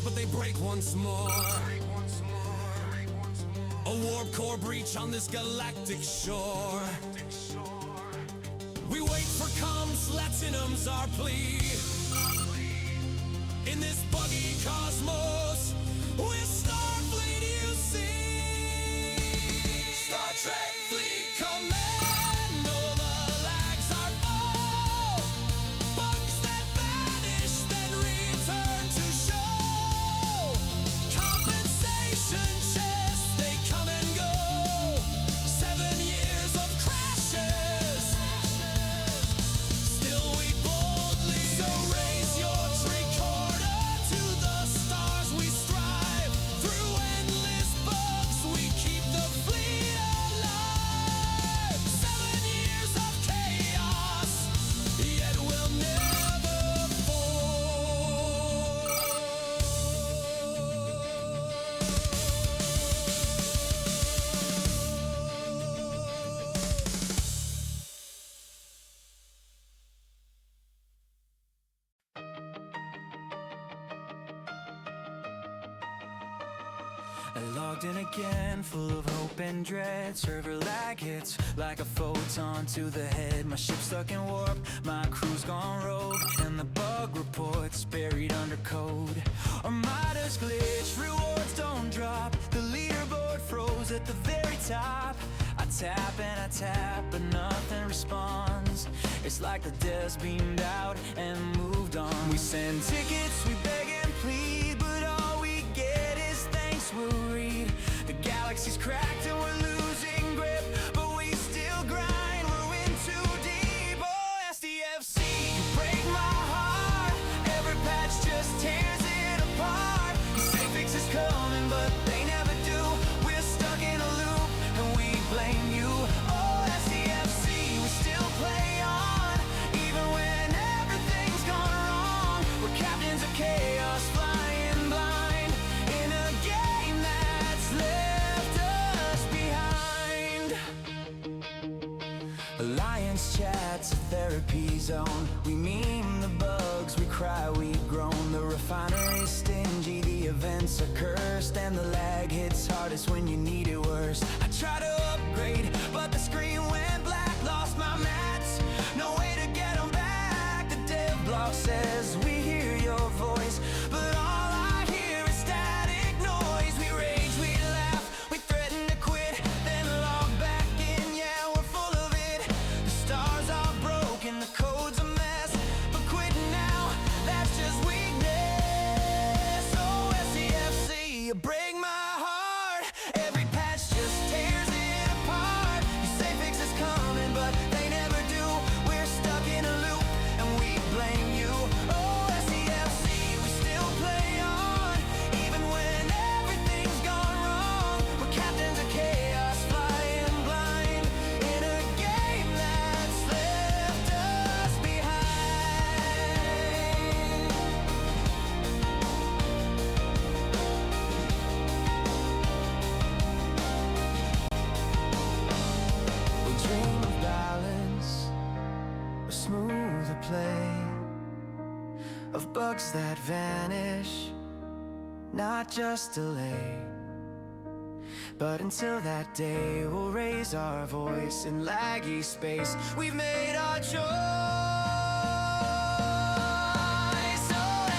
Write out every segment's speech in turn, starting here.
but they break once more. A warp core breach on this galactic shore. We wait for comms, Latinum's our plea. In this buggy cosmos, we're Starfleet, you see. Star Trek Fleet Commando, the lags are full. Bugs that vanish, then return to show. Compensation chests, they come and go. 7 years of crashes. Still we boldly, so raise your tricorder to the stars. We strive through endless bugs. We keep the fleet alive. 7 years of chaos, yet we'll never fall. I logged in again, full of hope and dread. Server lag hits like a photon to the head. My ship's stuck in warp, my crew's gone rogue, and the bug report's buried under code. Armada's glitch, rewards don't drop. The leaderboard froze at the very top. I tap and I tap, but nothing responds. It's like the devs beamed out and moved on. We send tickets, we beg and plead, but all we get is thanks we'll read. The galaxy's cracked and we're losing grip, but we still grind, we're in too deep. Oh, SDFC, you break my heart. Every patch just tears it apart. You say fix is coming, but they never do. We're stuck in a loop and we blame you. Oh, SDFC, we still play on, even when everything's gone wrong. We're captains of chaos, flying blind in a game that's left us behind. Alliance chat's a therapy zone. We meme the bugs, we cry, we groan. The refinery's stingy, the events are cursed, and the lag hits hardest when you need it worst. I try to upgrade, but the screen went black. Lost my mats, no way to get them back. The dev block says we hear your voice, but all I hear is static noise. We rage, we laugh, we threaten to quit, then log back in. Yeah, we're full of it. The stars are broken, the code's a mess, but quitting now, that's just weakness. Oh, SCFC, you break my heart. Every patch just tears it apart. You say fix is coming, but they never do. We're stuck in a loop and we blame you. Oh, SCFC, we still play on, even when everything's gone wrong. We're captains of chaos, flying blind in a game that's left us behind. We dream of balance, of smoother play, of bugs that vanish, not just delay. But until that day, we'll raise our voice in laggy space. We've made our choice. Oh,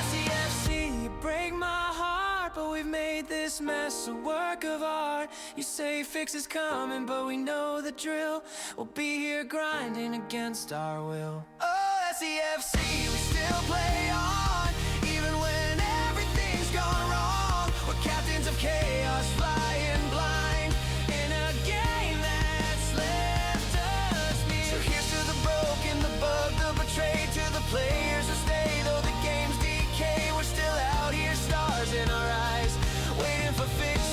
SCFC, you break my heart, but we've made this mess a work of art. You say fix is coming, but we know the drill. We'll be here grinding against our will. Oh, SCFC, we still play on, even when everything's gone wrong. We're captains of chaos, flying blind in a game that's left us behind. So here's to the broken, the bug, the betrayed, to the players who stay. Though the game's decay, we're still out here, stars in our eyes, waiting for fixes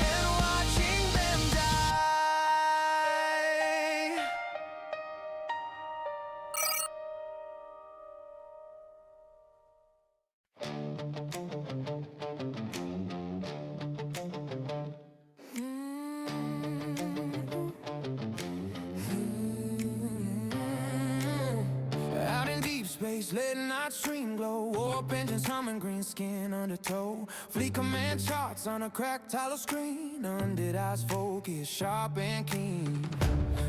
and watching them die. space, late night stream glow. Warp engines humming, green skin undertow. Fleet command charts on a cracked tile screen. Undid eyes focus, sharp and keen.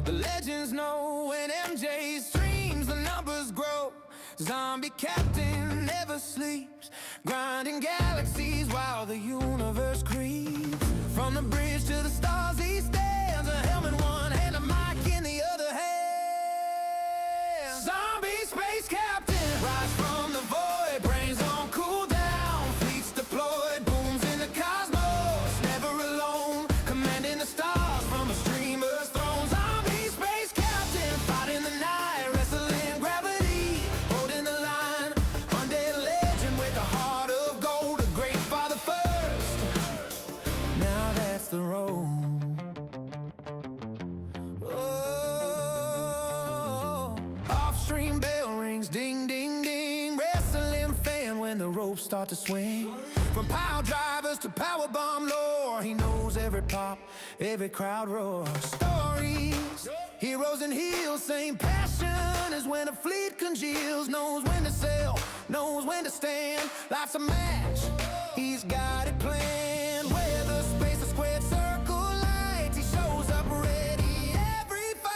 The legends know when MJ streams, the numbers grow. Zombie captain never sleeps, grinding galaxies while the universe creeps. From the bridge to the stars he stands, a helmet in one hand, a mic in the other hand. Zombie space captain, rise from the void, brains on cooldown, fleets deployed, booms in the cosmos, never alone, commanding the stars from a streamer's throne. Zombie space captain, fighting the night, wrestling gravity, holding the line, undead legend with a heart of gold, a great father first. Now that's the road. Off-stream bell rings, ding, ding, ding. Wrestling fan when the ropes start to swing. From pile drivers to power bomb lore, he knows every pop, every crowd roar. Stories, heroes and heels, same passion as when a fleet congeals. Knows when to sell, knows when to stand. Life's a match, he's got it planned. Where the space is squared circle lights, he shows up ready every fight.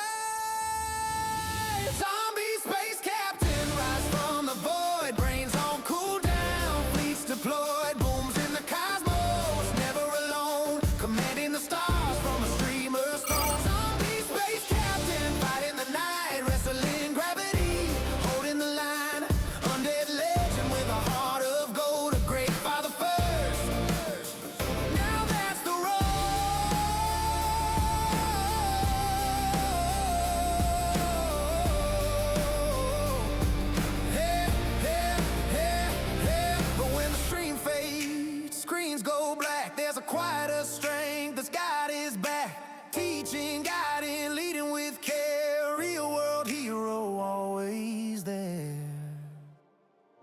Zombie space captain, rise from the void, brains on cooldown, fleets deployed, booms in the cosmos, never alone, commanding the stars from a streamer's throne. Zombie space captain, fighting the night, wrestling gravity, holding the line, undead legend with a heart of gold, a great father first. Now that's the road. Hey, hey, hey, hey. But when the stream fades, screens go black, there's a quieter strength that's got his back. Teaching, guiding, leading with care. Real world hero, always there.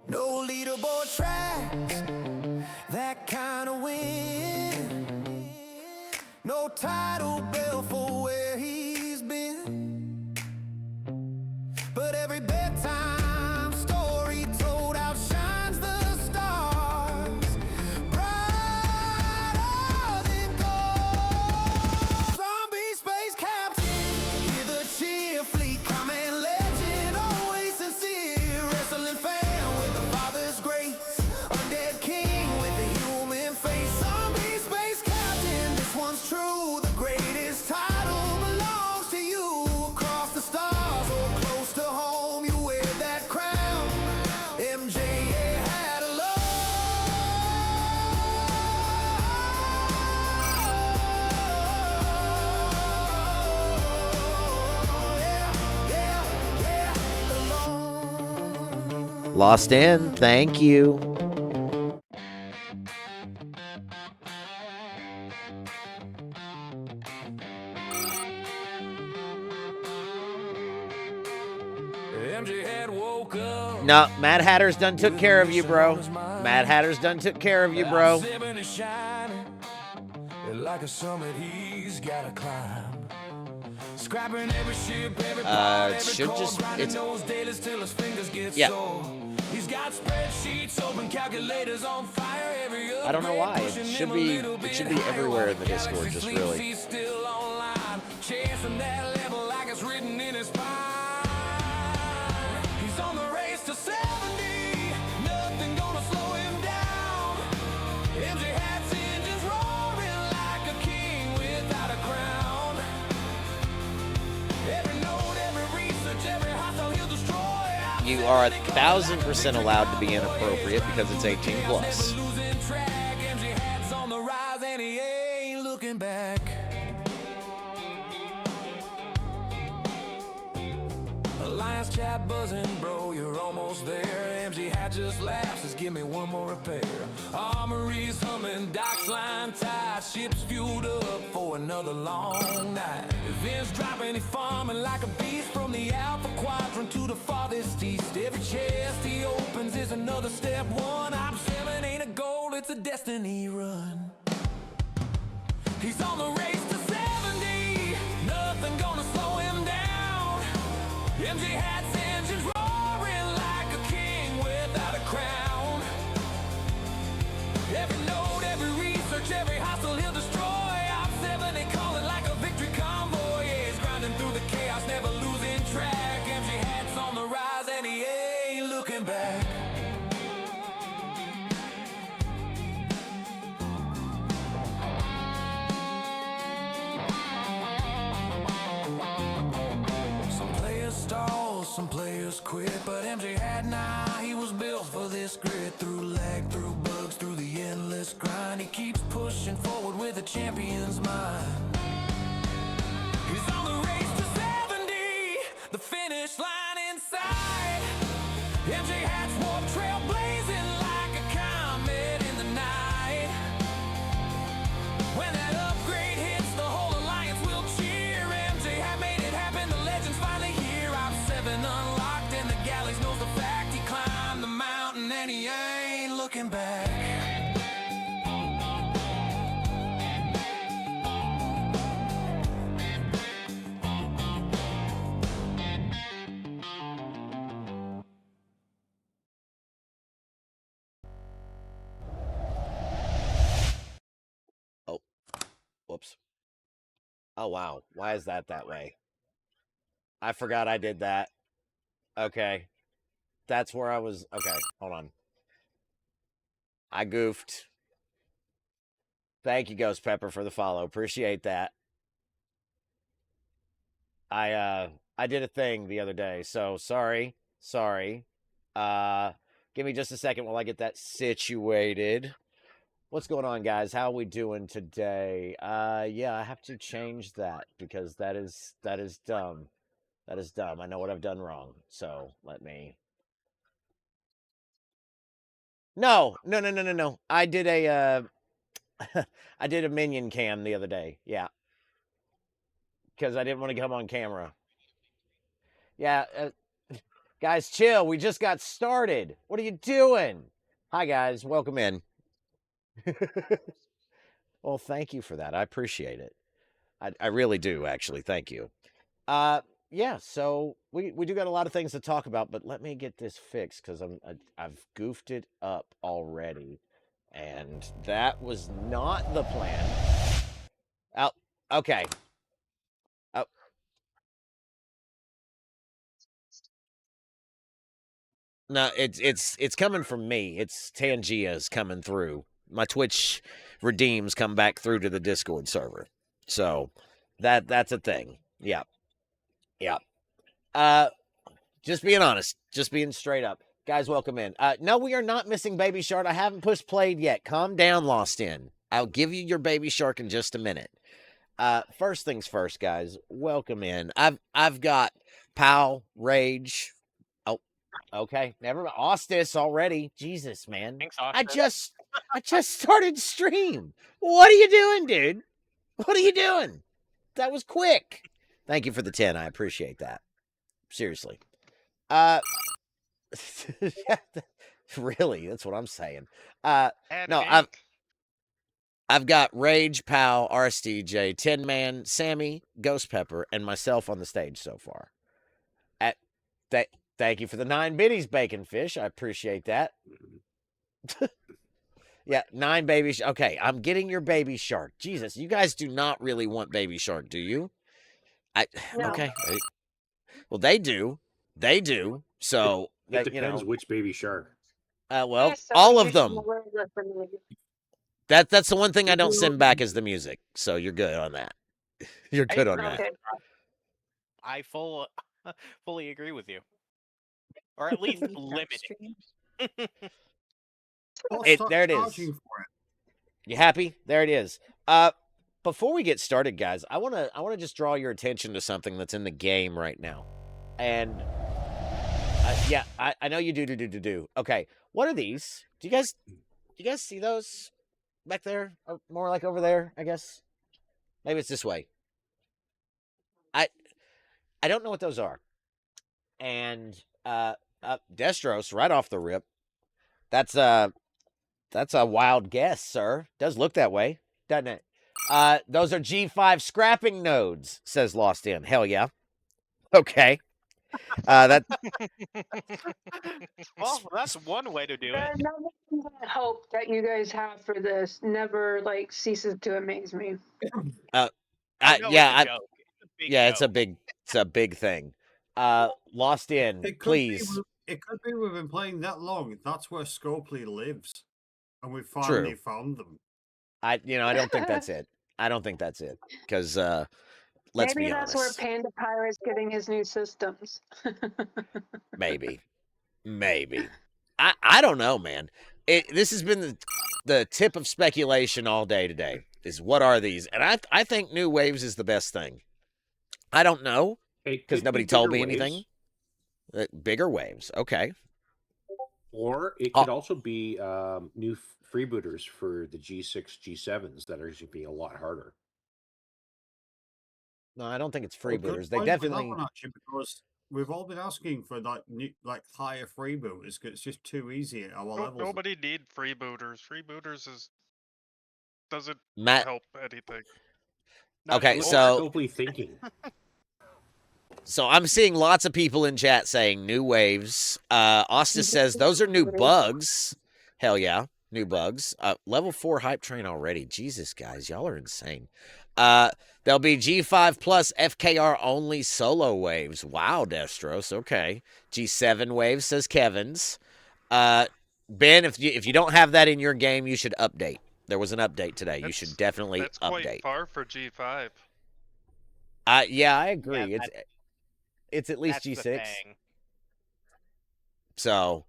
No leaderboard tracks, that kind of win. No title bell for where he's been. But every bedtime story told outshines the stars, brighter than gold. Zombie space captain, hear the cheer, fleet command legend, always sincere. Wrestling fan with the father's grace, undead king with a human face. Zombie space captain, this one's true. The greatest title belongs to you. Across the stars or close to home, you wear that crown. MJ had a love. Yeah, yeah, yeah, alone. Lost in, thank you. MJ had woke up. No, Mad Hatter's done took care of you, bro. Mad Hatter's done took care of you, bro. Zipping and shining, like a summit he's gotta climb. Scrapping every ship, every part, every should cord, just- grinding it's- those dailies till his fingers get Yeah. sore. He's got spreadsheets open, calculators on fire. Every I don't know why. upgrade It pushing should him a be- little it bit should be higher. everywhere in the Galaxy Discord, just sleeps, really. he's still online, chasing that level like it's written in his spine. He's on the race to 70, nothing gonna slow him down. MJ hats engines roaring like a king without a crown. Every note, every research, every hostile he'll destroy. You are 1,000% allowed to be inappropriate because it's 18 plus. Never losing track. MJ hats on the rise and he ain't looking back. Alliance chat buzzing, bro, you're almost there. MG hat just laughs, just give me one more repair. Armories humming, docks line tight, ships fueled up for another long night. Events dropping, he farming like a beast from the Alpha Quadrant to the farthest east. Every chest he opens is another step one. I'm 7 ain't a goal, it's a destiny run. He's on the race to 70, nothing gonna slow him down. MJ hats engines roaring like a had, nah, he was built for this grit. Through lag, through bugs, through the endless grind. He keeps pushing forward with a champion's mind. He's on the race to 70, the finish line in sight. MJ hats warp trail blazing like a comet in the night. When that upgrade hits, the whole alliance will cheer. MJ had made it happen, the legend's finally here. I'm 7 unlocked and the galleys knows the fact. He climbed the mountain and he ain't looking back. Oh, whoops. Oh, wow. Why is that way? I forgot I did that. Okay. That's where I was. Okay, hold on. I goofed. Thank you, Ghost Pepper, for the follow. Appreciate that. I did a thing the other day, so sorry. Give me just a second while I get that situated. What's going on, guys? How are we doing today? Yeah, I have to change that because that is dumb. That is dumb. I know what I've done wrong. So let me. No. I did a I did a minion cam the other day. Yeah, because I didn't want to come on camera. Yeah, guys, chill. We just got started. What are you doing? Hi, guys. Welcome in. Well, thank you for that. I appreciate it. I really do, actually. Thank you. Yeah, so we do got a lot of things to talk about, but let me get this fixed because I've goofed it up already, and that was not the plan. Oh, okay. Oh, no, it's coming from me. It's Tangia's coming through. My Twitch redeems come back through to the Discord server, so that's a thing. Yeah, yeah. Uh, Just being honest, just being straight up. Guys, welcome in. No, we are not missing Baby Shark. I haven't pushed played yet. Calm down, Lost In. I'll give you your Baby Shark in just a minute. First things first, guys. Welcome in. I've got Pal, Rage. Oh, okay. Never mind. Ostis already. Jesus, man. Thanks, I Austin. just started stream. What are you doing, dude? What are you doing? That was quick. Thank you for the 10. I appreciate that. Seriously. Really, that's what I'm saying. And No, I've got Rage, Pal, RSTJ, Tin Man, Sammy, Ghost Pepper, and myself on the stage so far. Thank you for the 9 biddies, Bacon Fish. I appreciate that. Yeah, 9 baby. Okay, I'm getting your Baby Shark. Jesus, you guys do not really want Baby Shark, do you? No. Okay. Well, they do. They do. So It depends which Baby Shark. Well, Yeah, so all you of them. can wear that for me. That's the one thing I don't send back is the music. So you're good on that. You're good on that. Okay. I fully agree with you, or at least limit it. There it is. You happy? There it is. Before we get started, guys, I wanna just draw your attention to something that's in the game right now, and yeah, I know you do. Okay, what are these? Do you guys see those back there, or more like over there? I guess maybe it's this way. I don't know what those are, and Destros right off the rip. That's a wild guess, sir. Does look that way, doesn't it? Those are G5 scrapping nodes, says Lost In. Hell yeah. Okay. That Well, that's one way to do it. Another hope that you guys have for this never ceases to amaze me. No, yeah, it's a joke. It's a big yeah, joke. it's a big thing. Lost In, please. It could be we've been playing that long. That's where Scopely lives, and we finally found them. I don't think that's it. I don't think that's it because let's Maybe be that's honest. where Panda Pirate's getting his new systems. Maybe. Maybe. I don't know, man. This has been the tip of speculation all day today. Is what are these? And I think new waves is the best thing. I don't know It because could be nobody told bigger me waves, anything. Bigger waves, okay. or it Oh, could also be new freebooters for the G6, G7s that are going to be a lot harder. no, I don't think it's Well, good freebooters. They point with that definitely. one actually, because we've all been asking for like higher freebooters. 'Cause it's just too easy at our levels. Nobody need freebooters. Freebooters doesn't Matt. help anything. Not Okay, anymore. so Scopely thinking. So I'm seeing lots of people in chat saying new waves. Austin says those are new bugs. Hell yeah, new bugs. Level 4 hype train already. Jesus, guys, y'all are insane. There'll be G5 plus FKR only solo waves. Wow, Destros. Okay. G7 waves, says Kevin's. Ben, if you don't have that in your game, you should update. There was an update today. You should definitely That's update. quite far for G5. Yeah, I agree. Yeah, it's at least that's G6. the thing. So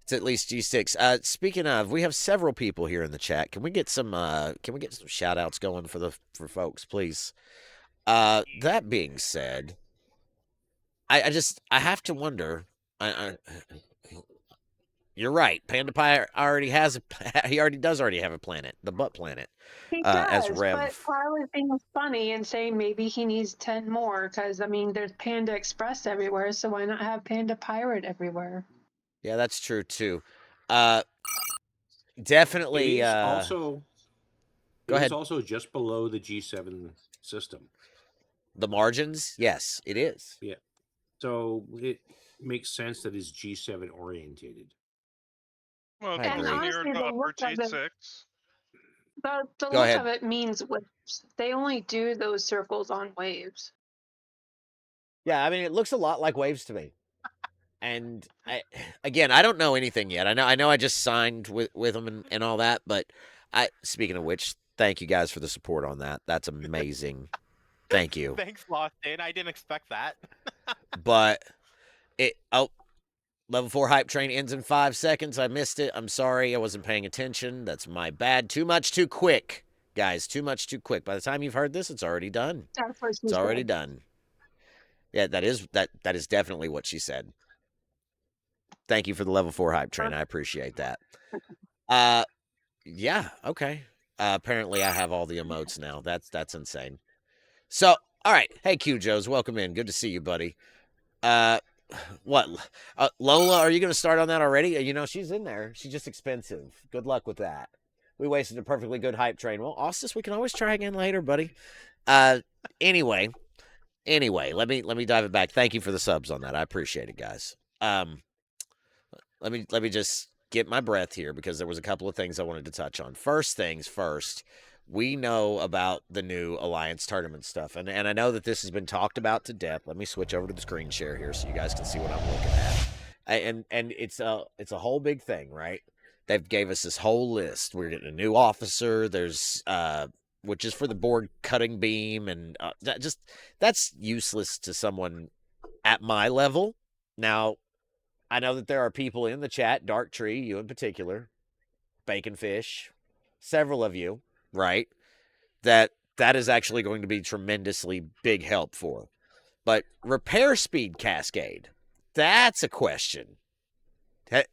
it's at least G6. Speaking of, we have several people here in the chat. Can we get some shout outs going for folks, please? That being said, I have to wonder. You're right. Panda Pie already has he already does have a planet, the butt planet. He As does, Rev. but Kyle is being funny and saying maybe he needs 10 more because, I mean, there's Panda Express everywhere, so why not have Panda Pirate everywhere? Yeah, that's true too. Definitely. It is also. Go It ahead. is also just below the G7 system. The margins, yes, it is. Yeah, so it makes sense that it's G7 orientated. Well, it I goes agree. near Honestly, to the upper look of it, G6. the Go look ahead. of it means waves. They only do those circles on waves. Yeah, I mean, it looks a lot like waves to me. And again, I don't know anything yet. I know I just signed with them and all that, but speaking of which, thank you guys for the support on that. That's amazing. Thank you. Thanks, Lost In. I didn't expect that. But level 4 hype train ends in 5 seconds. I missed it. I'm sorry. I wasn't paying attention. That's my bad. Too much too quick. Guys, too much too quick. By the time you've heard this, it's already done. That's what she It's already said. done. Yeah, that is definitely what she said. Thank you for the level 4 hype train. I appreciate that. Yeah, okay. Apparently I have all the emotes now. That's insane. So, all right. Hey Q Joes, welcome in. Good to see you, buddy. What? Lola, are you going to start on that already? You know, she's in there. She's just expensive. Good luck with that. We wasted a perfectly good hype train. Well, Austin, we can always try again later, buddy. Anyway, let me dive it back. Thank you for the subs on that. I appreciate it, guys. Let me just get my breath here because there was a couple of things I wanted to touch on. First things first, we know about the new Alliance tournament stuff, and I know that this has been talked about to death. Let me switch over to the screen share here so you guys can see what I'm looking at. And it's a whole big thing, right? They've gave us this whole list. We're getting a new officer. There's which is for the board cutting beam, and that's useless to someone at my level. Now, I know that there are people in the chat, Dark Tree, you in particular, Bacon Fish, several of you, right? That is actually going to be tremendously big help for. But repair speed cascade, that's a question.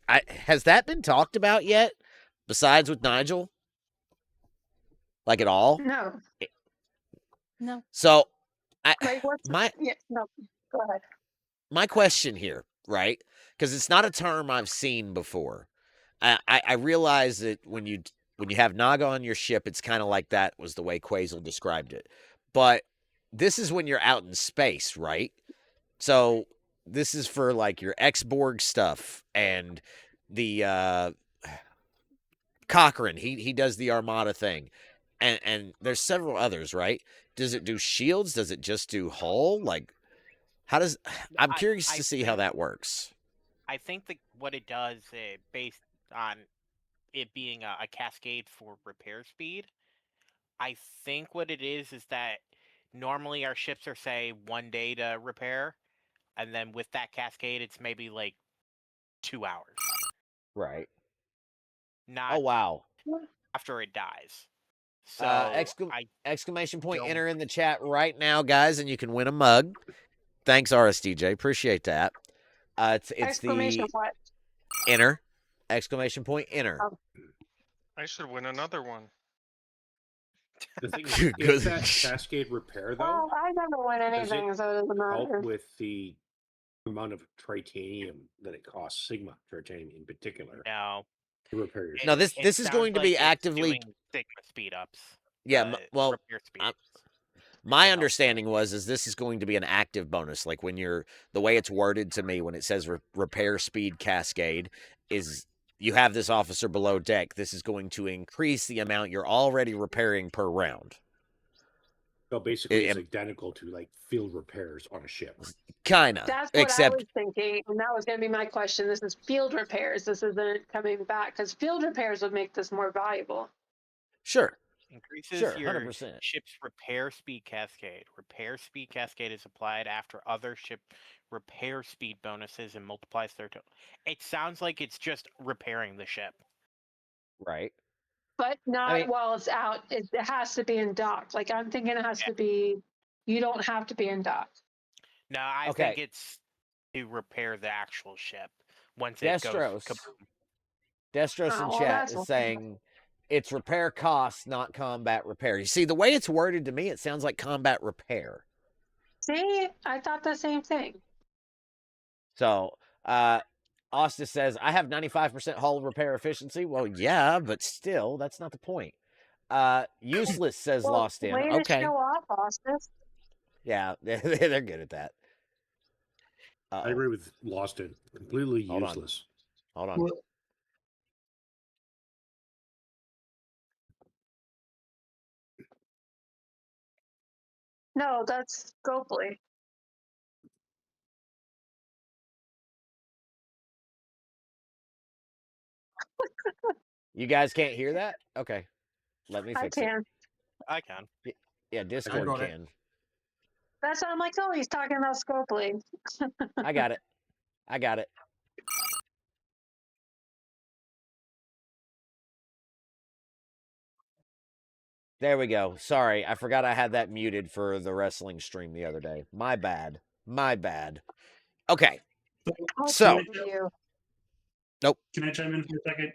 Has that been talked about yet? Besides with Nigel? Like at all? No. No. So, no. Go ahead. My question here, right? Because it's not a term I've seen before. I realize that when you have Naga on your ship, it's kind of like that was the way Quasel described it. But this is when you're out in space, right? So this is for like your X-Borg stuff and the Cochrane. He does the Armada thing. And there's several others, right? Does it do shields? Does it just do hull? Like, how does... I'm curious to see how that works. I think that what it does, based on it being a cascade for repair speed, I think what it is that normally our ships are, say, 1 day to repair, and then with that cascade, it's maybe like 2 hours, Right. not Oh wow. after it dies. So Exclamation point don't- enter in the chat right now, guys, and you can win a mug. Thanks, RSDJ. Appreciate that. It's Exclamation the what? enter. Exclamation point enter. Oh. I should win another one. The thing is, if Good. that cascade repair though, Well, I never win does anything, it so it doesn't help matter. with the amount of titanium that it costs, Sigma titanium in particular, no. to repair your It- No, ship? this is sounds going to be like it's actively. doing Sigma speed ups. Yeah. the Well, repair speeds. my to help. understanding is this is going to be an active bonus. Like when you're the way it's worded to me when it says repair speed cascade is you have this officer below deck. This is going to increase the amount you're already repairing per round. So basically, it's It- identical to like field repairs on a ship. Kinda. That's what I Except was thinking, and that was going to be my question. This is field repairs. This isn't coming back because field repairs would make this more valuable. sure. Increases Sure, your 100%. ship's repair speed cascade. Repair speed cascade is applied after other ship repair speed bonuses and multiplies their total. It sounds like it's just repairing the ship. Right. But not mean- while it's out. It has to be in dock. Like I'm thinking it has to be. You don't have to be in dock. No, I Okay. think it's to repair the actual ship once it goes. Destros Oh, in well, chat that's is okay. saying it's repair costs, not combat repair. You see, the way it's worded to me, it sounds like combat repair. See, I thought the same thing. So, Austin says, I have 95% hull repair efficiency. Well, yeah, but still, that's not the point. Useless says Well, lost in. way to Okay. show off, Austin. Yeah, they're good at that. I agree with Lost in. Completely Hold on. useless. Hold on. No, that's Scopely. You guys can't hear that? Okay. Let me I fix it. can. I can. Yeah, Discord got it. can. That's why I'm like, oh, he's talking about Scopely. I got it. I got it. There we go. Sorry, I forgot I had that muted for the wrestling stream the other day. My bad. My bad. Okay. How So- dare you. Nope. Can I chime in for a second?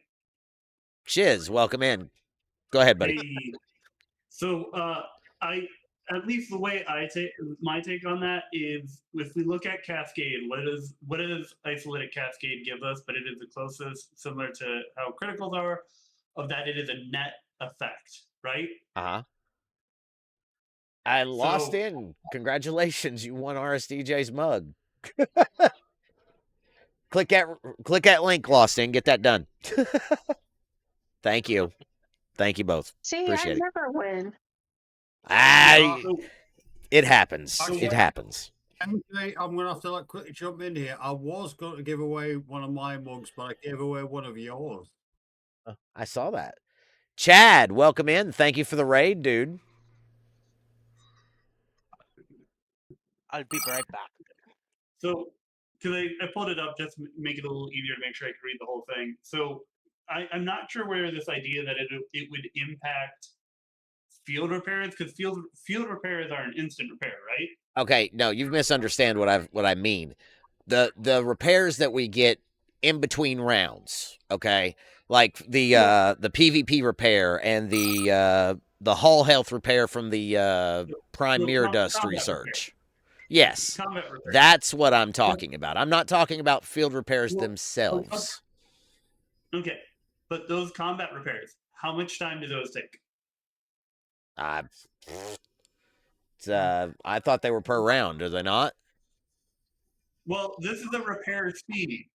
Shiz, welcome in. Go ahead, buddy. Hey, so I at least the way I take my take on that is if we look at Cascade, what does isolated Cascade give us? But it is the closest, similar to how criticals are, of that it is a net effect, right? Uh-huh. I lost So- in. Congratulations, you won RSDJ's mug. click that link, lost in. Get that done. Thank you. Thank you both. See, Appreciate I it. never win. It happens. Okay. It happens. MJ, I'm going to have to like quickly jump in here. I was going to give away one of my mugs, but I gave away one of yours. I saw that. Chad, welcome in. Thank you for the raid, dude. I'll be right back. So, because I pulled it up just to make it a little easier to make sure I can read the whole thing. So, I'm not sure where this idea that it would impact field repairs, because field repairs are an instant repair, right? Okay, no, you've misunderstand what I mean. The repairs that we get in between rounds, okay? Like the PvP repair and the hull health repair from the prime So mirror com- dust combat research. Yes. Combat repair. That's what I'm talking about. I'm not talking about field repairs Well, themselves. Okay, but those combat repairs, how much time do those take? I thought they were per round, are they not? Well, this is a repair speed.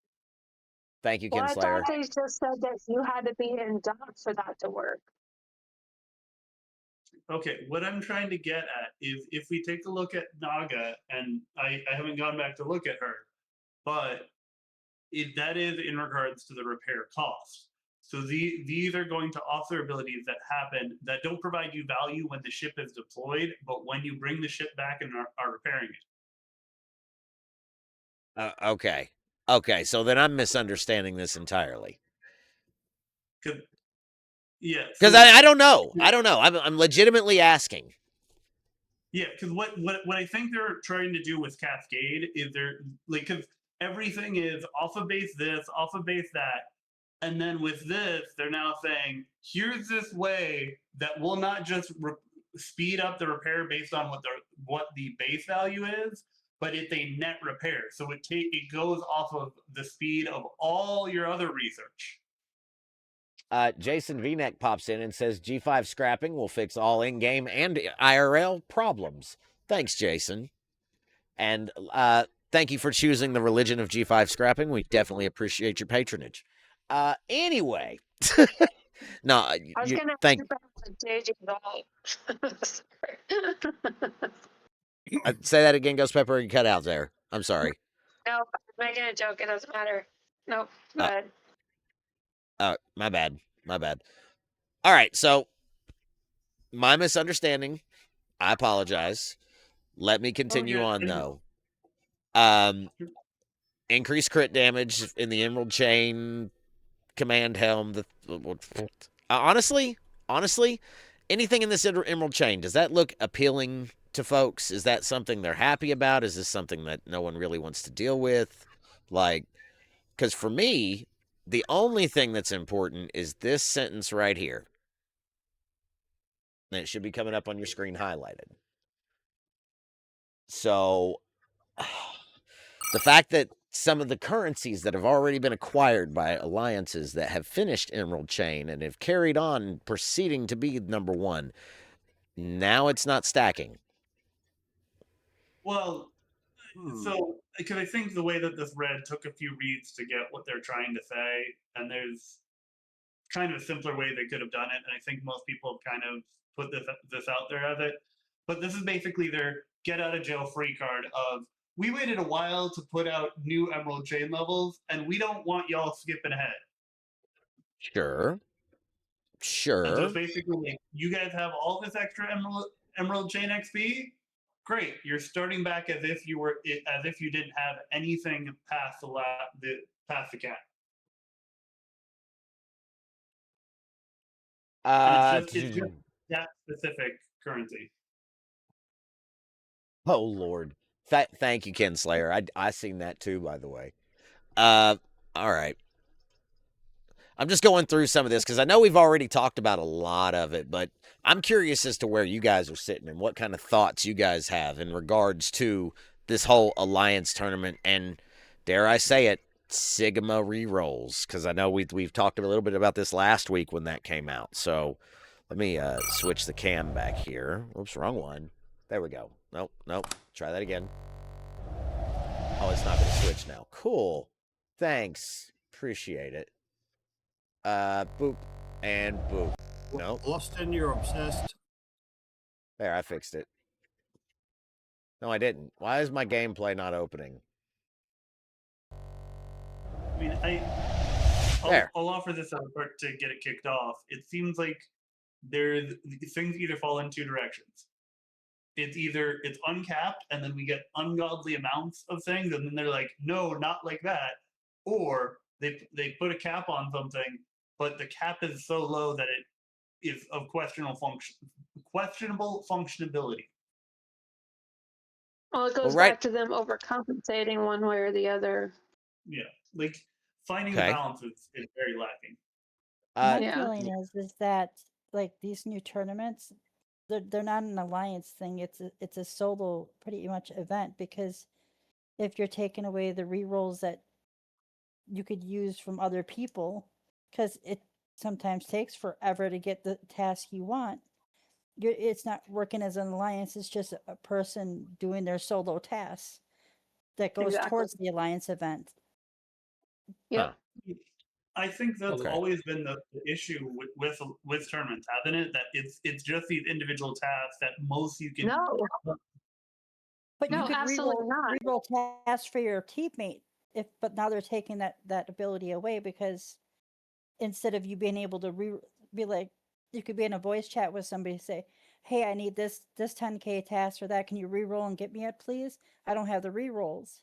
Thank you, Well, I Kinslayer. thought they just said that you had to be in dock for that to work. Okay, what I'm trying to get at is if we take a look at Naga, and I haven't gone back to look at her, but that is in regards to the repair cost. So these are going to offer abilities that happen that don't provide you value when the ship is deployed, but when you bring the ship back and are repairing it. Okay. Okay, so then I'm misunderstanding this entirely. Yeah, Because so I don't know. I don't know. I'm legitimately asking. yeah, because what I think they're trying to do with Cascade is they're like, because everything is off of base this, off of base that, and then with this, they're now saying, here's this way that will not just speed up the repair based on what the base value is, but it's a net repair. So it goes off of the speed of all your other research. Jason V-neck pops in and says G5 scrapping will fix all in-game and IRL problems. Thanks, Jason. And thank you for choosing the religion of G5 scrapping. We definitely appreciate your patronage. Anyway. No, I was you gonna thank. JJ Say that again, Ghost Pepper. You cut out there. I'm sorry. Nope, I'm making a joke. It doesn't matter. Nope. Go ahead. My bad. My bad. All right, so my misunderstanding. I apologize. Let me continue on though. Increased crit damage in the Emerald Chain command helm. Honestly, anything in this Emerald Chain, does that look appealing to folks? Is that something they're happy about? Is this something that no one really wants to deal with? Like, because for me, the only thing that's important is this sentence right here. And it should be coming up on your screen highlighted. So, the fact that some of the currencies that have already been acquired by alliances that have finished Emerald Chain and have carried on proceeding to be number one, now it's not stacking. Well, so because I think the way that this read took a few reads to get what they're trying to say, and there's kind of a simpler way they could have done it, and I think most people have kind of put this out there as it. But this is basically their get out of jail free card of, we waited a while to put out new Emerald Chain levels, and we don't want y'all skipping ahead. Sure. And so Sure. it's basically like, you guys have all this extra Emerald Chain XP. Great, you're starting back as if you didn't have anything past the cap. And it's just that specific currency. Oh Lord. Thank you, Ken Slayer. I seen that too, by the way. All right. I'm just going through some of this because I know we've already talked about a lot of it, but I'm curious as to where you guys are sitting and what kind of thoughts you guys have in regards to this whole Alliance tournament and, dare I say it, Sigma rerolls. Because I know we've talked a little bit about this last week when that came out. So let me switch the cam back here. Oops, wrong one. There we go. Nope. Try that again. Oh, it's not going to switch now. Cool. Thanks. Appreciate it. Boop and boop. Nope. Austin, you're obsessed. There, I fixed it. No, I didn't. Why is my gameplay not opening? I mean, I'll offer this out to get it kicked off. It seems like things either fall in two directions. It's uncapped, and then we get ungodly amounts of things, and then they're like, no, not like that. Or they put a cap on something, but the cap is so low that it is of questionable functionability. Well, it goes back to them overcompensating one way or the other. Yeah, like finding the balance is very lacking. My feeling is that like these new tournaments, they're not an alliance thing. It's a solo pretty much event, because if you're taking away the rerolls that you could use from other people, because it sometimes takes forever to get the task you want, it's not working as an alliance. It's just a person doing their solo tasks that goes towards the alliance event. Yep. I think that's always been the issue with tournaments, hasn't it? That it's just these individual tasks that most you can. No. But you could reroll tasks for your teammate, but now they're taking that ability away, because instead of you being able to be like, you could be in a voice chat with somebody, say, hey, I need this 10K task or that. Can you reroll and get me it, please? I don't have the rerolls.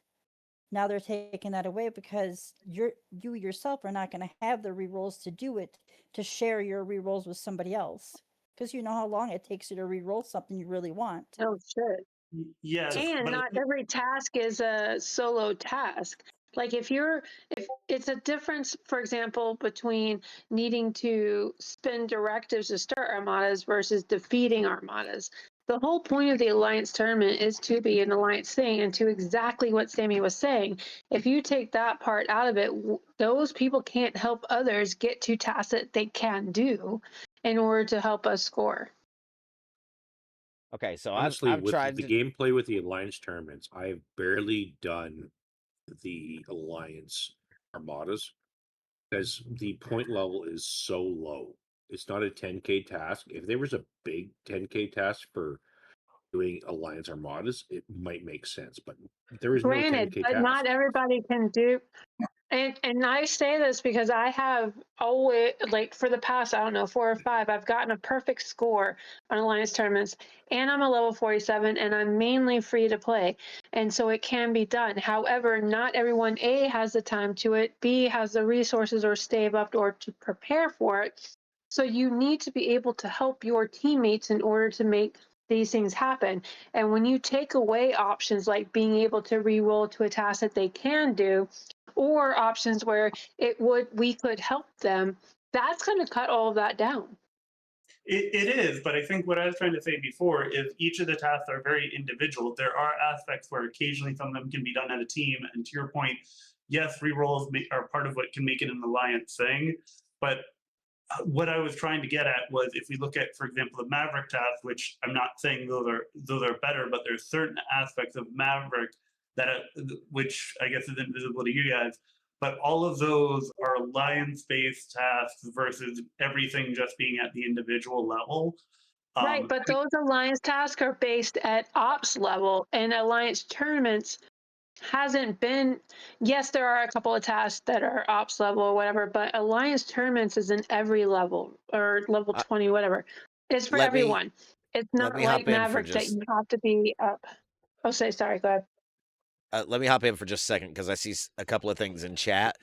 now they're taking that away because you yourself are not going to have the rerolls to do it, to share your rerolls with somebody else, because you know how long it takes you to reroll something you really want. Oh, shit. Yes, And but not every task is a solo task. Like if it's a difference, for example, between needing to spin directives to start armadas versus defeating armadas. The whole point of the alliance tournament is to be an alliance thing, and to exactly what Sammy was saying. If you take that part out of it, those people can't help others get to tasks that they can do in order to help us score. Okay, so Honestly, I've with tried the to. gameplay with the alliance tournaments, I've barely done the alliance armadas because the point level is so low. It's not a 10K task. If there was a big 10K task for doing alliance armadas, it might make sense, but there is no Granted, 10K but task. not everybody can do. And I say this because I have always, like, for the past, I don't know, 4 or 5, I've gotten a perfect score on alliance tournaments, and I'm a level 47, and I'm mainly free to play, and so it can be done. However, not everyone A has the time to it, B has the resources or stave up or to prepare for it. So you need to be able to help your teammates in order to make these things happen. And when you take away options like being able to re-roll to a task that they can do, or options where we could help them, that's going to cut all of that down. it is, but I think what I was trying to say before is each of the tasks are very individual. There are aspects where occasionally some of them can be done at a team, and to your point, yes, rerolls are part of what can make it an alliance thing, but what I was trying to get at was if we look at, for example, the Maverick task, which I'm not saying those are better, but there's certain aspects of Maverick that which I guess is invisible to you guys. But all of those are alliance-based tasks versus everything just being at the individual level. Right, but those alliance tasks are based at ops level, and alliance tournaments hasn't been. Yes, there are a couple of tasks that are ops level or whatever, but alliance tournaments is in every level or level 20, whatever. It's for Let me everyone. It's let not me like hop in for Maverick that just you have to be up. Oh, sorry, go ahead. let me hop in for just a second because I see a couple of things in chat.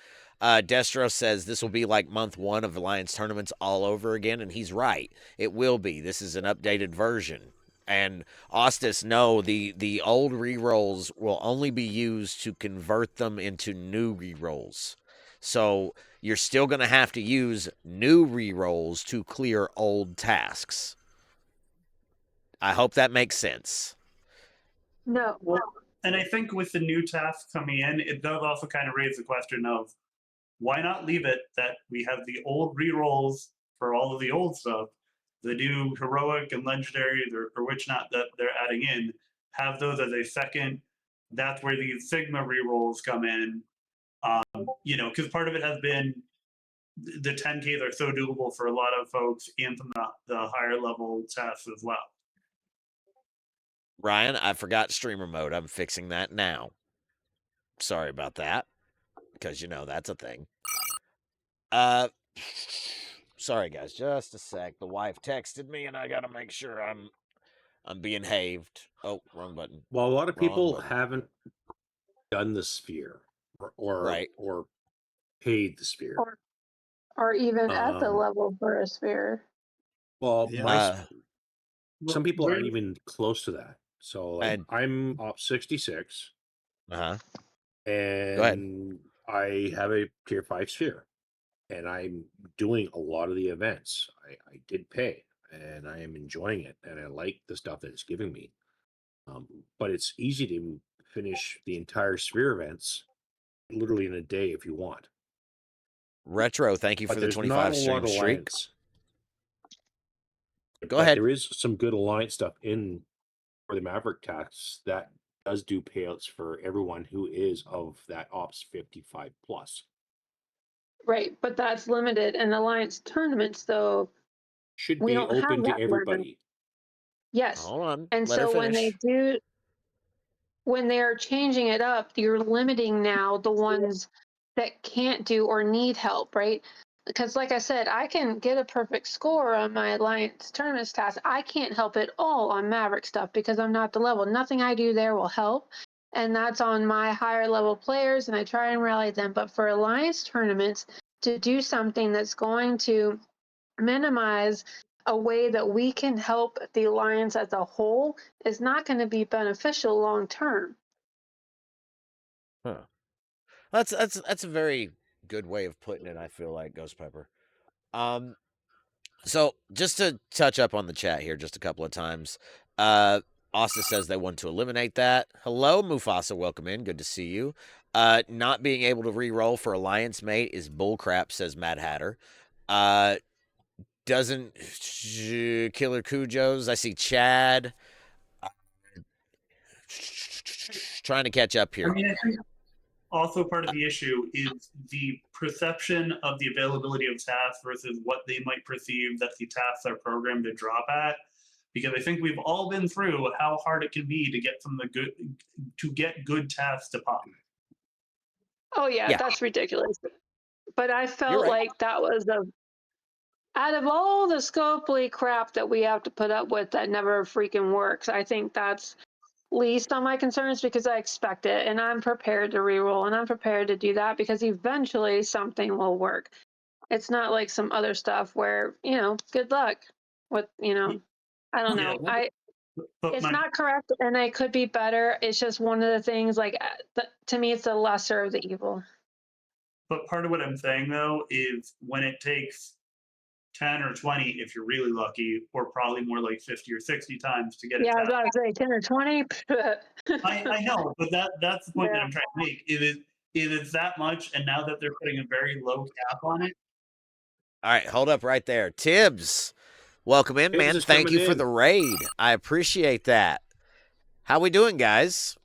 Destro says this will be like month 1 of Alliance tournaments all over again, and he's right. It will be. This is an updated version. And Ostis, no, the old rerolls will only be used to convert them into new rerolls. So you're still going to have to use new rerolls to clear old tasks. I hope that makes sense. No. Well, and I think with the new tasks coming in, it does also kind of raise the question of why not leave it that we have the old rerolls for all of the old stuff, the new heroic and legendaries or which not that they're adding in, have those as a second. That's where these Sigma rerolls come in. Because part of it has been the 10Ks are so doable for a lot of folks and from the higher level tasks as well. Ryan, I forgot streamer mode. I'm fixing that now. Sorry about that. Because that's a thing. Sorry guys, just a sec. The wife texted me and I gotta make sure I'm behaved. Oh, wrong button. Well, a lot of Wrong people button. haven't done the sphere Right. or paid the sphere. Or even at the Um, level for a sphere. well, Yeah. some people aren't Where- even close to that. So, like, And I'm ops68, Go ahead. and I have a tier 5 sphere, and I'm doing a lot of the events. I did pay, and I am enjoying it, and I like the stuff that it's giving me. But it's easy to finish the entire sphere events literally in a day if you want. Retro, thank you But for the there's not 25 a lot stream of streak. alliance. Go But ahead. there is some good alliance stuff in for the Maverick tasks that does do payouts for everyone who is of that ops 55 plus. Right, but that's limited. And alliance tournaments, though, Should we be don't have open to that limit. everybody. Yes. Hold on. And Let her so finish. when they're changing it up, you're limiting now the ones that can't do or need help, right? Because like I said, I can get a perfect score on my alliance tournaments task. I can't help at all on Maverick stuff because I'm not the level. Nothing I do there will help. and that's on my higher level players, and I try and rally them. But for alliance tournaments, to do something that's going to minimize a way that we can help the alliance as a whole is not going to be beneficial long term. Huh. That's a very good way of putting it, I feel like, Ghost Pepper. So just to touch up on the chat here just a couple of times. Asta says they want to eliminate that. Hello, Mufasa, welcome in. Good to see you. Not being able to re-roll for Alliance Mate is bullcrap, says Mad Hatter. Doesn't Killer Cujo's. I see Chad. Trying to catch up here. I mean, I think also part of the issue is the perception of the availability of tasks versus what they might perceive that the tasks are programmed to drop at. Because I think we've all been through how hard it can be to get good tasks to pop. Oh yeah, Yeah. that's ridiculous. But I You're felt right. like that was out of all the scopely crap that we have to put up with that never freaking works, I think that's least on my concerns because I expect it and I'm prepared to reroll and I'm prepared to do that because eventually something will work. It's not like some other stuff where, good luck with, I don't know. But It's not correct and it could be better. It's just one of the things like to me, it's the lesser of the evil. But part of what I'm saying though is when it takes 10 or 20, if you're really lucky, or probably more like 50 or 60 times to get Yeah, I was a about to say 10 or 20. I know, but that's the point that I'm trying to make. It is that much, and now that they're putting a very low cap on it. All right, hold up right there. Tibbs, welcome in, man. Thank you for the raid. I appreciate that. How we doing, guys?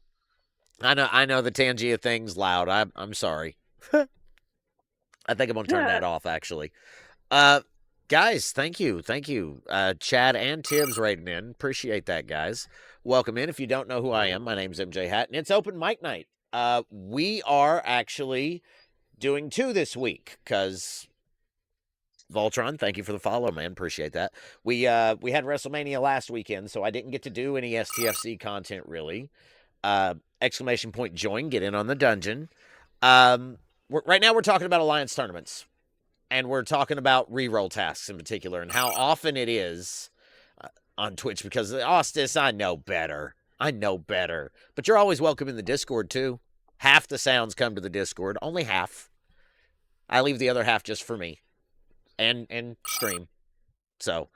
I know the Tangia thing's loud. I'm sorry. I think I'm gonna turn that off actually. Guys, thank you. Chad and Tibbs raiding in. Appreciate that, guys. Welcome in. If you don't know who I am, my name's MJ Hatton. It's open mic night. We are actually doing 2 this week because Voltron, thank you for the follow, man. Appreciate that. We had WrestleMania last weekend, so I didn't get to do any STFC content really. Exclamation point join, get in on the dungeon. Right now we're talking about alliance tournaments, and we're talking about reroll tasks in particular, and how often it is on Twitch. Because Ostis, I know better, but you're always welcome in the Discord too. Half the sounds come to the Discord, only half. I leave the other half just for me and stream. So,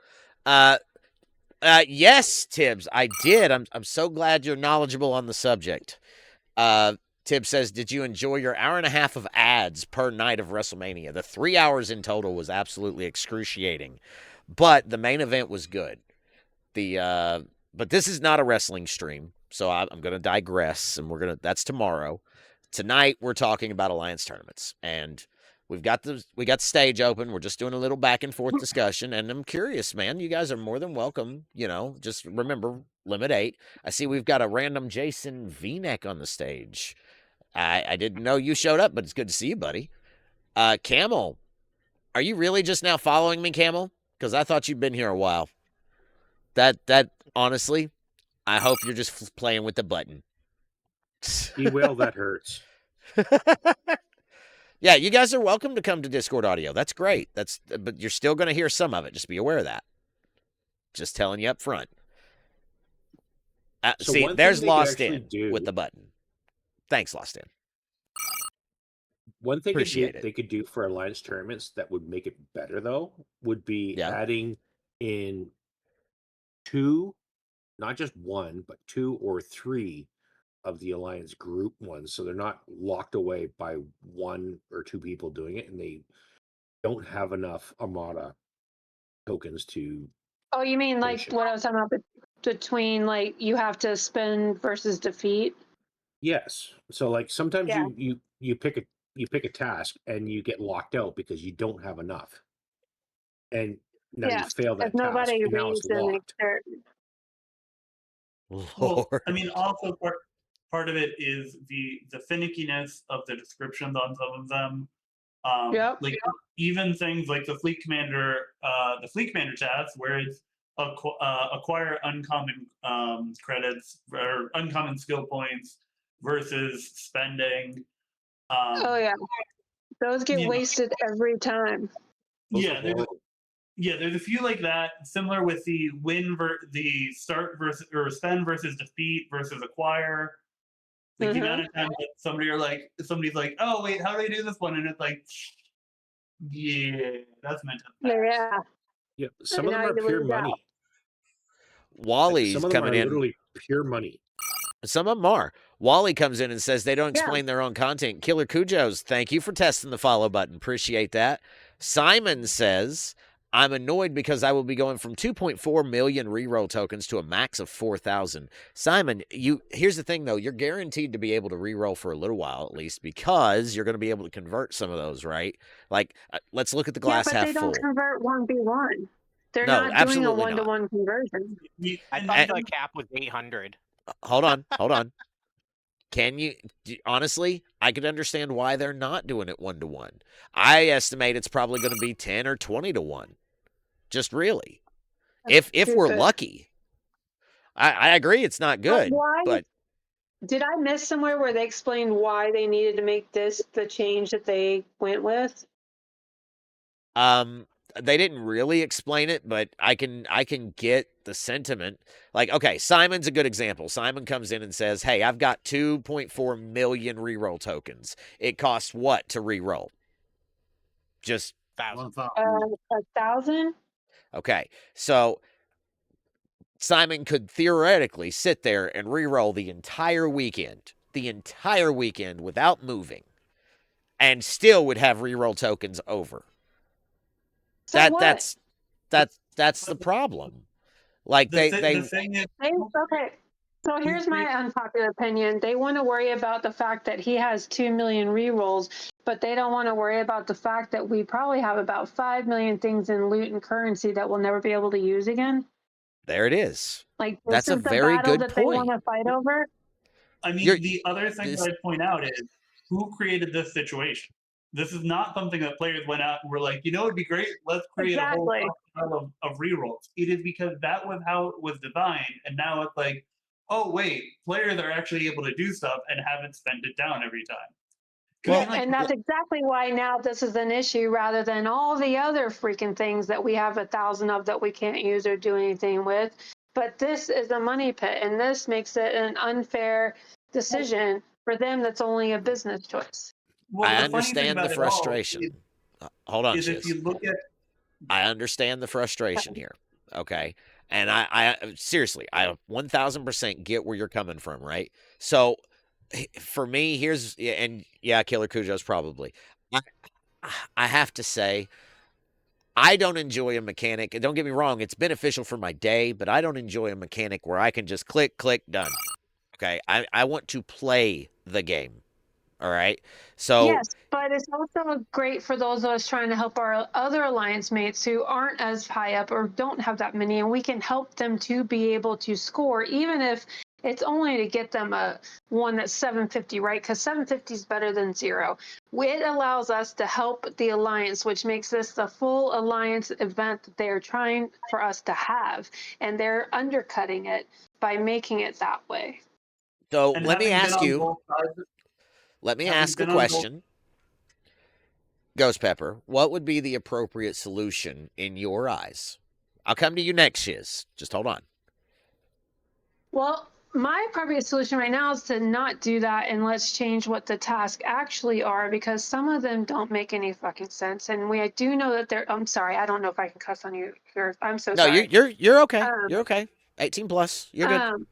yes, Tibbs, I did. I'm so glad you're knowledgeable on the subject. Tibbs says, did you enjoy your hour and a half of ads per night of WrestleMania? The 3 hours in total was absolutely excruciating, but the main event was good. But this is not a wrestling stream, so I'm going to digress, and that's tomorrow. Tonight we're talking about alliance tournaments, and we got the stage open. We're just doing a little back and forth discussion, and I'm curious, man. You guys are more than welcome. Just remember, limit 8. I see we've got a random Jason V-neck on the stage. I didn't know you showed up, but it's good to see you, buddy. Camel, are you really just now following me, Camel? Because I thought you'd been here a while. That honestly, I hope you're just playing with the button. Well, that hurts. Yeah, you guys are welcome to come to Discord audio. That's great. But you're still going to hear some of it. Just be aware of that. Just telling you up front. So see, there's Lost In with the button. Thanks, Lost In. One thing they could do for alliance tournaments that would make it better, though, would be adding in 2, not just 1, but 2 or 3 of the alliance group ones, so they're not locked away by 1 or 2 people doing it, and they don't have enough Armada tokens to. Oh, you mean like what I was talking about between like you have to spin versus defeat? Yes. So like sometimes you pick a task and you get locked out because you don't have enough, and now you fail that task, and now it's locked. Well, I mean, also part of it is the finickiness of the descriptions on some of them. Like even things like the fleet commander task, where it's acquire uncommon credits or uncommon skill points versus spending. Oh yeah, those get you know, wasted every time. Those are yeah, horrible. there's a few like that. Similar with the the start versus or spend versus defeat versus acquire. Like the amount of times that somebody's like, oh wait, how do I do this one? And it's like, yeah, that's meant to pass. Yeah, Yeah, and some of them now are you pure lose out. money. Wally's Some of them coming are in. literally pure money. Some of them are. Wally comes in and says they don't Yeah. explain their own content. Killer Kujos, thank you for testing the follow button. Appreciate that. Simon says, I'm annoyed because I will be going from 2.4 million reroll tokens to a max of 4,000. Simon, here's the thing though, you're guaranteed to be able to reroll for a little while at least because you're going to be able to convert some of those, right? Like, let's look at the glass yeah, but half they don't full. convert 1v1. They're No, not doing a absolutely not. one-to-one conversion. I thought the cap was 800. Hold on. Can you honestly? I could understand why they're not doing it 1-to-1. I estimate it's probably going to be 10 or 20-to-1. Just really, if we're Stupid. lucky. I agree, it's not But good, why? but Did I miss somewhere where they explained why they needed to make this the change that they went with? they didn't really explain it, but I can get the sentiment. Like, okay, Simon's a good example. Simon comes in and says, "Hey, I've got 2.4 million reroll tokens. It costs what to reroll? Just 1,000. 1,000? okay. So Simon could theoretically sit there and re-roll the entire weekend without moving, and still would have re-roll tokens over. So what? That's the problem. Like The they thing is, Okay. So here's my unpopular opinion. They want to worry about the fact that he has 2 million rerolls, but they don't want to worry about the fact that we probably have about 5 million things in loot and currency that we'll never be able to use again. there it is. Like, this That's a is the very battle good that they want point. to fight over. I mean, You're, the other thing this, that I'd point out is who created this situation. This is not something that players went out and were like, you know, it'd be great. Let's create a whole stockpile of rerolls. It is because that was how it was designed, and now it's like, oh wait, players are actually able to do stuff and haven't spent it down every time. Yeah, and that's exactly why now this is an issue rather than all the other freaking things that we have 1,000 of that we can't use or do anything with. But this is a money pit, and this makes it an unfair decision for them that's only a business choice. Well, I the funny thing understand the about it all frustration. Hold on, is if Shiz. you look at, I understand the frustration here. Okay. And I seriously, I 1000% get where you're coming from, right? So for me, here's, and yeah, Killer Cujo's probably. I have to say, I don't enjoy a mechanic. Don't get me wrong, it's beneficial for my day, but I don't enjoy a mechanic where I can just click, done. Okay. I want to play the game. All right. So Yes, but it's also great for those of us trying to help our other alliance mates who aren't as high up or don't have that many, and we can help them to be able to score, even if it's only to get them a one that's 750, right? Because 750 is better than 0. It allows us to help the alliance, which makes this the full alliance event that they're trying for us to have, and they're undercutting it by making it that way. So and let me having been ask on you. both sides, Let me having ask a been on both question. Ghost Pepper, what would be the appropriate solution in your eyes? I'll come to you next, Shiz. Just hold on. Well, my appropriate solution right now is to not do that and let's change what the tasks actually are because some of them don't make any fucking sense. And I do know that they're. I'm sorry, I don't know if I can cuss on you here. I'm so No, sorry. you're okay. Um, You're okay. 18 plus. You're good.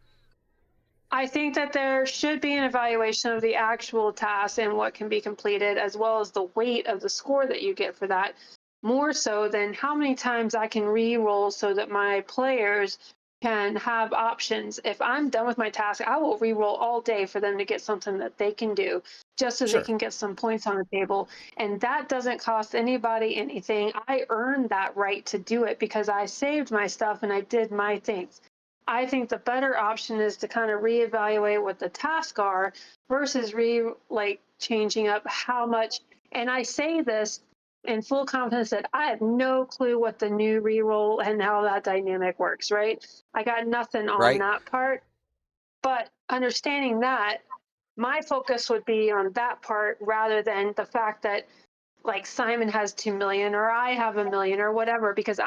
I think that there should be an evaluation of the actual task and what can be completed, as well as the weight of the score that you get for that, more so than how many times I can re-roll so that my players can have options. If I'm done with my task, I will re-roll all day for them to get something that they can do, just so they Sure. can get some points on the table. And that doesn't cost anybody anything. I earned that right to do it because I saved my stuff and I did my things. I think the better option is to kind of reevaluate what the tasks are versus changing up how much. And I say this in full confidence that I have no clue what the new reroll and how that dynamic works, right? I got nothing on Right. that part. But understanding that, my focus would be on that part rather than the fact that like Simon has 2 million or I have 1 million or whatever, because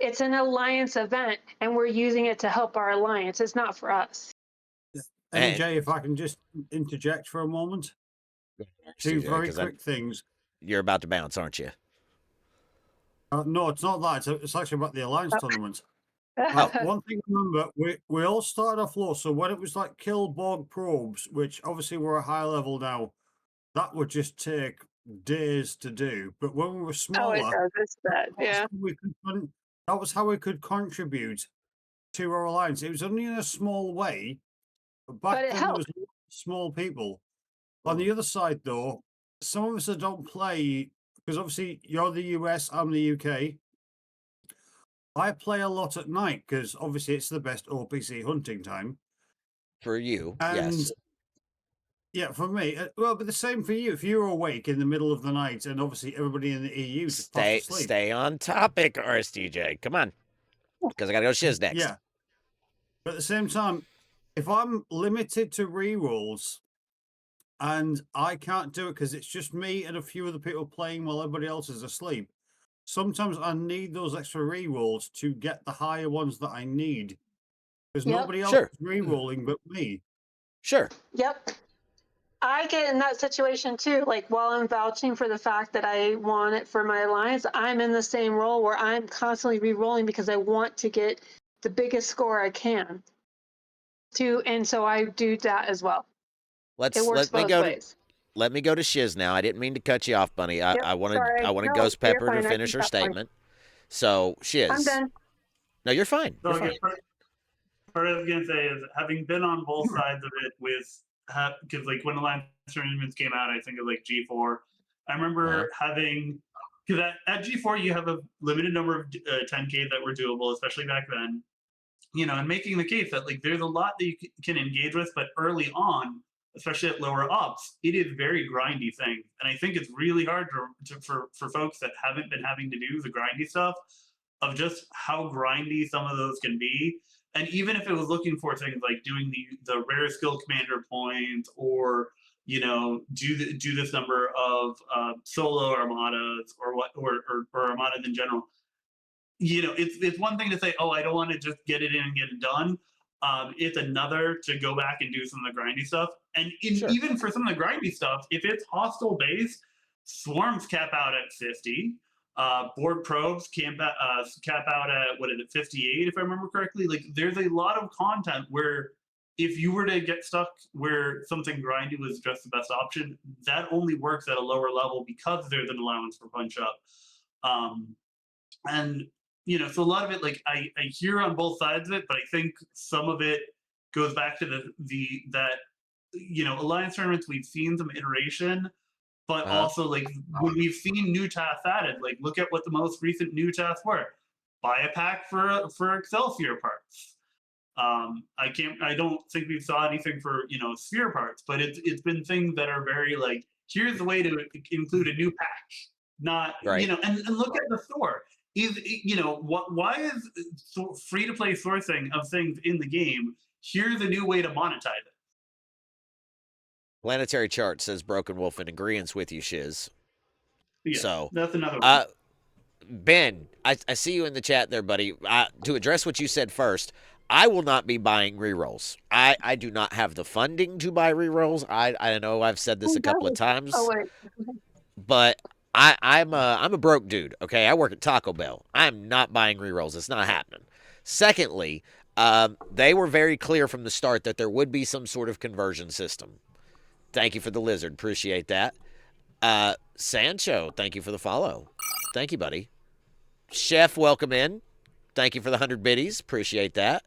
it's an alliance event and we're using it to help our alliance. It's not for us. And- NJ, if I can just interject for a moment. Two CJ, very 'cause quick things. You're about to bounce, aren't you? No, it's not that. It's actually about the alliance tournament. Oh. One thing to remember, we all started off low. So when it was like kill Borg probes, which obviously we're a high level now, that would just take days to do. But when we were Oh, smaller, it does. It's bad. Yeah. that was how we could contribute to our alliance. It was only in a small way. But back But it then there was helped. small people. On the other side, though, some of us that don't play, because obviously you're the US, I'm the UK. I play a lot at night because obviously it's the best OPC hunting time. For you, And yes. yeah, for me, well, but the same for you. If you're awake in the middle of the night, and obviously everybody in the EU just fast asleep. Stay on topic, RSTJ. Come on, because I gotta go shiz next. Yeah. But at the same time, if I'm limited to rerolls and I can't do it because it's just me and a few other people playing while everybody else is asleep, sometimes I need those extra rerolls to get the higher ones that I need. Because nobody else is rerolling but me. Sure. Yep. I get in that situation too. Like while I'm vouching for the fact that I want it for my alliance, I'm in the same role where I'm constantly re-rolling because I want to get the biggest score I can. And so I do that as well. Let me go to shiz now. I didn't mean to cut you off, Bunny. I wanted Ghost Pepper to finish her statement. So shiz. I'm done. No, you're fine. So You're fine. Part I was gonna say is having been on both sides of it with because like when Alliance tournaments came out, I think of like G4. I remember having because at G4 you have a limited number of 10K that were doable, especially back then. You know, and making the case that like there's a lot that you can engage with, but early on, especially at lower ops, it is very grindy thing, and I think it's really hard for folks that haven't been having to do the grindy stuff of just how grindy some of those can be. And even if it was looking for things like doing the rare skill commander point, or you know, do this number of solo armadas or armadas in general, you know, it's one thing to say, oh, I don't want to just get it in and get it done. It's another to go back and do some of the grindy stuff. And even for some of the grindy stuff, if it's hostile based, swarms cap out at 50. Board probes cap out at, what is it, 58, if I remember correctly. Like, there's a lot of content where if you were to get stuck where something grindy was just the best option, that only works at a lower level because there's an allowance for punch up. And you know, so a lot of it, like I hear on both sides of it, but I think some of it goes back to that you know, alliance tournaments, we've seen some iteration, but also like when we've seen new tasks added, like look at what the most recent new tasks were. Buy a pack for Excelsior parts. I don't think we saw anything for, you know, sphere parts, but it's been things that are very like, here's the way to include a new pack. Not you know, and look at the store. Is, you know, why is free to play sourcing of things in the game? Here's a new way to monetize it. Planetary Chart says Broken Wolf in agreement with you, Shiz. Yeah, so that's another one. Ben, I see you in the chat there, buddy. To address what you said first, I will not be buying rerolls. I do not have the funding to buy rerolls. I know I've said this a couple of times. Oh, wait. But I'm a broke dude, okay? I work at Taco Bell. I'm not buying rerolls. It's not happening. Secondly, they were very clear from the start that there would be some sort of conversion system. Thank you for the lizard. Appreciate that. Sancho, thank you for the follow. Thank you, buddy. Chef, welcome in. Thank you for the 100 biddies. Appreciate that.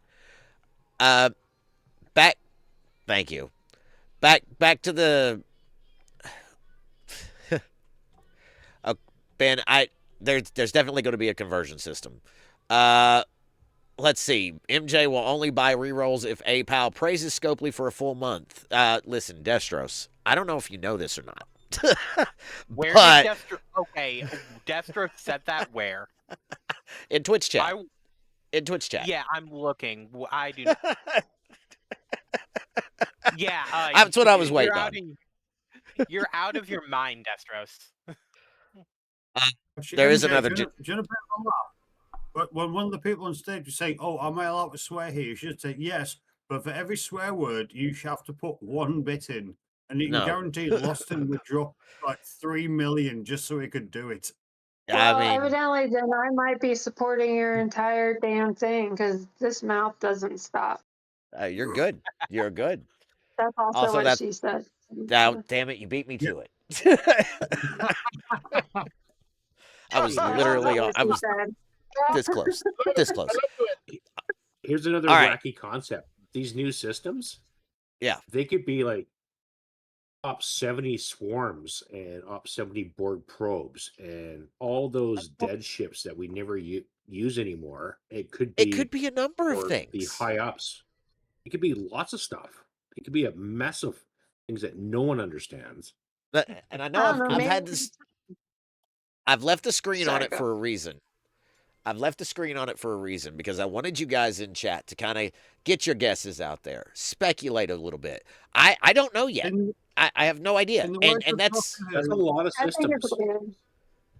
Thank you. Back to the... Ben, there's definitely going to be a conversion system. Let's see. MJ will only buy rerolls if APAL praises Scopely for a full month. Listen, Destros, I don't know if you know this or not. Where did Destros... Okay, Destros said that where? In Twitch chat. In Twitch chat. Yeah, I'm looking. I do not... Yeah, That's what I was you're waiting out on. you're out of your mind, Destros. There is MJ, another. do you know a bit of a laugh? But when one of the people on stage is saying, "Oh, am I allowed to swear here?" You should say yes, but for every swear word, you have to put 1 bit in, and you can No. guarantee Loston would drop like 3 million just so he could do it. I Well, mean, evidently, then I might be supporting your entire damn thing because this mouth doesn't stop. you're good. You're good. That's also Also, what that's she said. now. Damn it, you beat me to it. I was That's literally. not what I she was said. this close. This close. Here's another All right. wacky concept. These new systems, Yeah. they could be like ops70 swarms and ops70 board probes and all those dead ships that we never use anymore. It could be a number of for the things. high ups. It could be lots of stuff. It could be a mess of things that no one understands. And I know I don't know. I've Maybe. had this. I've left the screen on Sorry, it go. for a reason. I've left the screen on it for a reason because I wanted you guys in chat to kind of get your guesses out there, speculate a little bit. I don't know yet. I have no idea, In the and words and of that's That's a lot of I think it's systems. weird.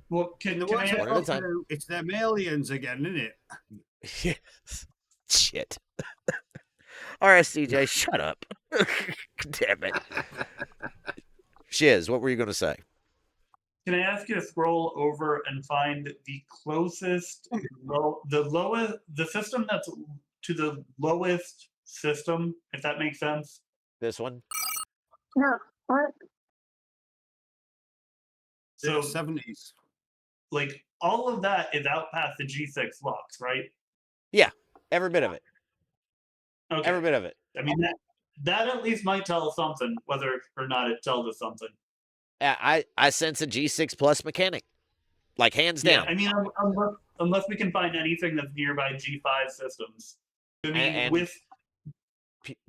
Well, in can, the can I words of One at a ask, time. Doctor Who, it's them aliens again, isn't it? shit. All right, CJ, shut up. Damn it. Shiz, what were you going to say? can I ask you to scroll over and find the closest, the system that's to the lowest system, if that makes sense? This one? No. What? So, 70s. like, all of that is out past the G6 locks, right? Yeah, every bit of it. Okay. Every bit of it. I mean, that at least might tell us something, whether or not it tells us something. I sense a G6 plus mechanic, like hands Yeah, down. I mean, unless we can find anything that's nearby G5 systems. I mean, And with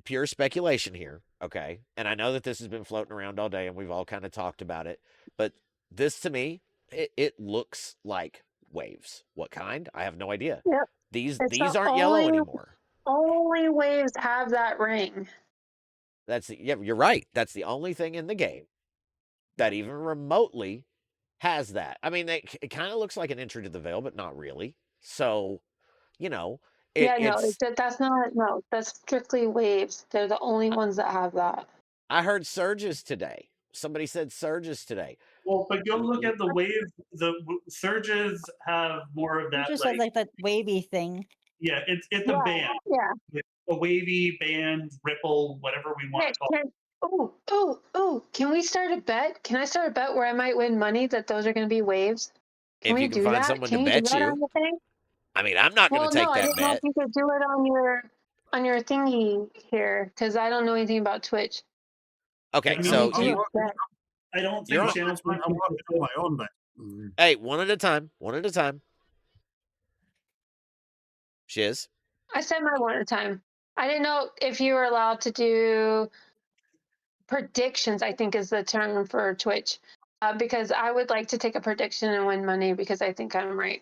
pure speculation here, okay? And I know that this has been floating around all day and we've all kind of talked about it, but this to me, it looks like waves. What kind? I have no idea. Yep. These It's the aren't yellow only- anymore. Only waves have that ring. Yeah, you're right. That's the only thing in the game that even remotely has that. I mean, it kind of looks like an entry to the veil, but not really. So, you know, that's not, no, that's strictly waves. They're the only ones that have that. I heard surges today. Somebody said surges today. Well, but go look at the waves. The surges have more of that. Just like that wavy thing. Yeah, it's a band. Yeah. It's a wavy band, ripple, whatever we want to call it. Oh, can we start a bet? Can I start a bet where I might win money that those are going to be waves? Can If we you can do find that? someone Can to you do bet that you. on the thing? I mean, I'm not going Well, to take no, I that didn't know if bet. you could do it on your thingy here because I don't know anything about Twitch. Okay, I so mean, you, I don't You're think on- channels. I'm working on my own bet. hey, one at a time. One at a time. Shiz. I said my one at a time. I didn't know if you were allowed to do predictions, I think is the term for Twitch. Because I would like to take a prediction and win money because I think I'm right.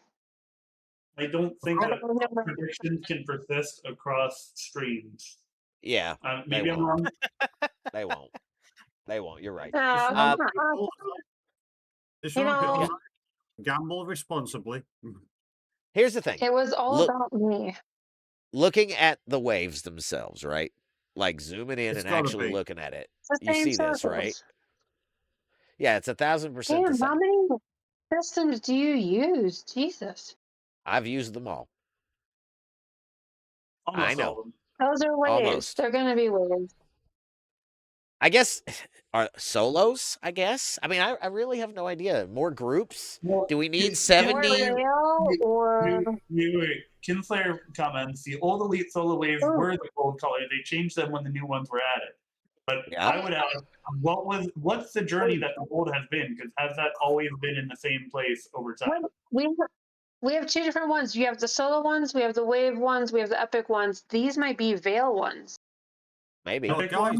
I don't think that predictions can persist across streams. Yeah. Maybe I'm wrong. They won't. They won't. You're right. Just You remember, know- people, gamble responsibly. Here's the thing. It was all about me. Looking at the waves themselves, right? Like zooming in It's and gotta actually be. looking at it. It's the You same see this, circles. right? Yeah, it's 1,000% the Damn, same. how many systems do you use? Jesus. I've used them all. Almost I know. all of them. Those are waves. Almost. They're going to be waves. I guess are solos, I guess. I mean, I really have no idea. More groups? Do we need 70? Rail or Wait. Kinslayer comments, the old elite solo waves were the gold color. They changed them when the new ones were added. But I would ask, what's the journey that the old has been? Because has that always been in the same place over time? we have two different ones. You have the solo ones, we have the wave ones, we have the epic ones. These might be veil ones. Maybe. No, guys,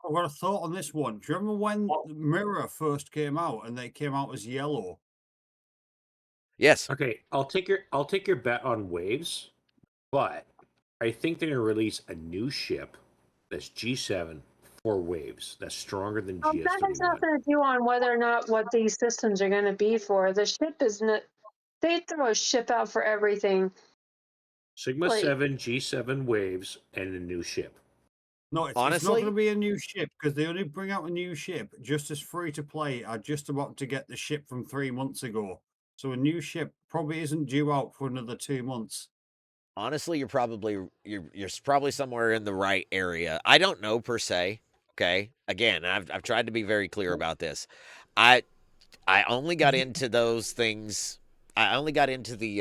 I've got a thought on this one. Do you remember when Mirror first came out and they came out as yellow? Yes. Okay, I'll take your bet on waves, but I think they're gonna release a new ship that's G7 4 waves. That's stronger than That has GS31. nothing to do on whether or not what these systems are going to be for. The ship is not. They throw a ship out for everything. Sigma Like, 7 G7 waves and a new ship. No, it's not Honestly? going to be a new ship because they only bring out a new ship just as free to play are just about to get the ship from 3 months ago. So a new ship probably isn't due out for another 2 months. Honestly, you're probably somewhere in the right area. I don't know per se. Okay. Again, I've tried to be very clear about this. I only got into those things. I only got into the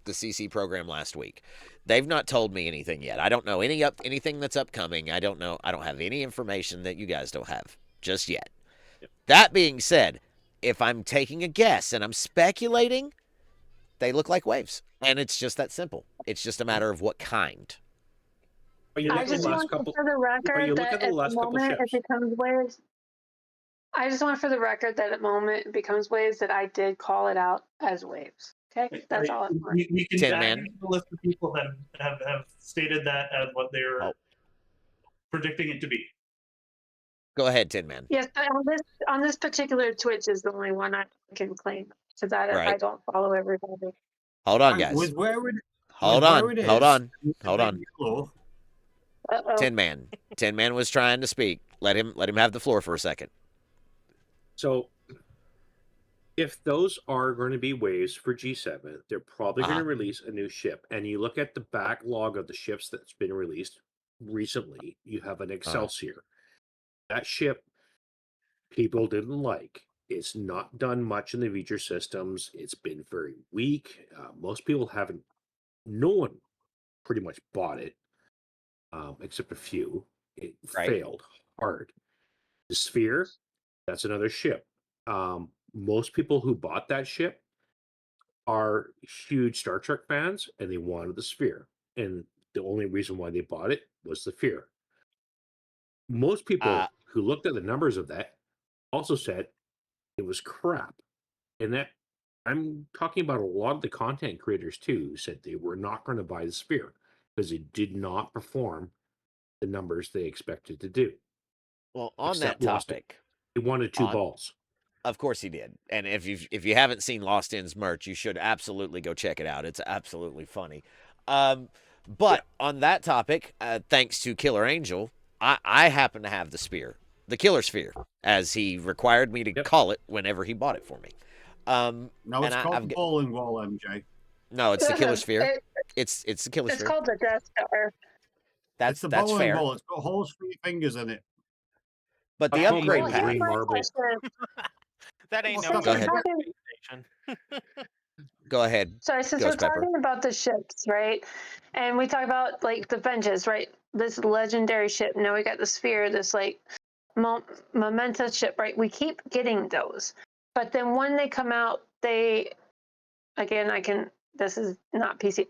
CC program last week. They've not told me anything yet. I don't know anything that's upcoming. I don't know. I don't have any information that you guys don't have just yet. Yep. That being said, if I'm taking a guess and I'm speculating, they look like waves, and it's just that simple. It's just a matter of what kind. But you look I at the just last want couple. for the But you record look that at the at the last couple moment it ships. becomes waves. I just want for the record that at the moment it becomes waves that I did call it out as waves. Okay, that's all. We can Tin add Man. you to the list of people that have stated that as what they're Oh. predicting it to be. Go ahead, Tin Man. Yes, but on this particular Twitch is the only one I can claim because I Right. don't follow everybody. Hold on, And guys. with where it, Hold with on. where it Hold is, on. it's a Hold bit on. yellow. Uh-oh. Tin Man. Tin Man was trying to speak. Let him have the floor for a second. So if those are going to be waves for G7, they're probably going to release a new ship. And you look at the backlog of the ships that's been released recently, you have an Excelsior. That ship people didn't like. It's not done much in the feature systems. It's been very weak. Most people haven't, no one pretty much bought it, except a few. It Right. failed hard. The Sphere, that's another ship. Most people who bought that ship are huge Star Trek fans and they wanted the Sphere. And the only reason why they bought it was the fear. Most people who looked at the numbers of that also said it was crap. And that I'm talking about a lot of the content creators too, who said they were not going to buy the Sphere because it did not perform the numbers they expected to do. Well, on Except that Lost topic, He wanted two balls. Of course he did. And if you haven't seen Lost Ends merch, you should absolutely go check it out. It's absolutely funny. But on that topic, thanks to Killer Angel, I happen to have the Sphere, the Killer Sphere, as he required me to call it whenever he bought it for me. No, it's called the bowling ball, MJ. No, it's the Killer Sphere. It's the Killer It's Sphere. called the Death Star. It's the that's bowling fair. ball. It's got holes for your fingers in it. But the upgrade pack. Here's my question. That ain't Since no Go we're ahead. talking- Go ahead. Sorry, since Ghost we're Pepper. talking about the ships, right? And we talk about like the Vengeance, right? This legendary ship. Now we got the Sphere, this like Memento ship, right? We keep getting those, but then when they come out, they again, I can. This is not PC.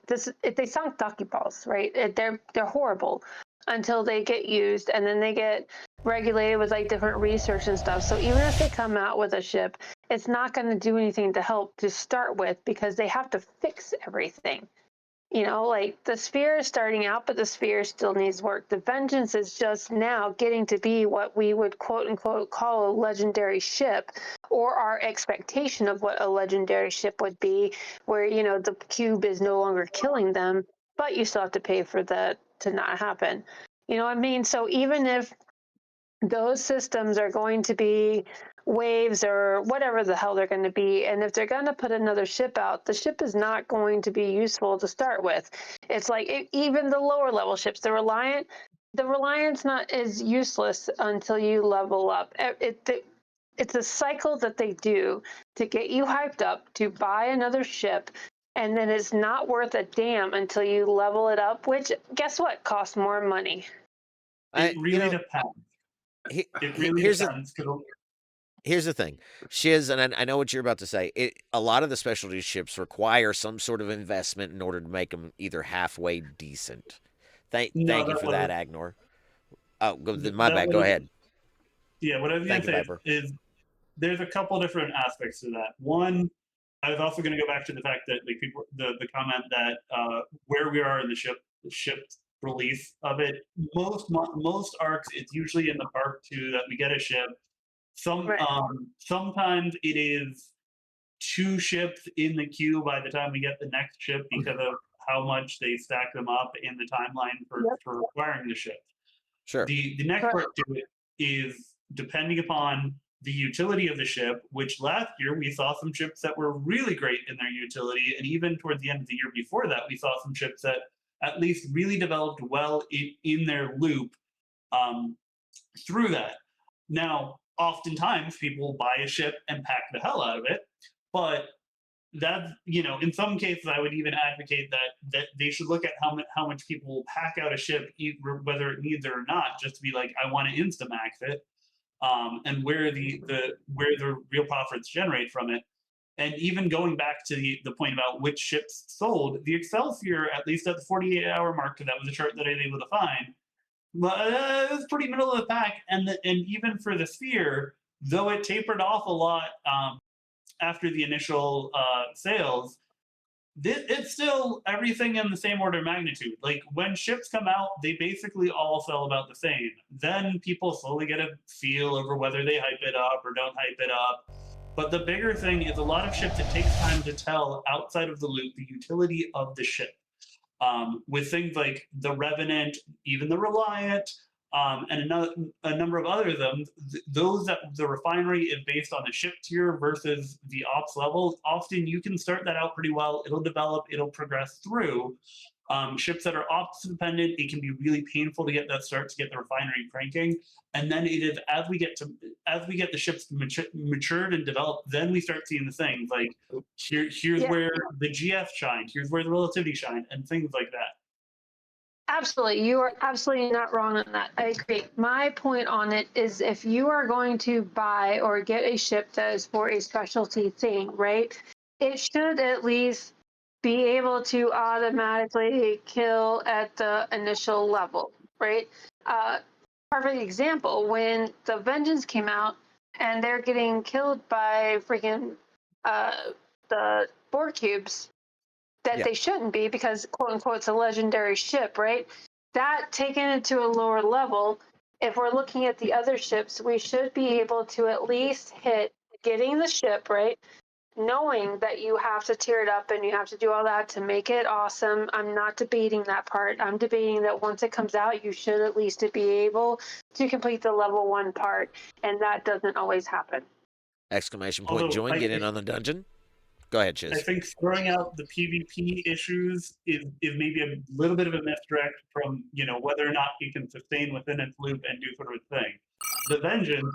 They sound ducky balls, right? They're horrible until they get used, and then they get regulated with like different research and stuff. So even if they come out with a ship, it's not going to do anything to help to start with because they have to fix everything. You know, like the Sphere is starting out, but the Sphere still needs work. The Vengeance is just now getting to be what we would quote unquote call a legendary ship, or our expectation of what a legendary ship would be, where, you know, the cube is no longer killing them, but you still have to pay for that to not happen. You know what I mean? So even if those systems are going to be waves or whatever the hell they're going to be, and if they're going to put another ship out, the ship is not going to be useful to start with. It's like even the lower level ships, the Reliance not is useless until you level up. It's a cycle that they do to get you hyped up to buy another ship, and then it's not worth a damn until you level it up, which guess what, costs more money. It really depends. It really depends. Here's the thing, Shiz, and I know what you're about to say. A lot of the specialty ships require some sort of investment in order to make them either halfway decent. Thank you for that, Agnor. Oh, my bad. Go ahead. Yeah, what I was going to say is there's a couple different aspects to that. One, I was also going to go back to the fact that like people, the comment that where we are in the ship release of it. Most arcs, it's usually in the part 2 that we get a ship. Sometimes it is 2 ships in the queue by the time we get the next ship because of how much they stack them up in the timeline for acquiring the ship. Sure. The next part to it is depending upon the utility of the ship, which last year we saw some ships that were really great in their utility, and even towards the end of the year before that, we saw some ships that at least really developed well in their loop through that. Now, oftentimes people buy a ship and pack the hell out of it, but that, in some cases, I would even advocate that they should look at how much people will pack out a ship, whether it needs it or not, just to be like, I want to Instamax it, and where the real profits generate from it. And even going back to the point about which ships sold, the Excelsior, at least at the 48-hour mark, because that was a chart that I was able to find, it was pretty middle of the pack. And even for the Sphere, though it tapered off a lot after the initial sales, it's still everything in the same order of magnitude. Like when ships come out, they basically all sell about the same. Then people slowly get a feel over whether they hype it up or don't hype it up. But the bigger thing is a lot of ships, it takes time to tell outside of the loop the utility of the ship. With things like the Revenant, even the Reliant, and a number of other of them, those that the refinery is based on the ship tier versus the ops levels, often you can start that out pretty well. It'll develop, it'll progress through. Ships that are ops dependent, it can be really painful to get that start, to get the refinery cranking. And then it is as we get the ships matured and developed, then we start seeing the things like here's where the GF shined, here's where the relativity shined, and things like that. Absolutely. You are absolutely not wrong on that. I agree. My point on it is if you are going to buy or get a ship that is for a specialty thing, right, it should at least be able to automatically kill at the initial level, right? Perfect example, when the Vengeance came out and they're getting killed by freaking the Borg cubes, that they shouldn't be because quote unquote it's a legendary ship, right? That taken it to a lower level, if we're looking at the other ships, we should be able to at least hit getting the ship, right? Knowing that you have to tear it up and you have to do all that to make it awesome. I'm not debating that part. I'm debating that once it comes out, you should at least be able to complete the level 1 part, and that doesn't always happen. Exclamation point, join, get in on the dungeon. Go ahead, Chiz. I think throwing out the PvP issues is maybe a little bit of a misdirect from, whether or not it can sustain within its loop and do sort of its thing. The Vengeance,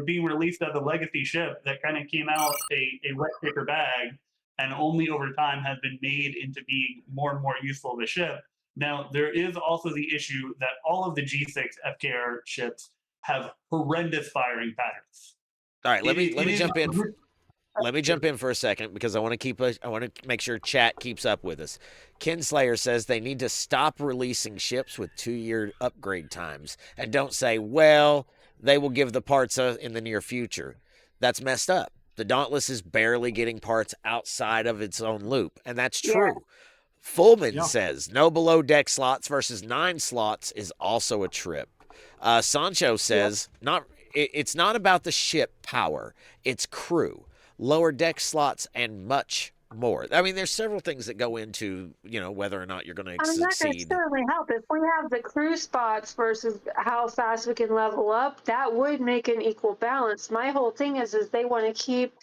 being released as a legacy ship that kind of came out a wet paper bag and only over time has been made into being more and more useful of a ship. Now, there is also the issue that all of the G6 FKR ships have horrendous firing patterns. All right, let me jump in. Let me jump in for a second because I want to make sure chat keeps up with us. Kinslayer says they need to stop releasing ships with 2-year upgrade times and don't say, well, they will give the parts in the near future. That's messed up. The Dauntless is barely getting parts outside of its own loop, and that's true. Yeah. Fullman says no below deck slots versus 9 slots is also a trip. Sancho says it's not about the ship power, it's crew. Lower deck slots, and much more. I mean, there's several things that go into, whether or not you're going to succeed. That could certainly help. If we have the crew spots versus how fast we can level up, that would make an equal balance. My whole thing is they want to keep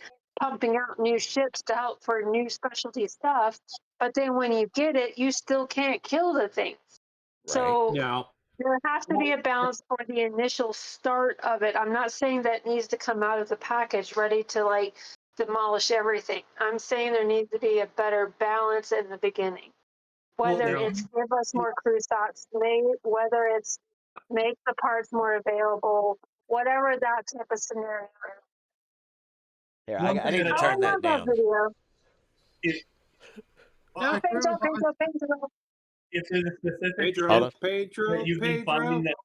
pumping out new ships to help for new specialty stuff, but then when you get it, you still can't kill the things. Right. So there has to be a balance for the initial start of it. I'm not saying that needs to come out of the package ready to demolish everything. I'm saying there needs to be a better balance in the beginning. Whether it's give us more crew slots, whether it's make the parts more available, whatever that type of scenario is. Here, I need to turn that down. If there's a specific Pedro, you've been finding that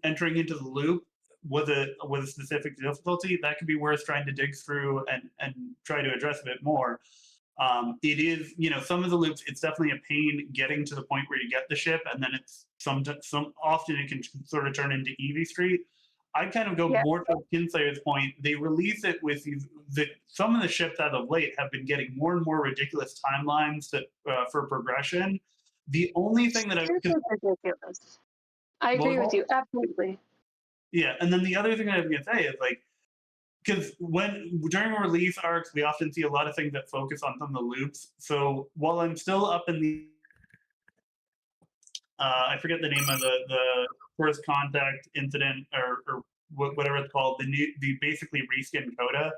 entering into the loop with a specific difficulty, that could be worth trying to dig through and try to address a bit more. It is, some of the loops, it's definitely a pain getting to the point where you get the ship, and then it's some often it can sort of turn into Eevee Street. I kind of go more to Kinslayer's point. They release it with some of the ships as of late have been getting more and more ridiculous timelines for progression. The only thing that ridiculous. I agree with you absolutely. Yeah, and then the other thing I was gonna say is because during release arcs, we often see a lot of things that focus on some of the loops. So while I'm still up in the, I forget the name of the first contact incident or whatever it's called, the basically reskin Coda.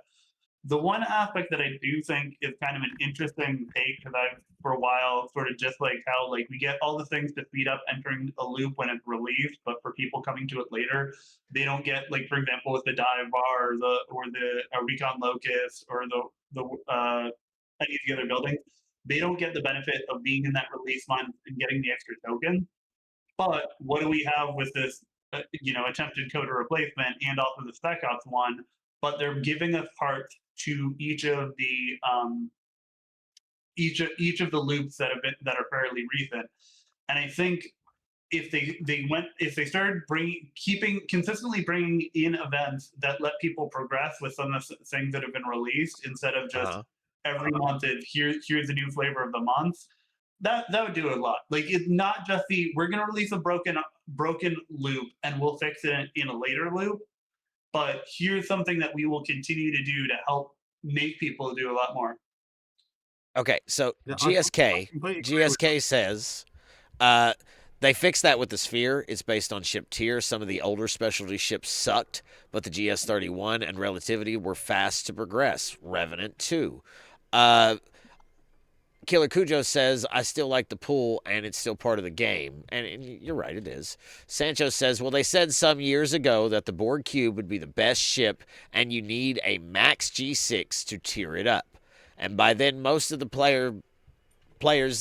The one aspect that I do think is kind of an interesting take, because I've for a while sort of just like how we get all the things to speed up entering a loop when it's released, but for people coming to it later, they don't get for example with the dive bar or the recon locus or the any of the other buildings, they don't get the benefit of being in that release month and getting the extra token. But what do we have with this attempted Coda replacement and also the Spec Ops one? But they're giving us parts to each of the loops that are fairly recent, and I think if they started consistently bringing in events that let people progress with some of the things that have been released instead of just every month here's a new flavor of the month, that would do a lot. It's not just we're going to release a broken loop and we'll fix it in a later loop, but here's something that we will continue to do to help make people do a lot more. Okay, so Yeah, GSK says they fixed that with the Sphere. It's based on ship tier. Some of the older specialty ships sucked, but the GS-31 and Relativity were fast to progress. Revenant too. Killer Cujo says, I still like the pool, and it's still part of the game. And you're right, it is. Sancho says, well, they said some years ago that the Borg Cube would be the best ship, and you need a max G6 to tier it up. And by then, most of the players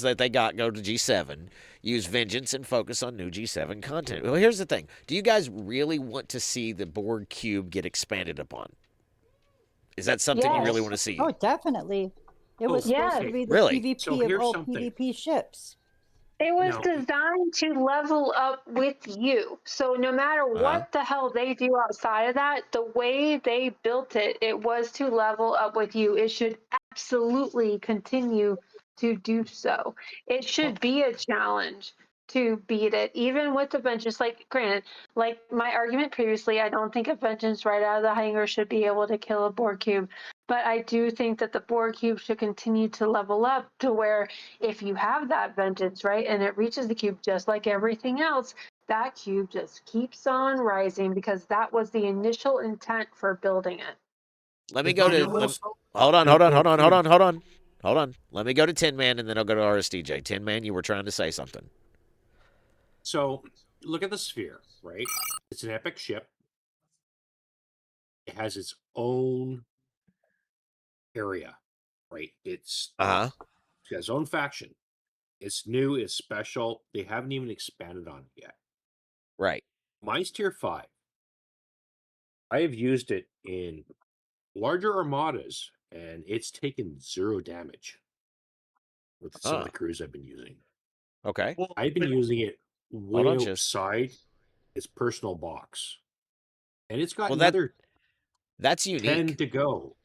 that they got go to G7, use Vengeance, and focus on new G7 content. Well, here's the thing. Do you guys really want to see the Borg Cube get expanded upon? Is that something you really want to see? Oh, definitely. It was supposed to be the Really? PvP of all PvP ships. It was designed to level up with you. So no matter what the hell they do outside of that, the way they built it, it was to level up with you. It should absolutely continue to do so. It should be a challenge to beat it, even with the Vengeance. Granted, my argument previously, I don't think a Vengeance right out of the hangar should be able to kill a Borg Cube. But I do think that the Borg Cube should continue to level up to where if you have that Vengeance, right, and it reaches the cube just like everything else, that cube just keeps on rising because that was the initial intent for building it. Let me go to... Hold on. Let me go to Tin Man, and then I'll go to RSDJ. Tin Man, you were trying to say something. So, look at the Sphere, right? It's an epic ship. It has its own area, right? It has its own faction. It's new, it's special. They haven't even expanded on it yet. Right. Mine's tier 5. I have used it in larger armadas, and it's taken 0 damage with some of the crews I've been using. Okay. I've been using it way outside its personal box. And it's got that's unique. 10 to go.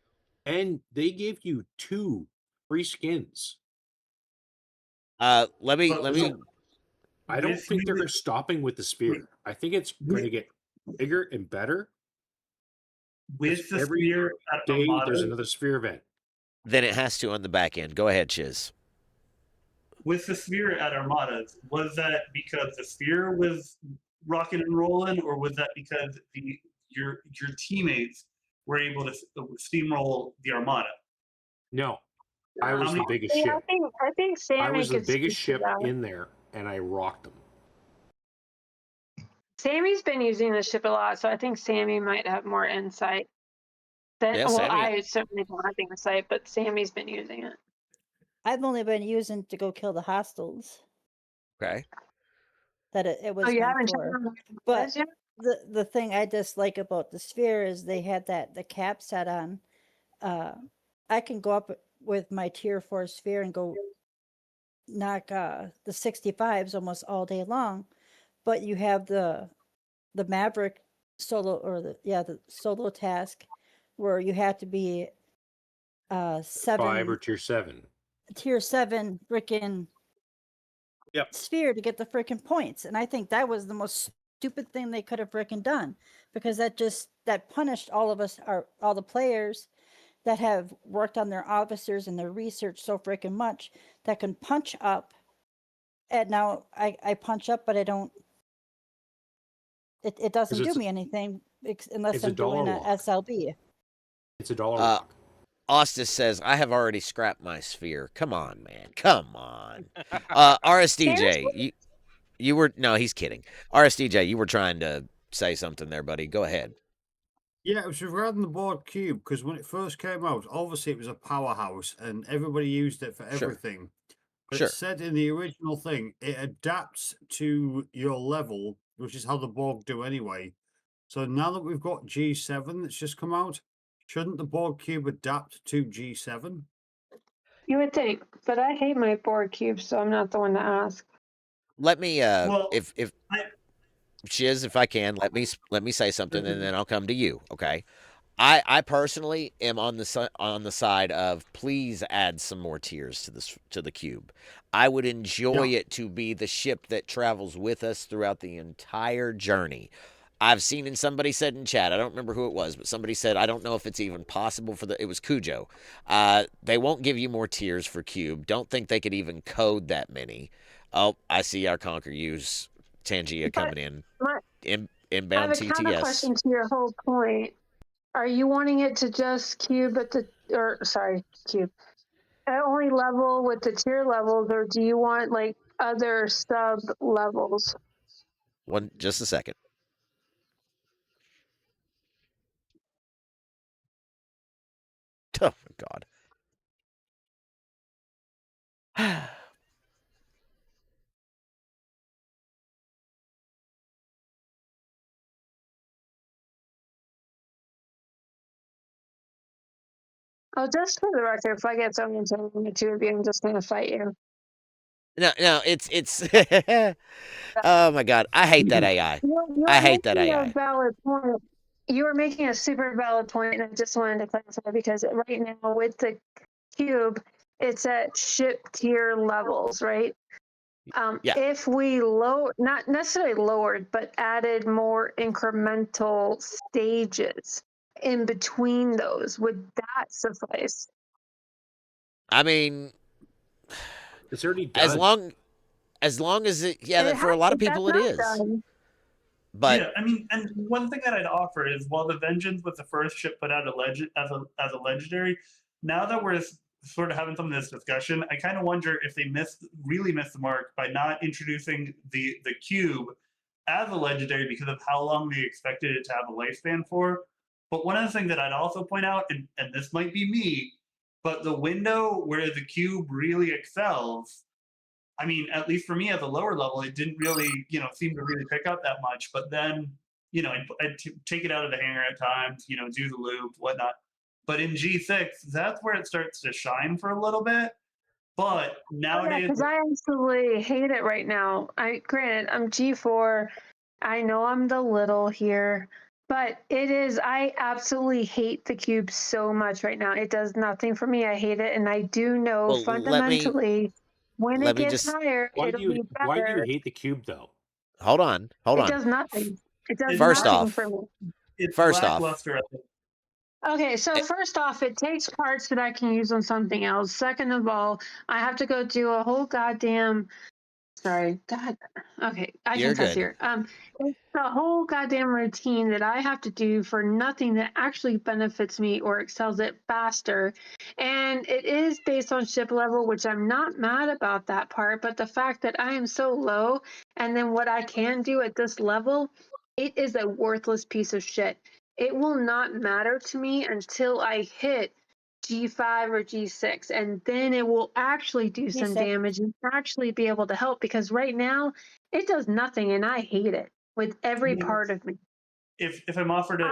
And they give you 2 free skins. Let me. I don't think they're stopping with the Sphere. I think it's going to get bigger and better. With the every Sphere at day, Armada, there's another Sphere event. Then it has to on the back end. Go ahead, Chiz. With the Sphere at Armadas, was that because the Sphere was rocking and rolling, or was that because your teammates were able to steamroll the Armada? No, I was the biggest ship. I think Sammy I was the could biggest speak ship to that. in there, and I rocked them. Sammy's been using the ship a lot, so I think Sammy might have more insight. I certainly don't have insight, but Sammy's been using it. I've only been using to go kill the hostiles. Okay. That it was meant for. But the thing I dislike about the Sphere is they had the cap set on. I can go up with my tier 4 sphere and go knock the 65s almost all day long. But you have the Maverick solo, or the solo task where you have to be 5 or tier 7. tier 7 freaking Yep. sphere to get the freaking points. And I think that was the most stupid thing they could have freaking done, because that punished all of us, all the players that have worked on their officers and their research so freaking much that can punch up. And now I punch up, but I don't. It doesn't do me anything unless I'm doing a SLB. It's a dollar lock. Ostis says, I have already scrapped my sphere. Come on, man. Come on. RSDJ, you were, no, he's kidding. RSDJ, you were trying to say something there, buddy. Go ahead. Yeah, it was regarding the board cube, because when it first came out, obviously it was a powerhouse and everybody used it for everything. But it said in the original thing, it adapts to your level, which is how the Borg do anyway. So now that we've got G7 that's just come out, shouldn't the Borg cube adapt to G7? You would think, but I hate my board cube, so I'm not the one to ask. Let me, if Shiz, if I can, let me say something, and then I'll come to you. Okay. I personally am on the side of please add some more tiers to the cube. I would enjoy it to be the ship that travels with us throughout the entire journey. I've seen, and somebody said in chat, I don't remember who it was, but somebody said, I don't know if it's even possible it was Cujo. They won't give you more tiers for cube. Don't think they could even code that many. Oh, I see our Conquer Use Tangia coming in. Inbound I have a TTS. counter question to your whole point. Are you wanting it to just cube at cube at only level with the tier levels, or do you want like other sub levels? Just a second. Oh my God. Oh, just for the record, if I get thrown into the two of you, I'm just gonna fight you. No, it's. Oh my God, I hate that AI. I hate that AI. Valid point. You are making a super valid point, and I just wanted to clarify because right now with the cube, it's at ship tier levels, right? If we not necessarily lowered, but added more incremental stages in between those, would that suffice? I mean, it's already done. As long as it, for a lot of people it is. Done. But yeah, I mean, and one thing that I'd offer is while the Vengeance was the first ship put out as a legendary, now that we're sort of having some of this discussion, I kind of wonder if they really missed the mark by not introducing the cube as a legendary because of how long they expected it to have a lifespan for. But one of the things that I'd also point out, and this might be me, but the window where the cube really excels, I mean, at least for me at the lower level, it didn't really, seem to really pick up that much. But then, I'd take it out of the hangar at times, do the loop, whatnot. But in G6, that's where it starts to shine for a little bit. But nowadays, because I absolutely hate it right now. Granted, I'm G4. I know I'm the little here, but I absolutely hate the cube so much right now. It does nothing for me. I hate it, and I do know fundamentally when it gets higher, it'll be better. Why do you hate the cube though? Hold on. It does nothing. It does First nothing off, for me. It's first off, lackluster. Okay, so first off, it takes parts that I can use on something else. Second of all, I have to go do a whole goddamn. Sorry, God. Okay, I You're can cuss good. here. It's a whole goddamn routine that I have to do for nothing that actually benefits me or excels it faster. And it is based on ship level, which I'm not mad about that part. But the fact that I am so low, and then what I can do at this level, it is a worthless piece of shit. It will not matter to me until I hit G5 or G6, and then it will actually do some G6. damage and actually be able to help, because right now it does nothing and I hate it with every part of me. If I'm offered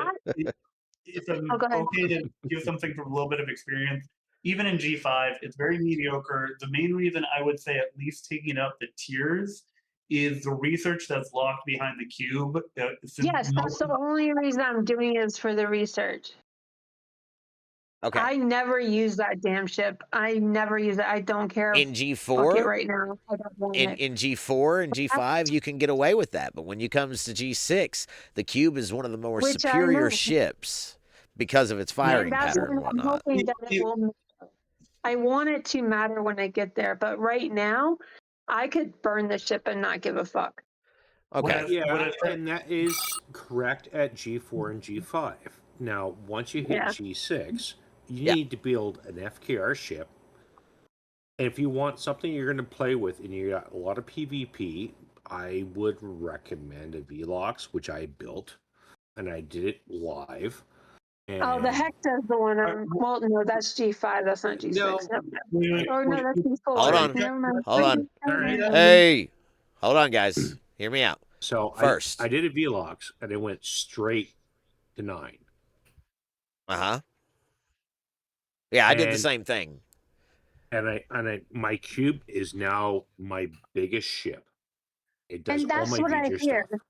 if I'm okay to give something from a little bit of experience, even in G5, it's very mediocre. The main reason I would say at least taking up the tiers is the research that's locked behind the cube. Yes, that's the only reason I'm doing it is for the research. Okay. I never use that damn ship. I never use it. I don't care. In Fuck it G4, right now. I don't want it. in G4 and G5, you can get away with that. But when you comes to G6, the cube is one of the more Which I superior know. ships because of its And firing that's pattern and what I'm whatnot. hoping that it will. I want it to matter when I get there, but right now, I could burn the ship and not give a fuck. Okay. Yeah, and that is correct at G4 and G5. Now, once you hit Yeah. G6, you Yeah. need to build an FKR ship. And if you want something you're going to play with and you got a lot of PvP, I would recommend a Velox, which I built, and I did it live. And Oh, the Hector's the one. Well, no, that's G5. That's not G6. No. Or no, that's G4. Hold on. Never mind. Hold on. All right. Hey, hold on, guys. Hear me out. So First. I did a Velox, and I went straight to 9. Uh-huh. Yeah, I did the And- same thing. And my cube is now my biggest ship. It does And that's all my what I major hear. stuff.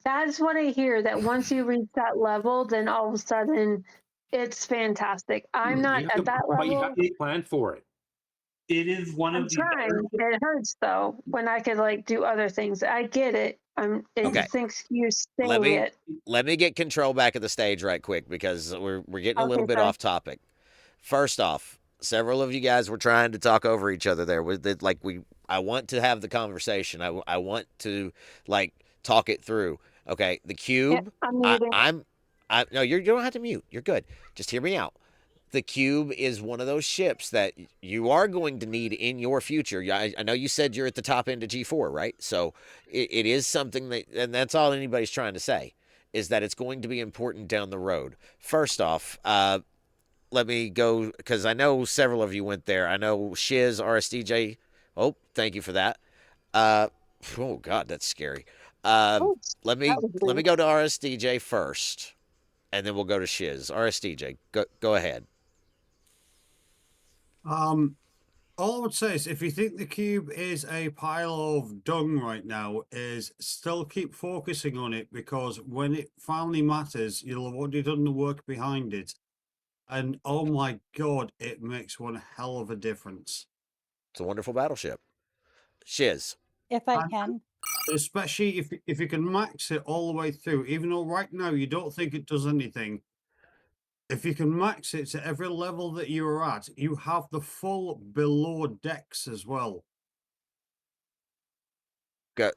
That's what I hear. That once you reach that level, then all of a sudden, it's fantastic. I'm not You have at to- that But you level. have to plan for it. It is one I'm of the trying. It hurts though when I could like do other things. I get it. It's Okay. an excuse Let saying me it. let me get control back of the stage right quick because we're getting a little Okay, bit sorry. off topic. First off, several of you guys were trying to talk over each other there. I want to have the conversation. I want to like talk it through. Okay, the cube. I'm muted. No, you don't have to mute. You're good. Just hear me out. The cube is one of those ships that you are going to need in your future. I know you said you're at the top end of G4, right? So it is something that, and that's all anybody's trying to say, is that it's going to be important down the road. First off, let me go, because I know several of you went there. I know Shiz, RSDJ. Oh, thank you for that. Oh, God, that's scary. Let me go to RSDJ first, and then we'll go to Shiz. RSDJ, go ahead. All I would say is if you think the cube is a pile of dung right now, is still keep focusing on it, because when it finally matters, you'll have already done the work behind it. And oh my god, it makes one hell of a difference. It's a wonderful battleship. Shiz. If I can. Especially if you can max it all the way through, even though right now you don't think it does anything. If you can max it to every level that you are at, you have the full below decks as well.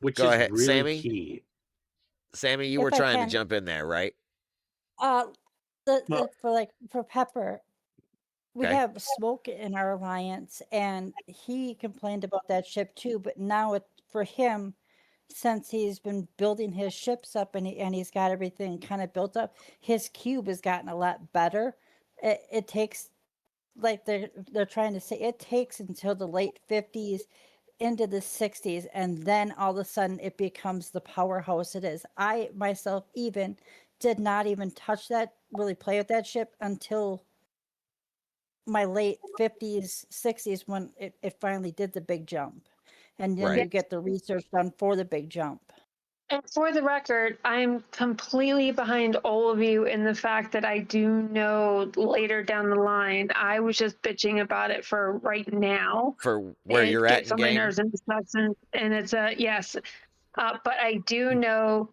Which Go is ahead, really Sammy. key. Sammy, you If were I trying to can. jump in there, right? For Pepper, we Okay. have Smoke in our alliance, and he complained about that ship too. But now for him, since he's been building his ships up and he's got everything kind of built up, his cube has gotten a lot better. It takes, like they're trying to say, it takes until the late 50s into the 60s, and then all of a sudden it becomes the powerhouse it is. I myself even did not even touch that, really play with that ship until my late 50s, 60s, when it finally did the big jump. And then Right. you get the research done for the big jump. And for the record, I'm completely behind all of you in the fact that I do know later down the line. I was just bitching about it for right now. For where It you're at gets in on my game. nerves and sucks, and it's a yes. But I do know.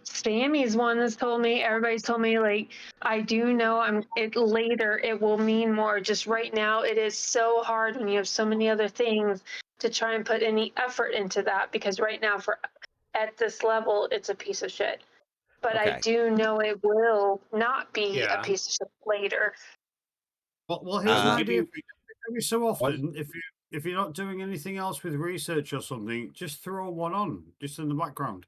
Sammy's one that's told me. Everybody's told me, like, I do know. It later. It will mean more. Just right now, it is so hard when you have so many other things to try and put any effort into that, because right now, at this level, it's a piece of shit. But I Okay. do know it will not be a Yeah. piece of shit later. Well, here's an I'll give idea. you- Every so often, if you're not doing anything else with research or something, just throw one on, just in the background.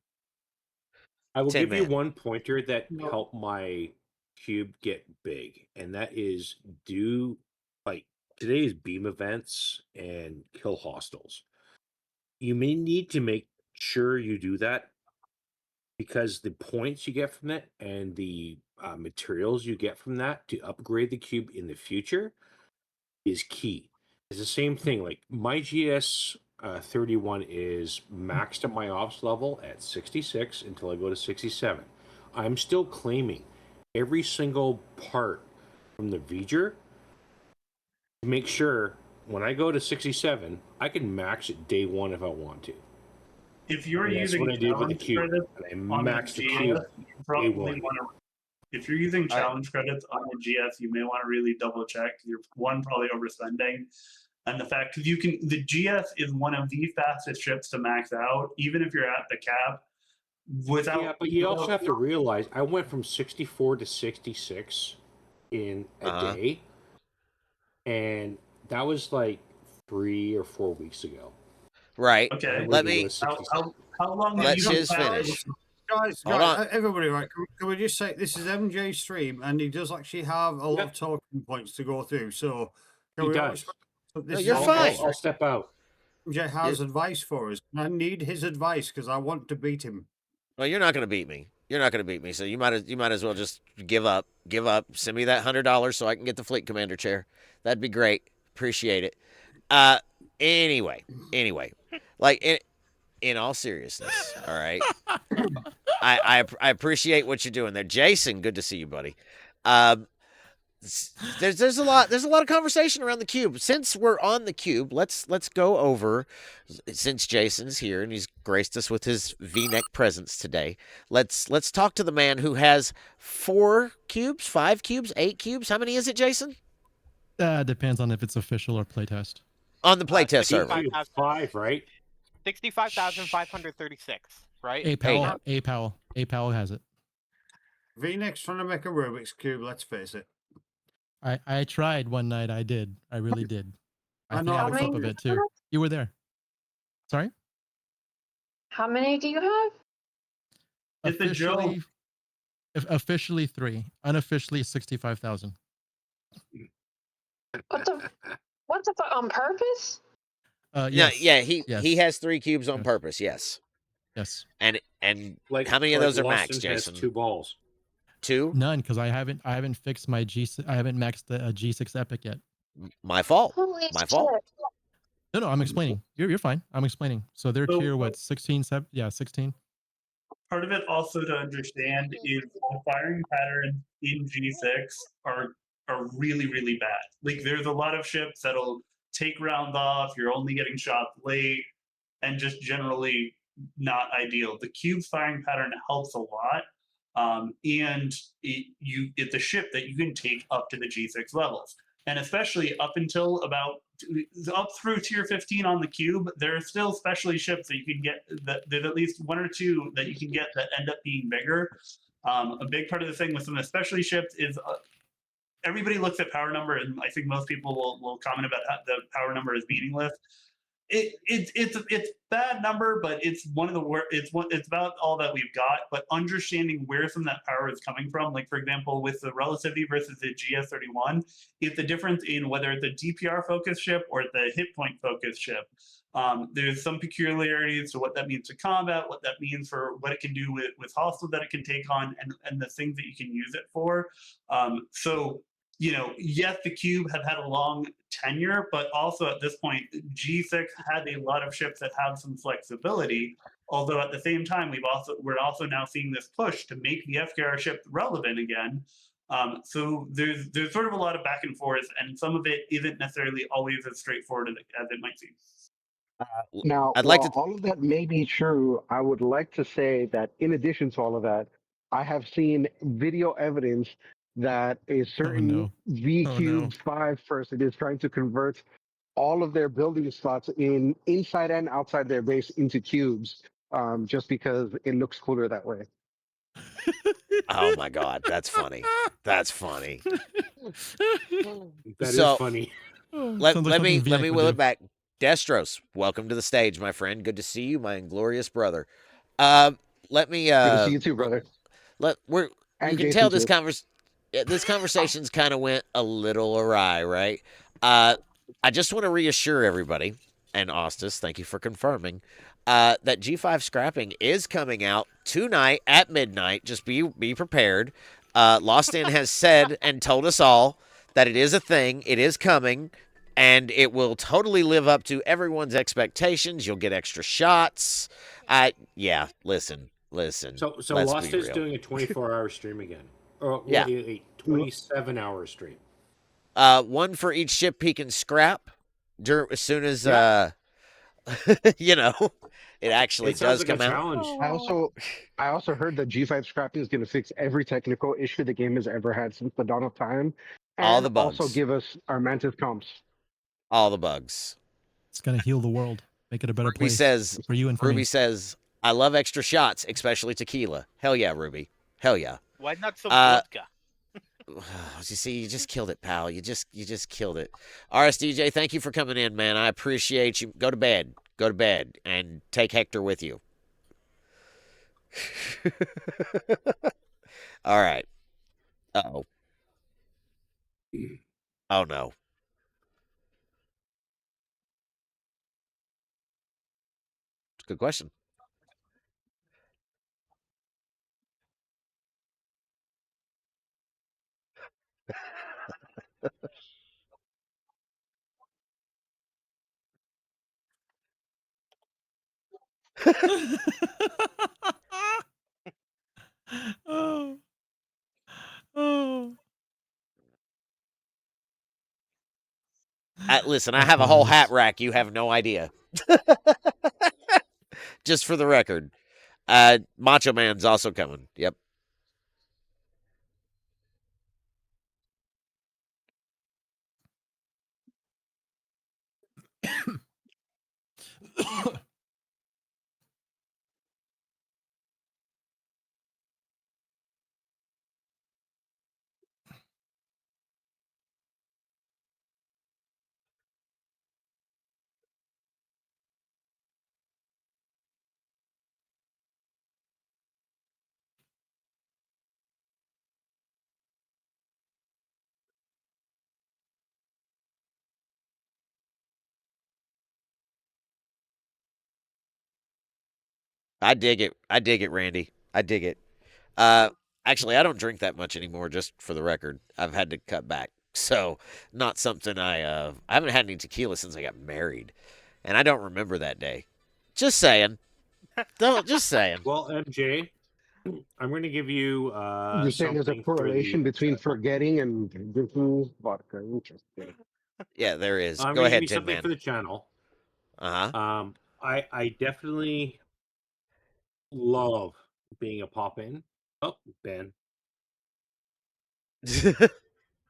I will Tin give you Man. one pointer that No. helped my cube get big, and that is do like today's beam events and kill hostiles. You may need to make sure you do that, because the points you get from that and the materials you get from that to upgrade the cube in the future is key. It's the same thing. Like my GS 31 is maxed at my ops level at 66 until I go to 67. I'm still claiming every single part from the V'ger to make sure when I go to 67, I can max it day one if I want to. If you're And that's using what I did with the challenge cube. credits And I on a maxed the GS, cube you day probably one. want to. If you're using challenge credits on a GS, you may want to really double check. You're probably overspending, and the fact because the GS is one of the fastest ships to max out, even if you're at the cap. Yeah, but you also have to realize I went from 64 to 66 in a day, and that was like 3 or 4 weeks ago. Right. Okay. Let me. How long Let did you Shiz finish. Guys, Hold on. everybody, right? Can we just say this is MJ stream, and he does actually have a lot of talking points to go through. So He we does. No, you're fine. I'll step out. MJ has advice for us. I need his advice because I want to beat him. Well, you're not going to beat me. You're not going to beat me. So you might as well just give up. Give up. Send me that $100 so I can get the fleet commander chair. That'd be great. Appreciate it. Anyway, like in all seriousness, all right. I appreciate what you're doing there, Jason. Good to see you, buddy. There's a lot of conversation around the cube. Since we're on the cube, let's go over. Since Jason's here and he's graced us with his V-neck presence today, let's talk to the man who has 4 cubes, 5 cubes, 8 cubes. How many is it, Jason? Depends on if it's official or playtest. On the playtest server, 5, right? 65,536, right? A Powell has it. V-neck's trying to make a Rubik's cube. Let's face it. I tried one night. I did. I really did. I think I was up a bit too. You were there. Sorry? How many do you have? Officially 3. Unofficially 65,000. What the fuck? On purpose? Yes. Yeah. He has 3 cubes on purpose. Yes. Yes. And like how many of those are max, Jason? 2 balls. 2? None, because I haven't fixed my G6. I haven't maxed the G6 Epic yet. My fault. My fault. No, I'm explaining. You're fine. I'm explaining. So they're tier what? 16, 7? Yeah, 16. Part of it also to understand is the firing patterns in G6 are really, really bad. Like there's a lot of ships that'll take rounds off, you're only getting shots late, and just generally not ideal. The cube's firing pattern helps a lot. And it's a ship that you can take up to the G6 levels. And especially up through tier 15 on the cube, there are still specialty ships that you can get, that there's at least 1 or 2 that you can get that end up being bigger. A big part of the thing with some of the specialty ships is everybody looks at power number, and I think most people will comment about how the power number is meaningless. It's bad number, but it's one of the worst. It's about all that we've got. But understanding where some of that power is coming from, like for example, with the relativity versus the GS31, it's the difference in whether it's a DPR focused ship or the hit point focused ship. There's some peculiarities to what that means to combat, what that means for what it can do with hostile that it can take on, and the things that you can use it for. So yes, the cube have had a long tenure, but also at this point, G6 had a lot of ships that have some flexibility. Although at the same time, we're also now seeing this push to make the FKR ship relevant again. So there's sort of a lot of back and forth, and some of it isn't necessarily always as straightforward as it might seem. Now, all of that may be true, I would like to say that in addition to all of that, I have seen video evidence that a certain V-Cube 5 person is trying to convert all of their building slots inside and outside their base into cubes, just because it looks cooler that way. Oh my God, that's funny. That's funny. That is funny. Let me will it back. Destros, welcome to the stage, my friend. Good to see you, my inglorious brother. Let me. Good to see you too, brother. You can tell this conversation's kind of went a little awry, right? I just want to reassure everybody, and Ostis, thank you for confirming, that G5 scrapping is coming out tonight at midnight. Just be prepared. Lost In has said and told us all that it is a thing. It is coming. and it will totally live up to everyone's expectations. You'll get extra shots. Yeah, listen. So let's Lost be is real. doing a 24-hour stream again, or Yeah. a 27-hour stream. One for each ship he can scrap. As soon as you know, it actually does come out. I also heard that G5 scrapping is going to fix every technical issue the game has ever had since the dawn of time, and All the also bugs. give us our Mantis comps. All the bugs. It's gonna heal the world, make it a better Ruby place says, for you and for Ruby me. says, I love extra shots, especially tequila. Hell yeah, Ruby. Hell yeah. Why not some vodka? You see, you just killed it, pal. You just killed it. RSDJ, thank you for coming in, man. I appreciate you. Go to bed. Go to bed and take Hector with you. All right. Uh-oh. Oh no. Good question. Oh. Oh. Listen, I have a whole hat rack. You have no idea. Just for the record. Macho Man's also coming. Yep. I dig it. I dig it, Randy. I dig it. Actually, I don't drink that much anymore. Just for the record, I've had to cut back. So, not something I haven't had any tequila since I got married, and I don't remember that day. Just saying. Just saying. Well, MJ, I'm going to give you You're saying there's a something for correlation the between chat. forgetting and drinking vodka. Interesting. Yeah, there is. I'm Go going to give ahead, you Tin something Man. for the channel. Uh-huh. I definitely love being a pop-in. Oh, Ben.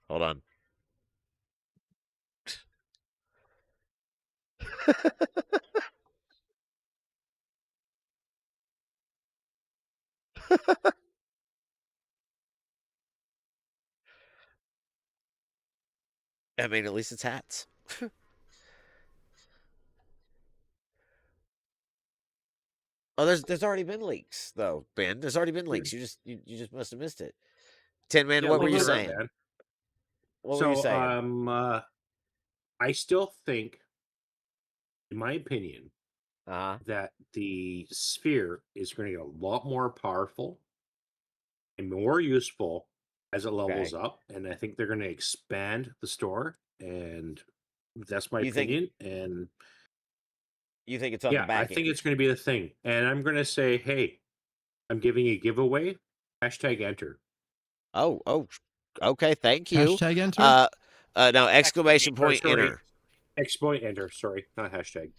Hold on. I mean, at least it's hats. Oh, there's already been leaks though, Ben. There's already been leaks. You just must have missed it. Tin Man, Yeah, what were leaks you are up, saying? man. What were you saying? I still think, in my opinion, Uh-huh. that the sphere is going to get a lot more powerful and more useful as it levels up, and I think they're going to expand the store, and that's my opinion. And you think it's on the I back think end? it's going to be the thing. And I'm going to say, hey, I'm giving a giveaway. #enter. Oh, okay. Thank you. Hashtag enter. No, exclamation point enter. Exclamation enter. Sorry, not hashtag.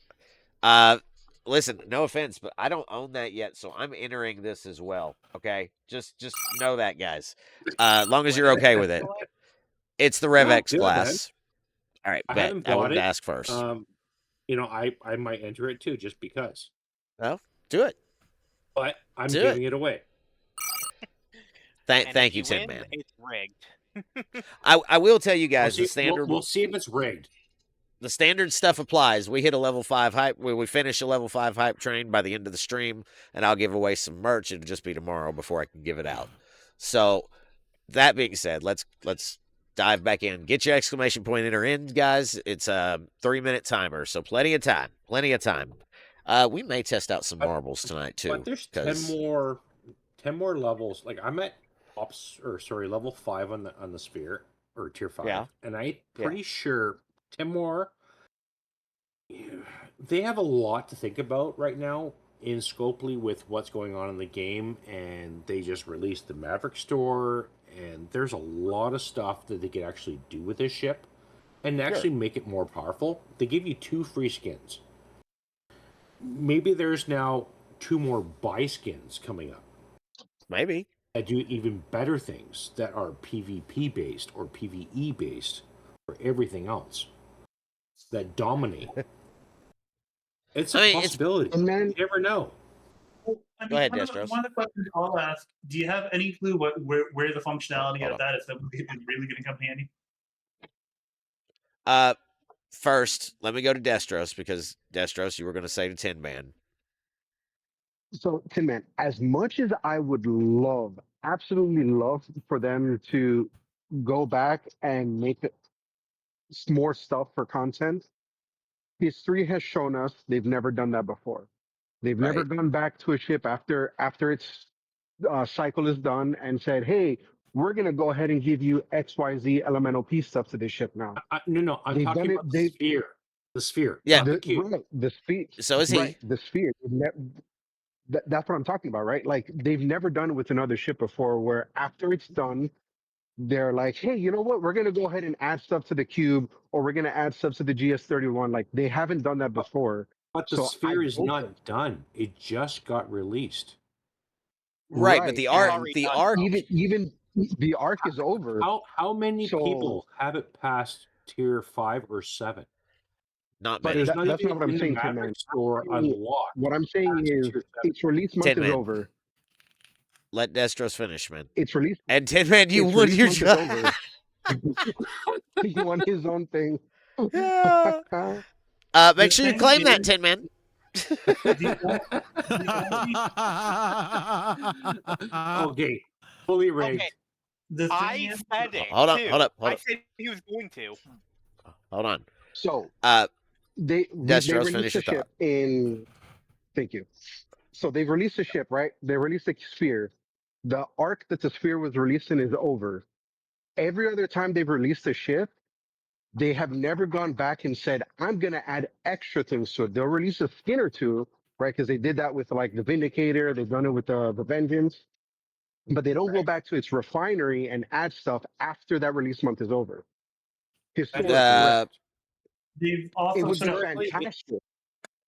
Listen, no offense, but I don't own that yet, so I'm entering this as well. Okay, just know that, guys. Long as you're okay with it. It's the RevX class. All right, I bet. haven't I bought wanted it. to ask first. I might enter it too, just because. Well, do it. But I'm giving it away. Thank you, Tin Man. It's rigged. I will tell you guys the standard. We'll see if it's rigged. The standard stuff applies. We hit a level 5 hype. We finish a level 5 hype train by the end of the stream, and I'll give away some merch. It'll just be tomorrow before I can give it out. So, that being said, let's dive back in. Get your exclamation point enter in, guys. It's a 3-minute timer, so plenty of time. Plenty of time. We may test out some marbles tonight too. But there's 10 more levels. Like I'm at level 5 on the sphere or tier 5, and I'm pretty sure Timor, they have a lot to think about right now in Scopely with what's going on in the game, and they just released the Maverick store, and there's a lot of stuff that they could actually do with this ship and actually make it more powerful. They give you 2 free skins. Maybe there's now 2 more buy skins coming up. Maybe. That do even better things that are PvP based or PvE based or everything else that dominate. It's a possibility. You never know. I mean, Go ahead, one Destros. of the questions I'll ask: do you have any clue where the functionality of that is really going to come handy? First, let me go to Destros because Destros, you were going to say to Tin Man. So, Tin Man, as much as I would love, absolutely love for them to go back and make more stuff for content, history has shown us they've never done that before. They've never gone back to a ship after its cycle is done and said, "Hey, we're gonna go ahead and give you XYZ elemental piece stuff to this ship now." No, I'm talking about the sphere. The sphere. Yeah. The cube. Right, the sphere. So is he. Right, the sphere. That's what I'm talking about, right? Like, they've never done it with another ship before where after it's done, they're like, "Hey, you know what? We're going to go ahead and add stuff to the cube, or we're going to add stuff to the GS31." Like, they haven't done that before. But the sphere is not done. It just got released. Right, but the arc, even the arc is over. How many people have it past tier 5 or 7? Not many. But that's not what I'm saying, Tin Man. What I'm saying is its release month is over. Let Destros finish, man. It's released. And Tin Man, you won your job. He won his own thing. Yeah. Make sure you claim that, Tin Man. Okay, fully rigged. Okay. I said it. Hold up. I said he was going to. Hold on. So they Destros, released the ship in. Thank you. So they've released the ship, right? They released the sphere. The arc that the sphere was released in is over. Every other time they've released a ship, they have never gone back and said, "I'm going to add extra things to it." They'll release a skin or two, right? Because they did that with like the Vindicator. They've done it with the Vengeance. But they don't go back to its refinery and add stuff after that release month is over. They've also it was fantastic.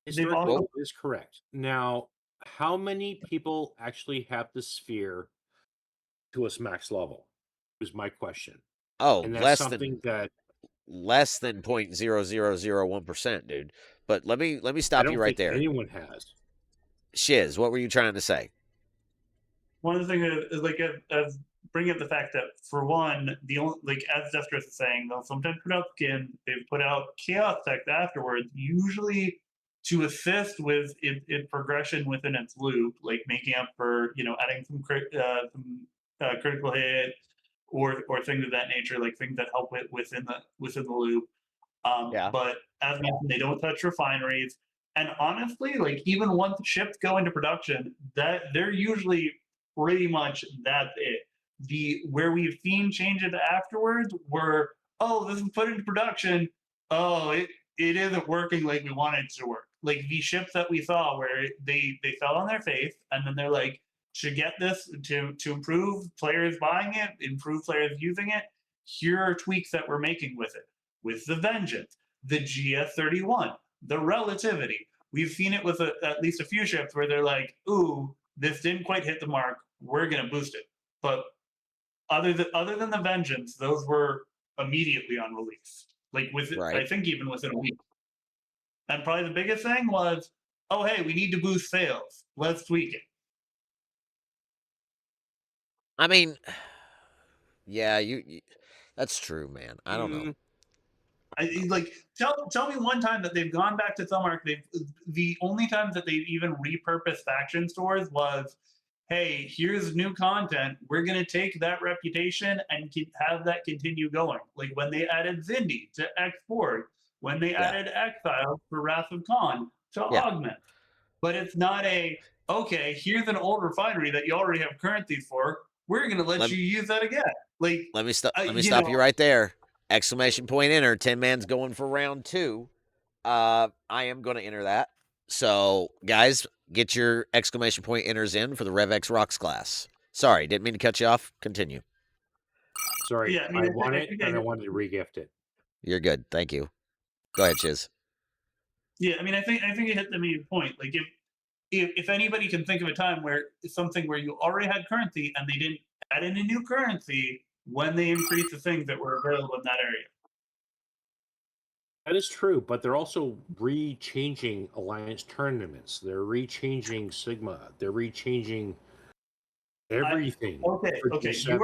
Historically, is correct. Now, how many people actually have the sphere to its max level? Is my question. Oh, and that's something less than 0.0001%, dude. But let me stop you right there. Anyone has. Shiz, what were you trying to say? One of the things is like bring up the fact that for one, the only as Destros is saying, they'll sometimes put out skin. They've put out chaos text afterwards, usually to assist with its progression within its loop, like making up for adding some critical hit or things of that nature, like things that help it within the loop. But as mentioned, they don't touch refineries. And honestly, like even once ships go into production, that they're usually pretty much that's it. Where we've seen changes afterwards were, oh, this is put into production. Oh, it isn't working like we wanted it to work. Like the ships that we saw where they fell on their face and then they're like, to get this to improve players buying it, improve players using it, here are tweaks that we're making with it. With the Vengeance, the GS31, the Relativity. We've seen it with at least a few ships where they're like, ooh, this didn't quite hit the mark, we're going to boost it. But other than the Vengeance, those were immediately on release. Like I think even within a week. And probably the biggest thing was, oh, hey, we need to boost sales. Let's tweak it. I mean, yeah, you that's true, man. I don't know. Tell me one time that they've gone back to Thumark. The only time that they've even repurposed faction stores was, hey, here's new content. We're gonna take that reputation and have that continue going. Like when they added Zindi to export, when they added Exile for Wrath of Khan to augment. But it's not okay, here's an old refinery that you already have currencies for. We're gonna let you use that again. Like let me stop you right there. exclamation point enter. 10 man's going for round 2. I am going to enter that. So, guys, get your exclamation point enters in for the RevX Rocks class. Sorry, didn't mean to cut you off. Continue. Sorry, Yeah, I want it, and I wanted to regift it. You're good. Thank you. Go ahead, Chiz. Yeah, I mean, I think you hit the main point. Like, if anybody can think of a time where something where you already had currency and they didn't add in a new currency when they increased the things that were available in that area. That is true, but they're also re-changing alliance tournaments. They're re-changing Sigma. They're re-changing everything. Okay. They're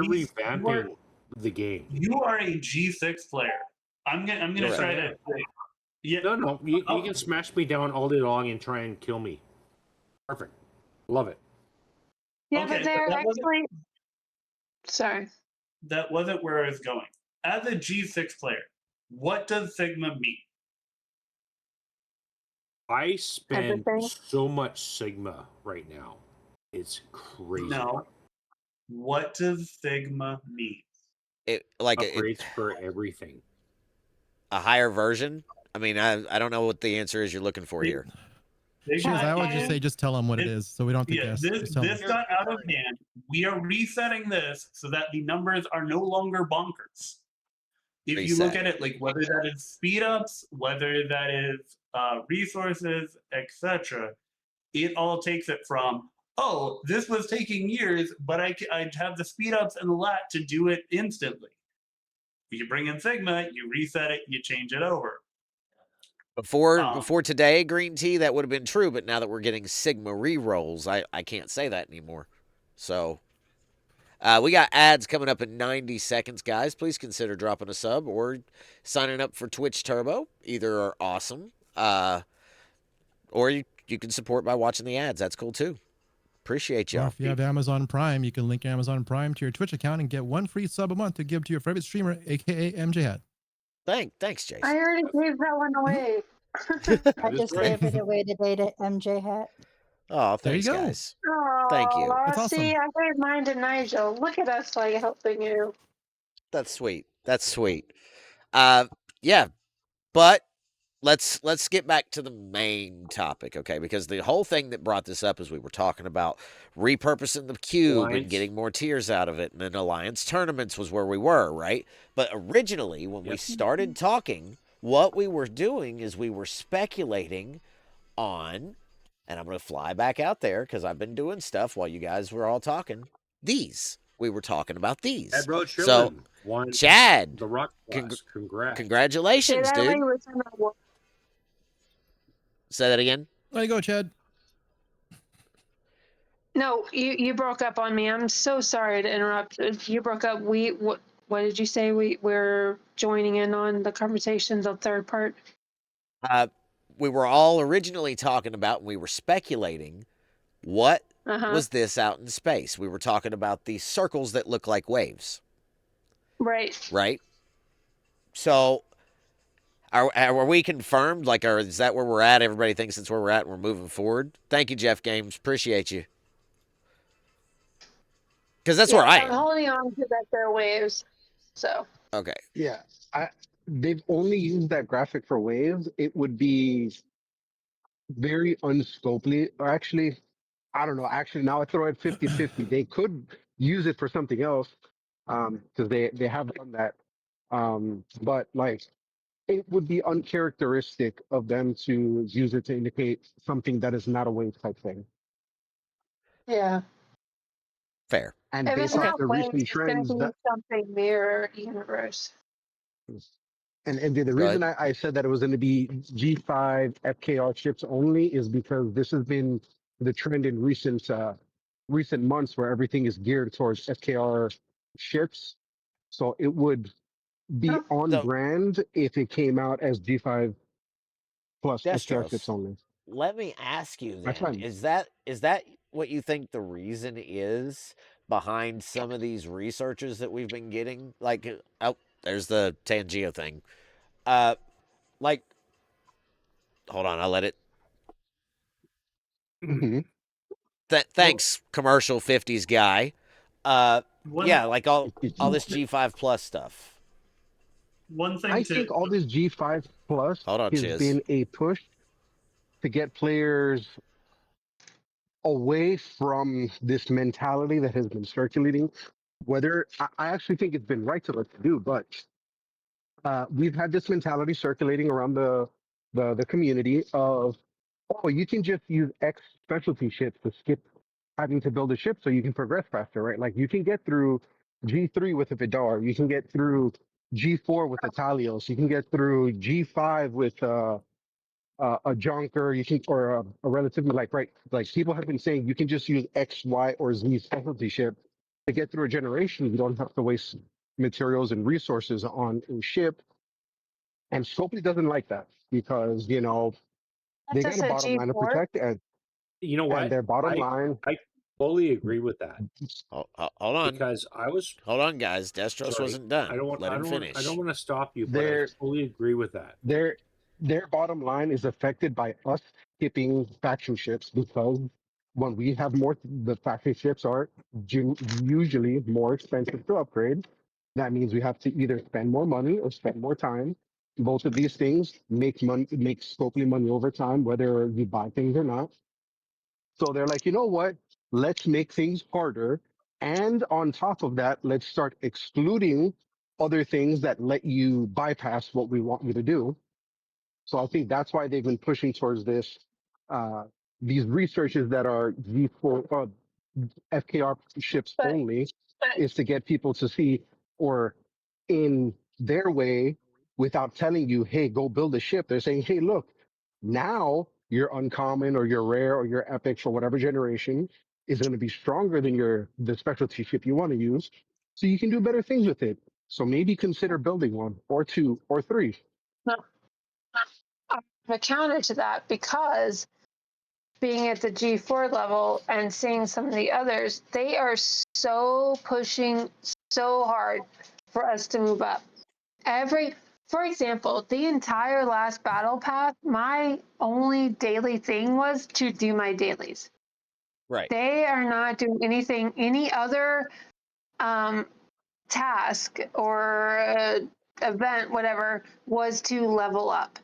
revamping the game. You are a G6 player. I'm gonna try to. Yeah. No. You can smash me down all day long and try and kill me. Perfect. Love it. Yeah, but they're actually. Sorry. That wasn't where I was going. As a G6 player, what does Sigma mean? I spend so much Sigma right now. It's crazy. No. What does Sigma mean? Upgrades for everything. A higher version? I mean, I don't know what the answer is you're looking for here. Chiz, I would just say just tell them what it is, so we don't have to guess. This got out of hand. We are resetting this so that the numbers are no longer bonkers. If you look at it, like whether that is speed ups, whether that is resources, etc., it all takes it from, oh, this was taking years, but I have the speed ups and the lat to do it instantly. You bring in Sigma, you reset it, you change it over. Before today, Green Tea, that would have been true, but now that we're getting Sigma re-rolls, I can't say that anymore. So, we got ads coming up in 90 seconds, guys. Please consider dropping a sub or signing up for Twitch Turbo. Either are awesome. Or you can support by watching the ads. That's cool, too. Appreciate y'all. Or if you have Amazon Prime, you can link Amazon Prime to your Twitch account and get 1 free sub a month to give to your favorite streamer, a.k.a. MJ Hat. Thanks, Jason. I already gave that one away. I just gave it away today to MJ Hat. Oh, thanks, guys. Oh, Thank you. That's awesome. See, I gave mine to Nigel. Look at us, like, helping you. That's sweet. That's sweet. Yeah, but let's get back to the main topic, okay? Because the whole thing that brought this up is we were talking about repurposing the cube and getting more tiers out of it, and then alliance tournaments was where we were, right? But originally, when we started talking, what we were doing is we were speculating on, and I'm going to fly back out there because I've been doing stuff while you guys were all talking. We were talking about these. So, Chad, the rock class. Congrats. Congratulations, dude. Say that again. There you go, Chad. No, you broke up on me. I'm so sorry to interrupt. You broke up. What did you say? We're joining in on the conversation, the third part. We were all originally talking about, and we were speculating, what was this out in space? We were talking about these circles that look like waves. Right. Right? So, are we confirmed? Like, is that where we're at? Everybody thinks that's where we're at and we're moving forward? Thank you, Jeff Games. Appreciate you. Because that's where I am. I'm holding on to that they're waves. So. Okay. Yeah. They've only used that graphic for waves. It would be very unscopely. Or actually, I don't know. Actually, now I throw it 50-50. They could use it for something else because they have done that. But like, it would be uncharacteristic of them to use it to indicate something that is not a wave type thing. Yeah. Fair. And based off the recent trends, something mirror universe. And the reason I said that it was going to be G5 FKR ships only is because this has been the trend in recent months where everything is geared towards FKR ships. So it would be on brand if it came out as G5 plus FKR ships only. Let me ask you then, is that what you think the reason is behind some of these researchers that we've been getting? Like, there's the Tangeo thing. Like, hold on, I'll let it. Thanks, commercial 50s guy. Yeah, like all this G5 plus stuff. one thing I to think all this G5 Plus Hold on, has Chiz. been a push to get players away from this mentality that has been circulating. Whether I actually think it's been right to let to do, but we've had this mentality circulating around the community of, oh, you can just use X specialty ships to skip having to build a ship so you can progress faster, right? Like you can get through G3 with a Vidar, you can get through G4 with a Talios, you can get through G5 with a junker, you can, or a relatively like, right, like people have been saying you can just use X, Y, or Z specialty ship to get through a generation. You don't have to waste materials and resources on a ship. And Scopely doesn't like that because they That's got just a a bottom line to G4. protect, You know and what? their bottom I line. I fully agree with that Hold on. because I was Hold on, guys. Destros sorry. wasn't done. Let him I finish. don't want to stop you, but I Their fully agree with that. their bottom line is affected by us skipping faction ships because when we have more, the faction ships are usually more expensive to upgrade. That means we have to either spend more money or spend more time. Both of these things make Scopely money over time, whether you buy things or not. So they're like, you know what? Let's make things harder. And on top of that, let's start excluding other things that let you bypass what we want you to do. So I think that's why they've been pushing towards this, uh, these researches that are V4, FKR ships But only, is to get people to see, or in their way, without telling you, hey, go build a ship. They're saying, hey, look, now your uncommon or your rare or your epic for whatever generation is going to be stronger than the specialty ship you want to use. So you can do better things with it. So maybe consider building one or two or three. no, I'm a counter to that because being at the G4 level and seeing some of the others, they are so pushing so hard for us to move up. For example, the entire last battle path, my only daily thing was to do my dailies. Right. They are not doing anything, any other task or event, whatever, was to level up.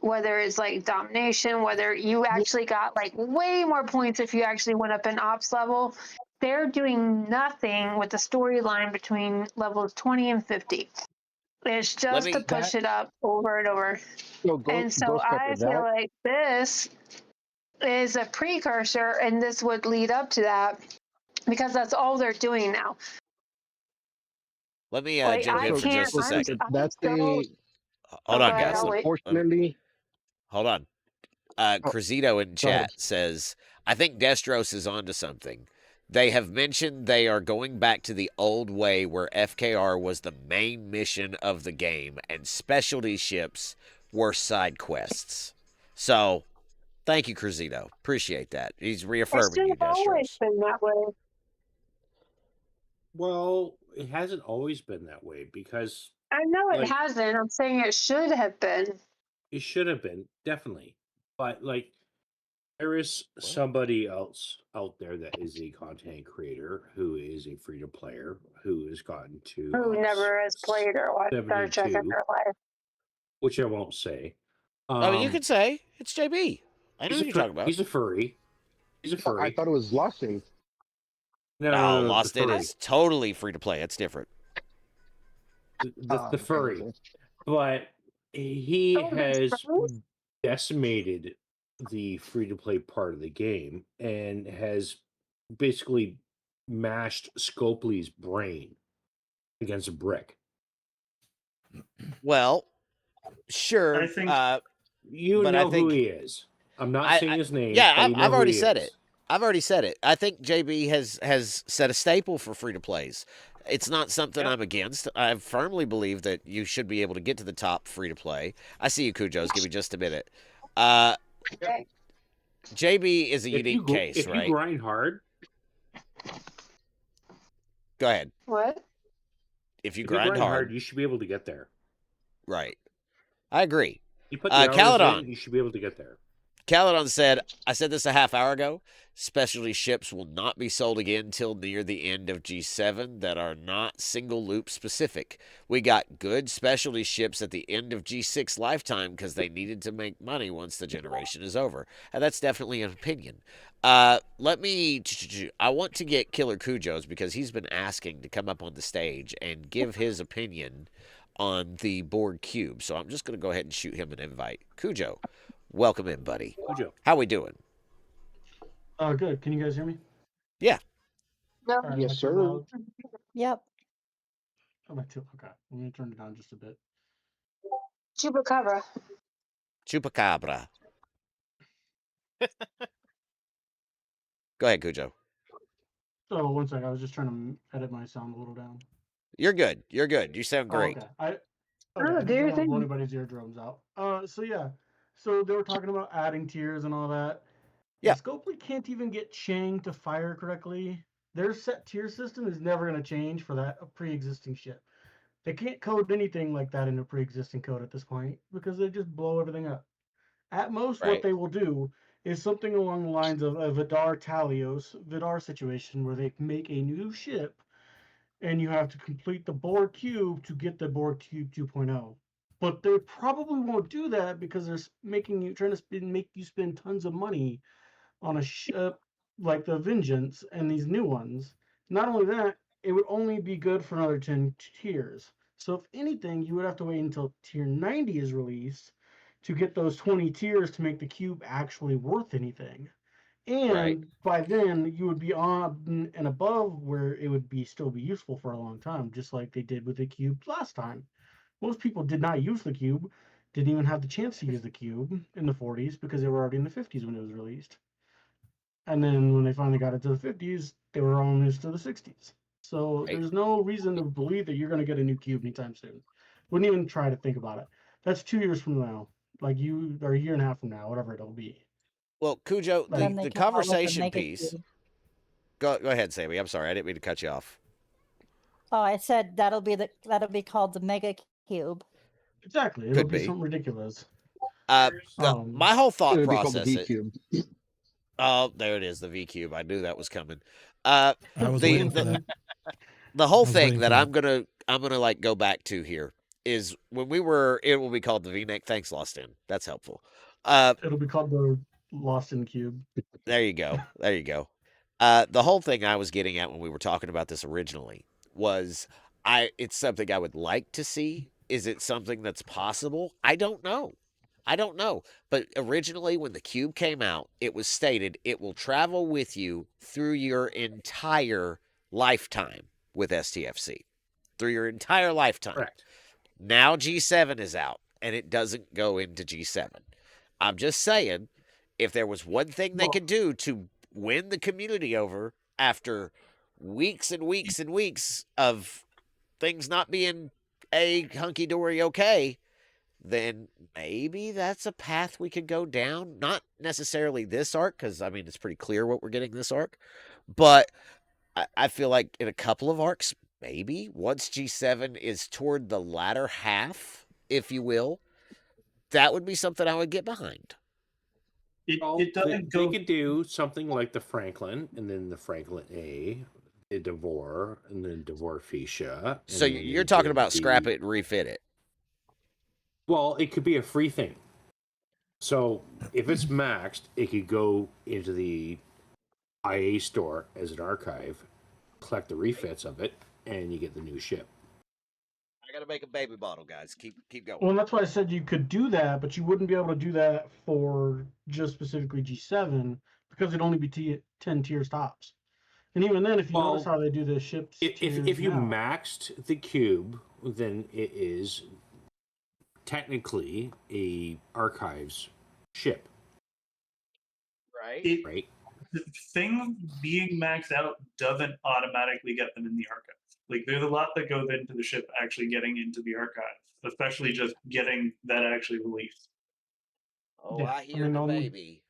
Whether it's like domination, whether you actually got like way more points if you actually went up in ops level, they're doing nothing with the storyline between levels 20 and 50. It's just to push it up over and over. So And so Ghost Pepper, I feel that like this is a precursor and this would lead up to that because that's all they're doing now. Let me Like jump in I for can't, just a second. I'm that's so, Hold go on, ahead, guys. I'll wait. unfortunately. Hold on. Crizito in Go ahead. chat says, I think Destros is onto something. They have mentioned they are going back to the old way where FKR was the main mission of the game and specialty ships were side quests. So, thank you, Crizito. Appreciate that. He's It reaffirming should you, have always Destros. been that way. Well, it hasn't always been that way because I know it like hasn't. I'm saying it should have been. it should have been, definitely. But like there is somebody else out there that is a content creator who is a free to player who has gotten to Who ops never has played or watched Star Trek in 72, their life. which I won't say. Oh, you can say it's JB. I know who you're talking about. He's a furry. He's a furry. I thought it was Lost in. No, the Lost In furry. is totally free to play. It's different. The furry. Okay. But he Oh, has there's furries? decimated the free to play part of the game and has basically mashed Scopely's brain against a brick. Well, sure. I think You but know I think, who he is. I'm not saying his name. Yeah, but you know I've who already he said is. it. I've already said it. I think JB has set a staple for free to plays. It's not something I'm against. I firmly believe that you should be able to get to the top free to play. I see you, Kujos. Give me just a minute. JB is a unique case, if right? you grind hard, go ahead. What? If you grind hard, you should be able to get there. Right. I agree. You put the hours Caledon. in, you should be able to get there. Caledon said, I said this a half hour ago. Specialty ships will not be sold again till near the end of G7 that are not single loop specific. We got good specialty ships at the end of G6 lifetime because they needed to make money once the generation is over. And that's definitely an opinion. I want to get Killer Cujo's because he's been asking to come up on the stage and give his opinion on the Borg cube. So I'm just going to go ahead and shoot him an invite. Cujo, welcome in, buddy. Cujo. How we doing? Good. Can you guys hear me? Yeah. No. Alright, Yes, am I too sir. loud? Yep. Am I too? Okay, I'm gonna turn it down just a bit. Chupacabra. Chupacabra. Go ahead, Cujo. Oh, one second. I was just trying to edit my sound a little down. You're good. You're good. You sound great. Okay. I Oh, just do your don't want to blow thing. anybody's eardrums out. So yeah. So they were talking about adding tiers and all that. Yeah. Scopely can't even get Chang to fire correctly. Their set tier system is never going to change for that pre-existing ship. They can't code anything like that in a pre-existing code at this point because they just blow everything up. At most, Right. what they will do is something along the lines of a Vidar situation where they make a new ship and you have to complete the Borg cube to get the Borg cube 2.0. But they probably won't do that because they're trying to make you spend tons of money on a ship like the Vengeance and these new ones. Not only that, it would only be good for another 10 tiers. So if anything, you would have to wait until tier 90 is released to get those 20 tiers to make the cube actually worth anything. And Right. by then, you would be on and above where it would still be useful for a long time, just like they did with the cube last time. Most people did not use the cube, didn't even have the chance to use the cube in the 40s because they were already in the 50s when it was released. And then when they finally got into the 50s, they were almost to the 60s. So Right. there's no reason to believe that you're going to get a new cube anytime soon. Wouldn't even try to think about it. That's 2 years from now, or a year and a half from now, whatever it'll be. Well, Cujo, Then they the come out with a conversation mega piece. cube. Go ahead, Sammy. I'm sorry. I didn't mean to cut you off. Oh, I said that'll be called the mega cube. Exactly. It'll Could be be. something ridiculous. My whole thought It'll be called the process. V cube. Oh, there it is, the V cube. I knew that was coming. I was waiting for that. The whole I was thing waiting that for I'm gonna like go back to here is when we were. It will be called the V-neck. Thanks, Lost In. That's helpful. It'll be called the Lost in Cube. There you go. There you go. The whole thing I was getting at when we were talking about this originally was it's something I would like to see. Is it something that's possible? I don't know. I don't know. But originally when the cube came out, it was stated it will travel with you through your entire lifetime with STFC. Through your entire lifetime. Correct. Now G7 is out and it doesn't go into G7. I'm just saying, if there was one thing they could do to win the community over after weeks and weeks and weeks of things not being hunky-dory okay, then maybe that's a path we could go down. Not necessarily this arc, because, I mean, it's pretty clear what we're getting this arc. But I feel like in a couple of arcs, maybe, once G7 is toward the latter half, if you will, that would be something I would get behind. It doesn't go. They could do something like the Franklin, and then the Franklin A, the Devore, and then Devore Fuchsia. So you're talking about scrap it and refit it. Well, it could be a free thing. So if it's maxed, it could go into the IA store as an archive, collect the refits of it, and you get the new ship. I gotta make a baby bottle, guys. Keep going. Well, that's why I said you could do that, but you wouldn't be able to do that for just specifically G7 because it'd only be 10 tiers tops. And even then, if you notice how they do the ships, if you maxed the cube, then it is technically a archives ship. Right. Right. The thing being maxed out doesn't automatically get them in the archive. Like, there's a lot that goes into the ship actually getting into the archive, especially just getting that actually released. Oh, yeah, I hear the baby.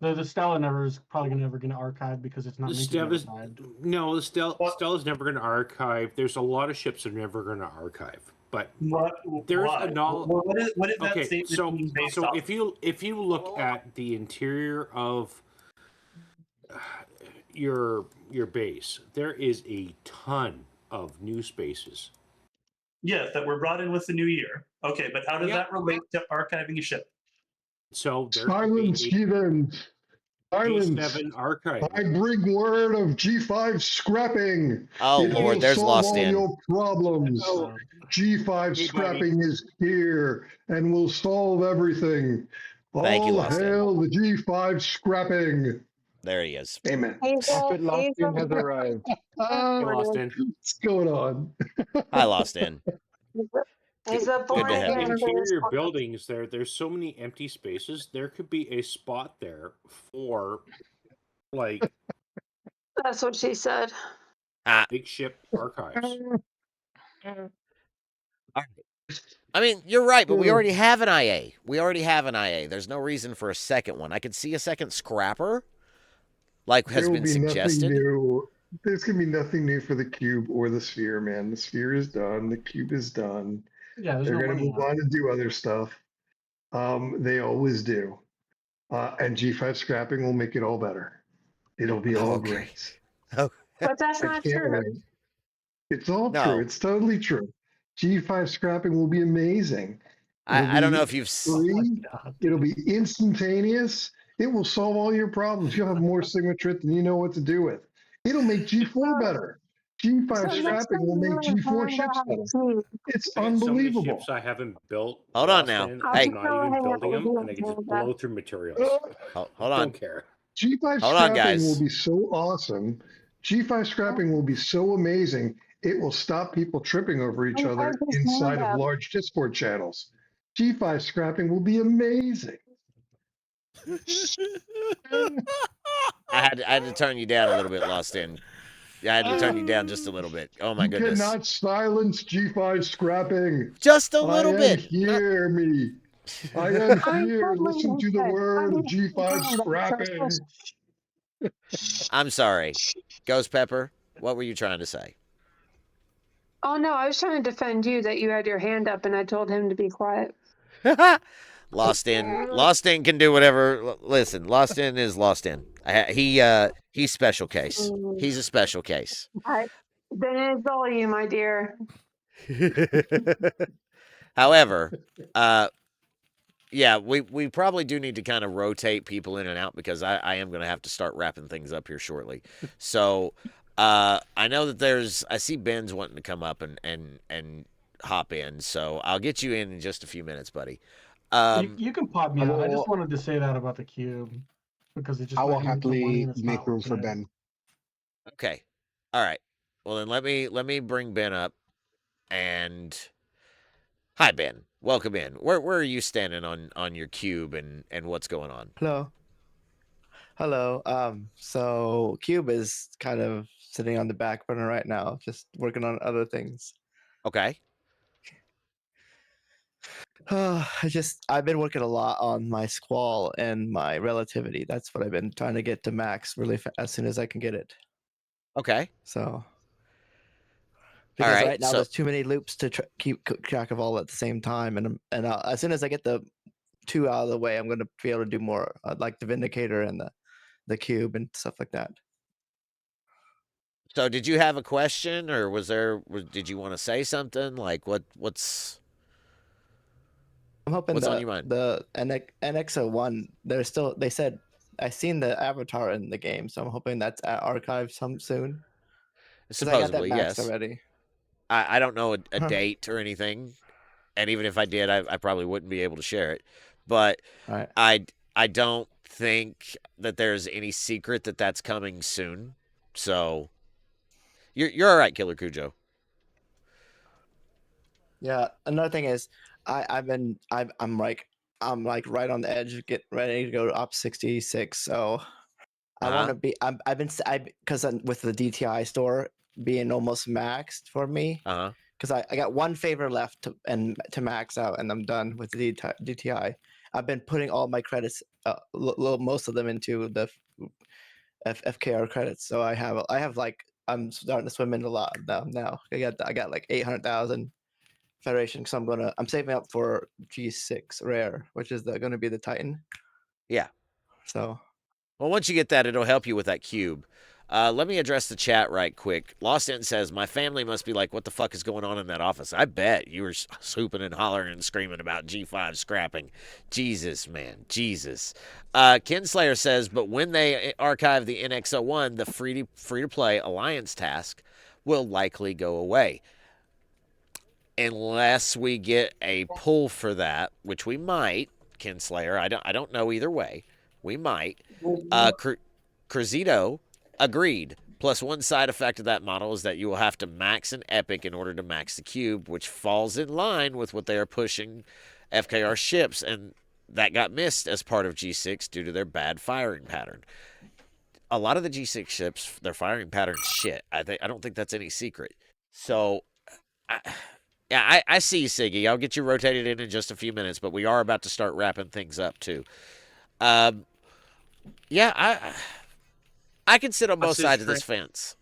The Stella never is probably never going to archive because it's not The meant to be archived. No, the Stella's never going to archive. There's a lot of ships that are never going to archive. but What? there's Why? a knowledge. What is that Okay, statement being based so off? if you look at the interior of your base, there is a ton of new spaces. Yes, that were brought in with the new year. Okay, but how does Yep. that relate to archiving a ship? So there Silence, heathens. Silence. G7 archive. I bring word of G5 scrapping. Oh, It Lord, will there's solve Lost all In. your problems. G5 Hey, scrapping is here and will solve everything. Thank you, All Lost In. hail the G5 scrapping. There he is. Amen. Hazel, Prophet Lost In has arrived. Hey, Lost In. What's going on? Hi, Lost In. He's a Good born to have again. you. Interior buildings, there's so many empty spaces. There could be a spot there for like That's what she said. big ship archives. I mean, you're right, but we already have an IA. We already have an IA. There's no reason for a second one. I could see a second scrapper, like has There will been be nothing suggested. new. There's gonna be nothing new for the cube or the sphere, man. The sphere is done. The cube is done. Yeah, there's They're no gonna money move out. on and do other stuff. They always do. And G5 scrapping will make it all better. It'll be all Okay. great. Oh, But that's I not can't true. wait. It's all No. true. It's totally true. G5 scrapping will be amazing. I don't know if you've free. It'll be instantaneous. It will solve all your problems. You'll have more Sigmatrit than you know what to do with. It'll make G4 better. G5 So next scrapping time will make you G4 hang ships out better. with me, It's I got so many unbelievable. ships I haven't built. Hold on Lost now. In, I'll Hey. I'm just not go even hang out building with them, you and I can just and blow through materials. Hold on. Don't care. G5 Hold on, scrapping guys. will be so awesome. G5 scrapping will be so amazing. It will stop people tripping over each I'll other just inside hang of out. large Discord channels. G5 scrapping will be amazing. I had to turn you down a little bit, Lost In. I had to turn you down just a little bit. Oh my You goodness. cannot silence G5 scrapping. Just a little I am bit. Hear me. I am here. Listen to the word of G5 scrapping. I'm sorry. Ghost Pepper, what were you trying to say? Oh no, I was trying to defend you that you had your hand up and I told him to be quiet. Lost In can do whatever. Listen, Lost In is Lost In. He's special case. He's a special case. Then it's all you, my dear. However, yeah, we probably do need to kind of rotate people in and out because I am going to have to start wrapping things up here shortly. So I know that I see Ben's wanting to come up and hop in. So I'll get you in just a few minutes, buddy. You can pop me out. I just wanted to say that about the cube because it just I will let him make some money happily and it's make not room for legit. Ben. Okay. All right. Well, then let me bring Ben up. And hi, Ben. Welcome in. Where are you standing on your cube and what's going on? Hello. So Cube is kind of sitting on the back burner right now, just working on other things. Okay. I've been working a lot on my squall and my relativity. That's what I've been trying to get to max really as soon as I can get it. Okay. So because right, right now so there's too many loops to keep track of all at the same time, and as soon as I get the 2 out of the way, I'm going to be able to do more like the Vindicator and the cube and stuff like that. So did you have a question or did you want to say something? Like what's I'm hoping on your mind? The NX01, they said I seen the avatar in the game, so I'm hoping that's archived soon. Because I got that Supposedly, max yes. already. I don't know a date or anything, and even if I did, I probably wouldn't be able to share it. But right. I don't think that there's any secret that that's coming soon. So you're all right, Killer Cujo. Yeah. Another thing is, I'm like right on the edge of get ready to go to ops68. So I want to be. Because with the DTI store being almost maxed for me. Because I got one favor left to max out, and I'm done with the DTI. I've been putting all my credits, most of them, into the FKR credits. So I have like I'm starting to swim in a lot now. I got like 800,000 Federation because I'm saving up for G6 rare, which is going to be the Titan. Yeah. So, well, once you get that, it'll help you with that cube. Let me address the chat right quick. Lost End says, my family must be like, what the fuck is going on in that office? I bet you were swooping and hollering and screaming about G5 scrapping. Jesus, man. Jesus. Kinslayer says, but when they archive the NX01, the free-to-play Alliance task will likely go away. Unless we get a pull for that, which we might, Kinslayer. I don't know either way. We might. Cruzito agreed. Plus, one side effect of that model is that you will have to max an epic in order to max the cube, which falls in line with what they are pushing FKR ships, and that got missed as part of G6 due to their bad firing pattern. A lot of the G6 ships, their firing pattern shit. I don't think that's any secret. So, I see you, Siggy. I'll get you rotated in just a few minutes, but we are about to start wrapping things up too. Yeah, I can sit on both sides of this fence.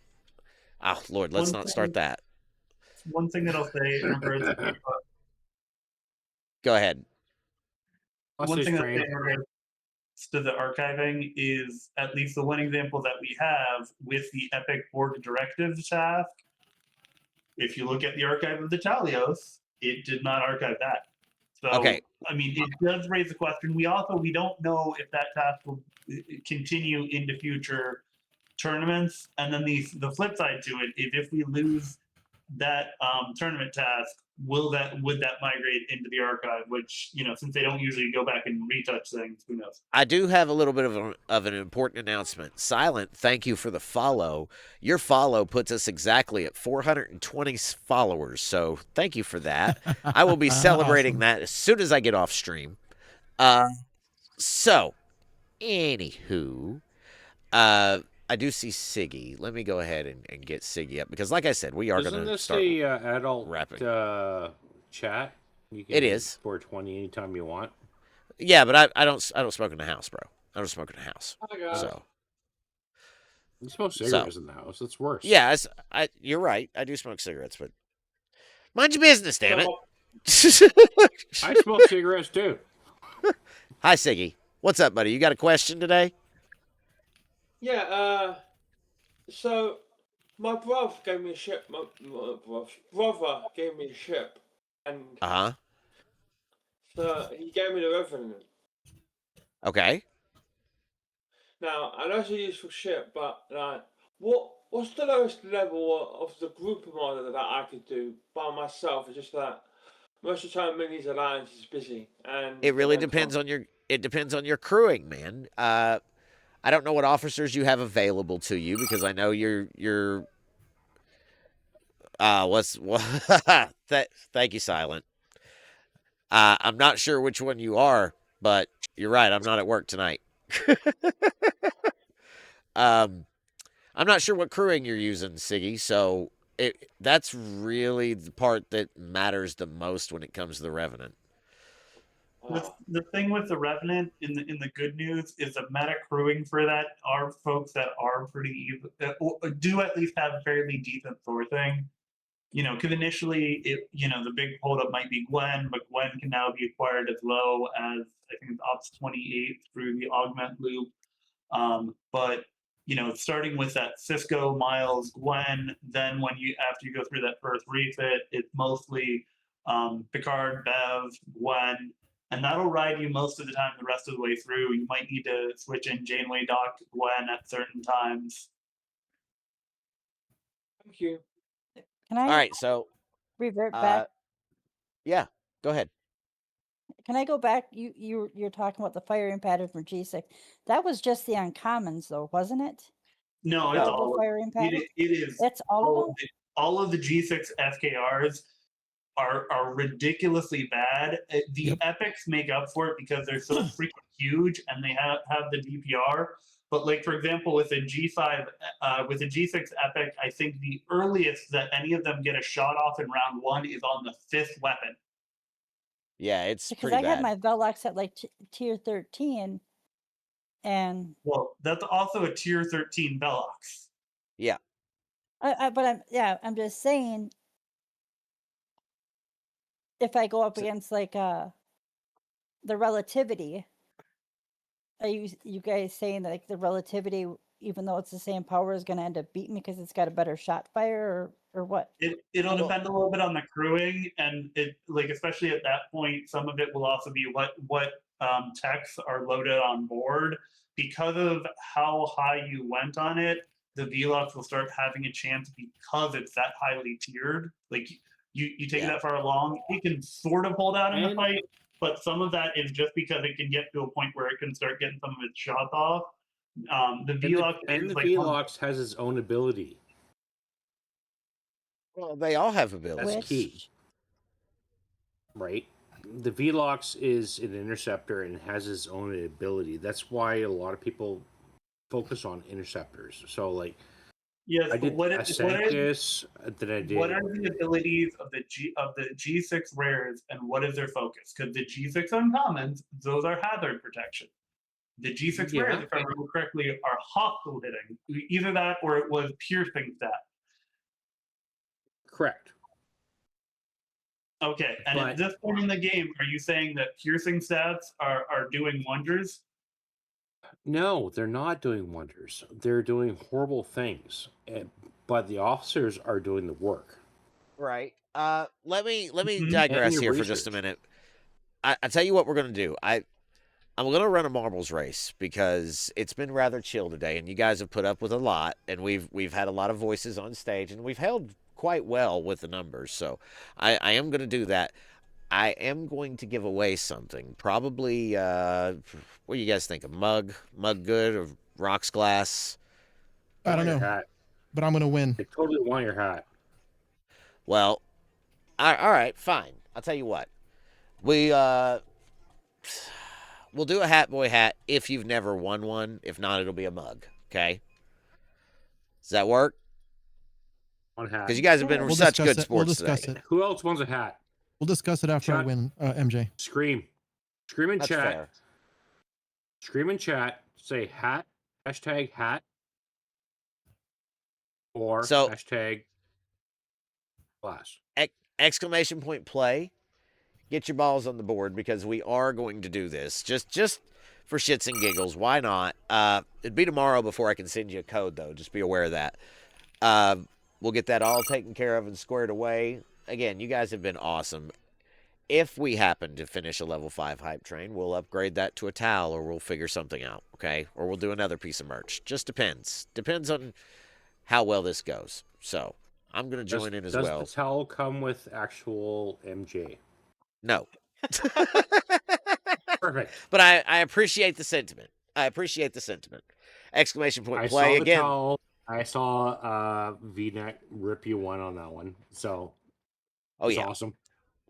Oh, Lord, let's not start that. One thing that I'll say in regards to Go ahead. one thing I'll say in regards to the archiving is at least the one example that we have with the Epic Borg Directives task. If you look at the archive of the Talios, it did not archive that. So, okay. I mean, it does raise the question. We don't know if that task will continue into future tournaments. And then the flip side to it is if we lose that tournament task, would that migrate into the archive? Which, since they don't usually go back and retouch things, who knows? I do have a little bit of an important announcement. Silent, thank you for the follow. Your follow puts us exactly at 420 followers, so thank you for that. I will be celebrating that as soon as I get off stream. So, anywho, I do see Siggy. Let me go ahead and get Siggy up because, like I said, we are going to start. Isn't this a adult wrapping. Chat? You can it is 420 anytime you want. Yeah, but I don't smoke in the house, bro. I don't smoke in the house. So you smoke cigarettes in the house. That's worse. Yeah, you're right. I do smoke cigarettes, but mind your business, damn it. I smoke cigarettes too. Hi, Siggy. What's up, buddy? You got a question today? Yeah, so my brother gave me a ship. My brother gave me a ship, and so he gave me the Revenant. Okay. Now I know it's a useful ship, but like, what's the lowest level of the group model that I could do by myself? It's just that most of the time, Minnie's Alliance is busy, and it really depends on your. It depends on your crewing, man. I don't know what officers you have available to you because I know you're. Thank you, Silent. I'm not sure which one you are, but you're right. I'm not at work tonight. I'm not sure what crewing you're using, Siggy. So that's really the part that matters the most when it comes to the Revenant. The thing with the Revenant in the good news is the meta crewing for that are folks that are pretty do at least have fairly decent sourcing. Because initially the big holdup might be Gwen, but Gwen can now be acquired as low as I think it's ops68 through the augment loop. But starting with that Cisco, Miles, Gwen, then after you go through that first refit, it's mostly Picard, Bev, Gwen. And that'll ride you most of the time the rest of the way through. You might need to switch in Janeway, Doc, Gwen at certain times. Thank you. Can I? All right, so revert back. Yeah, go ahead. Can I go back? You're talking about the firing pattern for G6. That was just the uncommons, though, wasn't it? No, it's all firing pattern. It is. It's all of them. All of the G6 FKRs are ridiculously bad. The epics make up for it because they're so freaking huge and they have the DPR. But like for example, with a G5, with a G6 epic, I think the earliest that any of them get a shot off in round 1 is on the 5th weapon. Yeah, it's because pretty I had bad. my Velox at like tier 13, and well, that's also a tier 13 Velox. Yeah. I'm just saying. if I go up against like the relativity, are you guys saying that like the relativity, even though it's the same power, is going to end up beating me because it's got a better shot fire, or what? It'll depend a little bit on the crewing, and it like especially at that point, some of it will also be what techs are loaded on board. Because of how high you went on it, the VLOX will start having a chance because it's that highly tiered. Like you take it that far along, it can sort of hold out in the fight, but some of that is just because it can get to a point where it can start getting some of its shots off. The VLOX and the VLOX has its own ability. Well, they all have abilities. That's key. Right? The VLOX is an interceptor and has its own ability. That's why a lot of people focus on interceptors. So, like, yes, I did what are the abilities of the G6 rares, and what is their focus? Because the G6 uncommons, those are hazard protection. The G6 rares, if I remember correctly, are hostile hitting. Either that or it was piercing stat. Correct. Okay, and at this point in the game, are you saying that piercing stats are doing wonders? No, they're not doing wonders. They're doing horrible things, but the officers are doing the work. Right. Let me digress here for just a minute. I tell you what we're gonna do. I'm gonna run a marbles race because it's been rather chill today, and you guys have put up with a lot, and we've had a lot of voices on stage, and we've held quite well with the numbers. So I am gonna do that. I am going to give away something. Probably, what do you guys think? A mug good, or rocks glass? I don't know, but I'm going to win. I totally want your hat. Well, all right, fine. I'll tell you what. We'll do a Hat Boy hat if you've never won one. If not, it'll be a mug. Okay? Does that work? One hat. Because you guys have been such good sports today. Who else wants a hat? We'll discuss it after I win, MJ. Scream in That's chat. fair. Scream in chat. Say hat, hashtag hat, or hashtag glass. Exclamation point play. Get your balls on the board because we are going to do this. Just for shits and giggles. Why not? It'd be tomorrow before I can send you a code, though. Just be aware of that. We'll get that all taken care of and squared away. Again, you guys have been awesome. If we happen to finish a level 5 hype train, we'll upgrade that to a towel, or we'll figure something out, okay? Or we'll do another piece of merch. Just depends. Depends on how well this goes. So, I'm going to join in as well. Does the towel come with actual MJ? No. Perfect. But I appreciate the sentiment. Exclamation point play again. Towel. I saw V-neck rip you one on that one. So, it's awesome.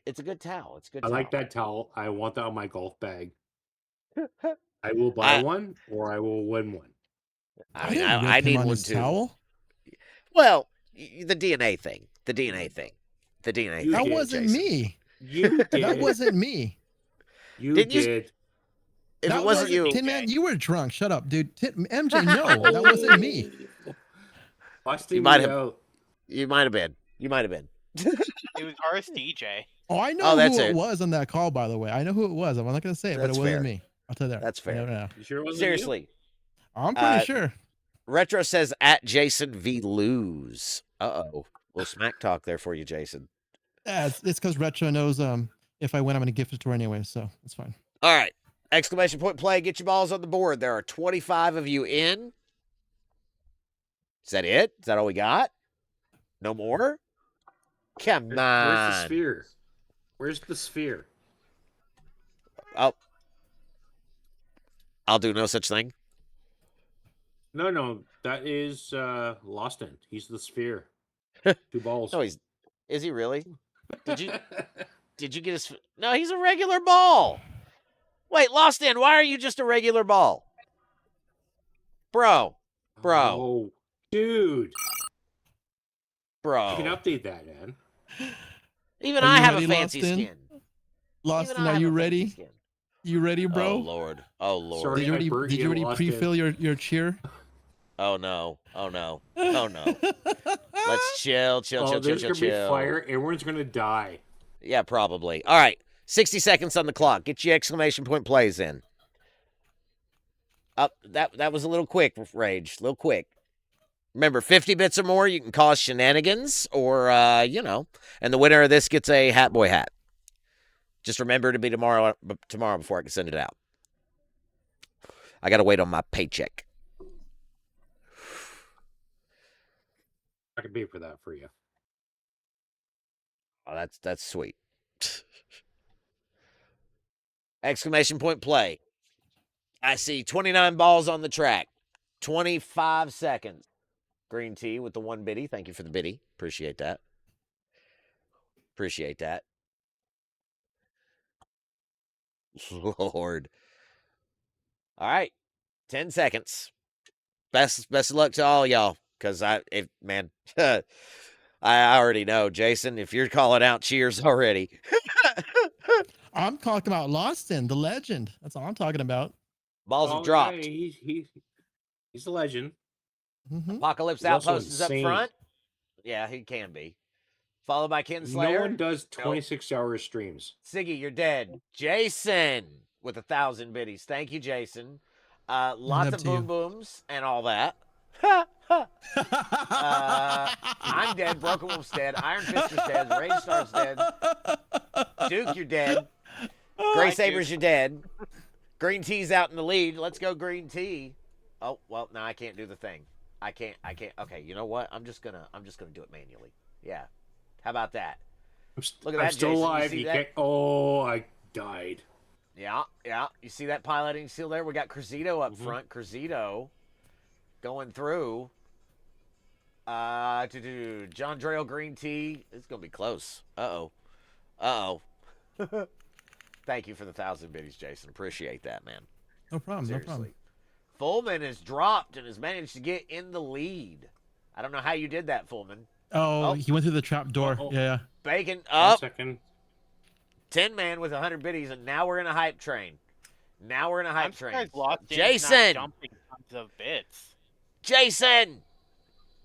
It's a good towel. I like that towel. I want that on my golf bag. I will buy one, or I will win one. I need one too. Towel? Well, the DNA thing. The DNA thing. That wasn't me. You did. That wasn't me. You did. If it wasn't you, Tin Man, you were drunk. Shut up, dude. MJ, no, that wasn't me. You might have been. It was RSDJ. Oh, I know who it was on that call, by the way. I know who it was. I'm not going to say it, but it wasn't me. I'll tell you that. That's fair. No. You sure it wasn't Seriously. You? I'm pretty sure. Retro says at Jason V lose. Uh-oh. Little smack talk there for you, Jason. Yeah, it's because Retro knows if I win, I'm going to gift it to her anyway, so it's fine. All right. Exclamation point play. Get your balls on the board. There are 25 of you in. Is that it? Is that all we got? No more? Come on. Where's the sphere? Where's the sphere? Oh. I'll do no such thing. No. That is Lost End. He's the sphere. 2 balls. No, is he really? Did you get his... No, he's a regular ball. Wait, Lost End, why are you just a regular ball? Bro. Oh, dude. Bro. You can update that, man. Even I have a fancy skin. Lost End, are you ready? You ready, bro? Oh, Lord. Did you already pre-fill your cheer? Oh, no. Let's chill. There's going to be fire. Everyone's going to die. Yeah, probably. All right. 60 seconds on the clock. Get your exclamation point plays in. Up. That was a little quick, Rage. A little quick. Remember, 50 bits or more, you can cause shenanigans, or and the winner of this gets a Hat Boy hat. Just remember to be tomorrow before I can send it out. I gotta wait on my paycheck. I could pay for that for you. Oh, that's sweet. Exclamation point play. I see 29 balls on the track. 25 seconds. Green tea with the 1 biddy. Thank you for the biddy. Appreciate that. Appreciate that. Lord. All right. 10 seconds. Best of luck to all y'all. Because I already know, Jason, if you're calling out cheers already. I'm talking about Loston, the legend. That's all I'm talking about. Balls have dropped. Yeah, he's a legend. Apocalypse Outpost is up front. Yeah, he can be. Followed by Kinslayer. No one does 26-hour streams. Siggy, you're dead. Jason with 1,000 biddies. Thank you, Jason. Lots of boom booms and all that. I'm dead. Broken Wolf's dead. Iron Fist is dead. Rage Star's dead. Duke, you're dead. Gray Sabers, you're dead. Green Tea's out in the lead. Let's go, Green Tea. Oh, well, no, I can't do the thing. I can't. Okay, you know what? I'm just gonna do it manually. Yeah. How about that? Look at that, I'm still Jason. alive. You see that? Oh, I died. Yeah. You see that piloting seal there? We got Cruzito up front. Cruzito going through. John Drale, Green Tea. It's gonna be close. Uh-oh. Thank you for the 1,000 biddies, Jason. Appreciate that, man. No problem. Seriously. No problem. Fullman has dropped and has managed to get in the lead. I don't know how you did that, Fullman. Oh, he went through the trap door. Yeah. Bacon up. 1 second. 10 man with 100 biddies, and now we're in a hype train. I'm surprised Lost In's Jason! not dumping tons of bits. Jason!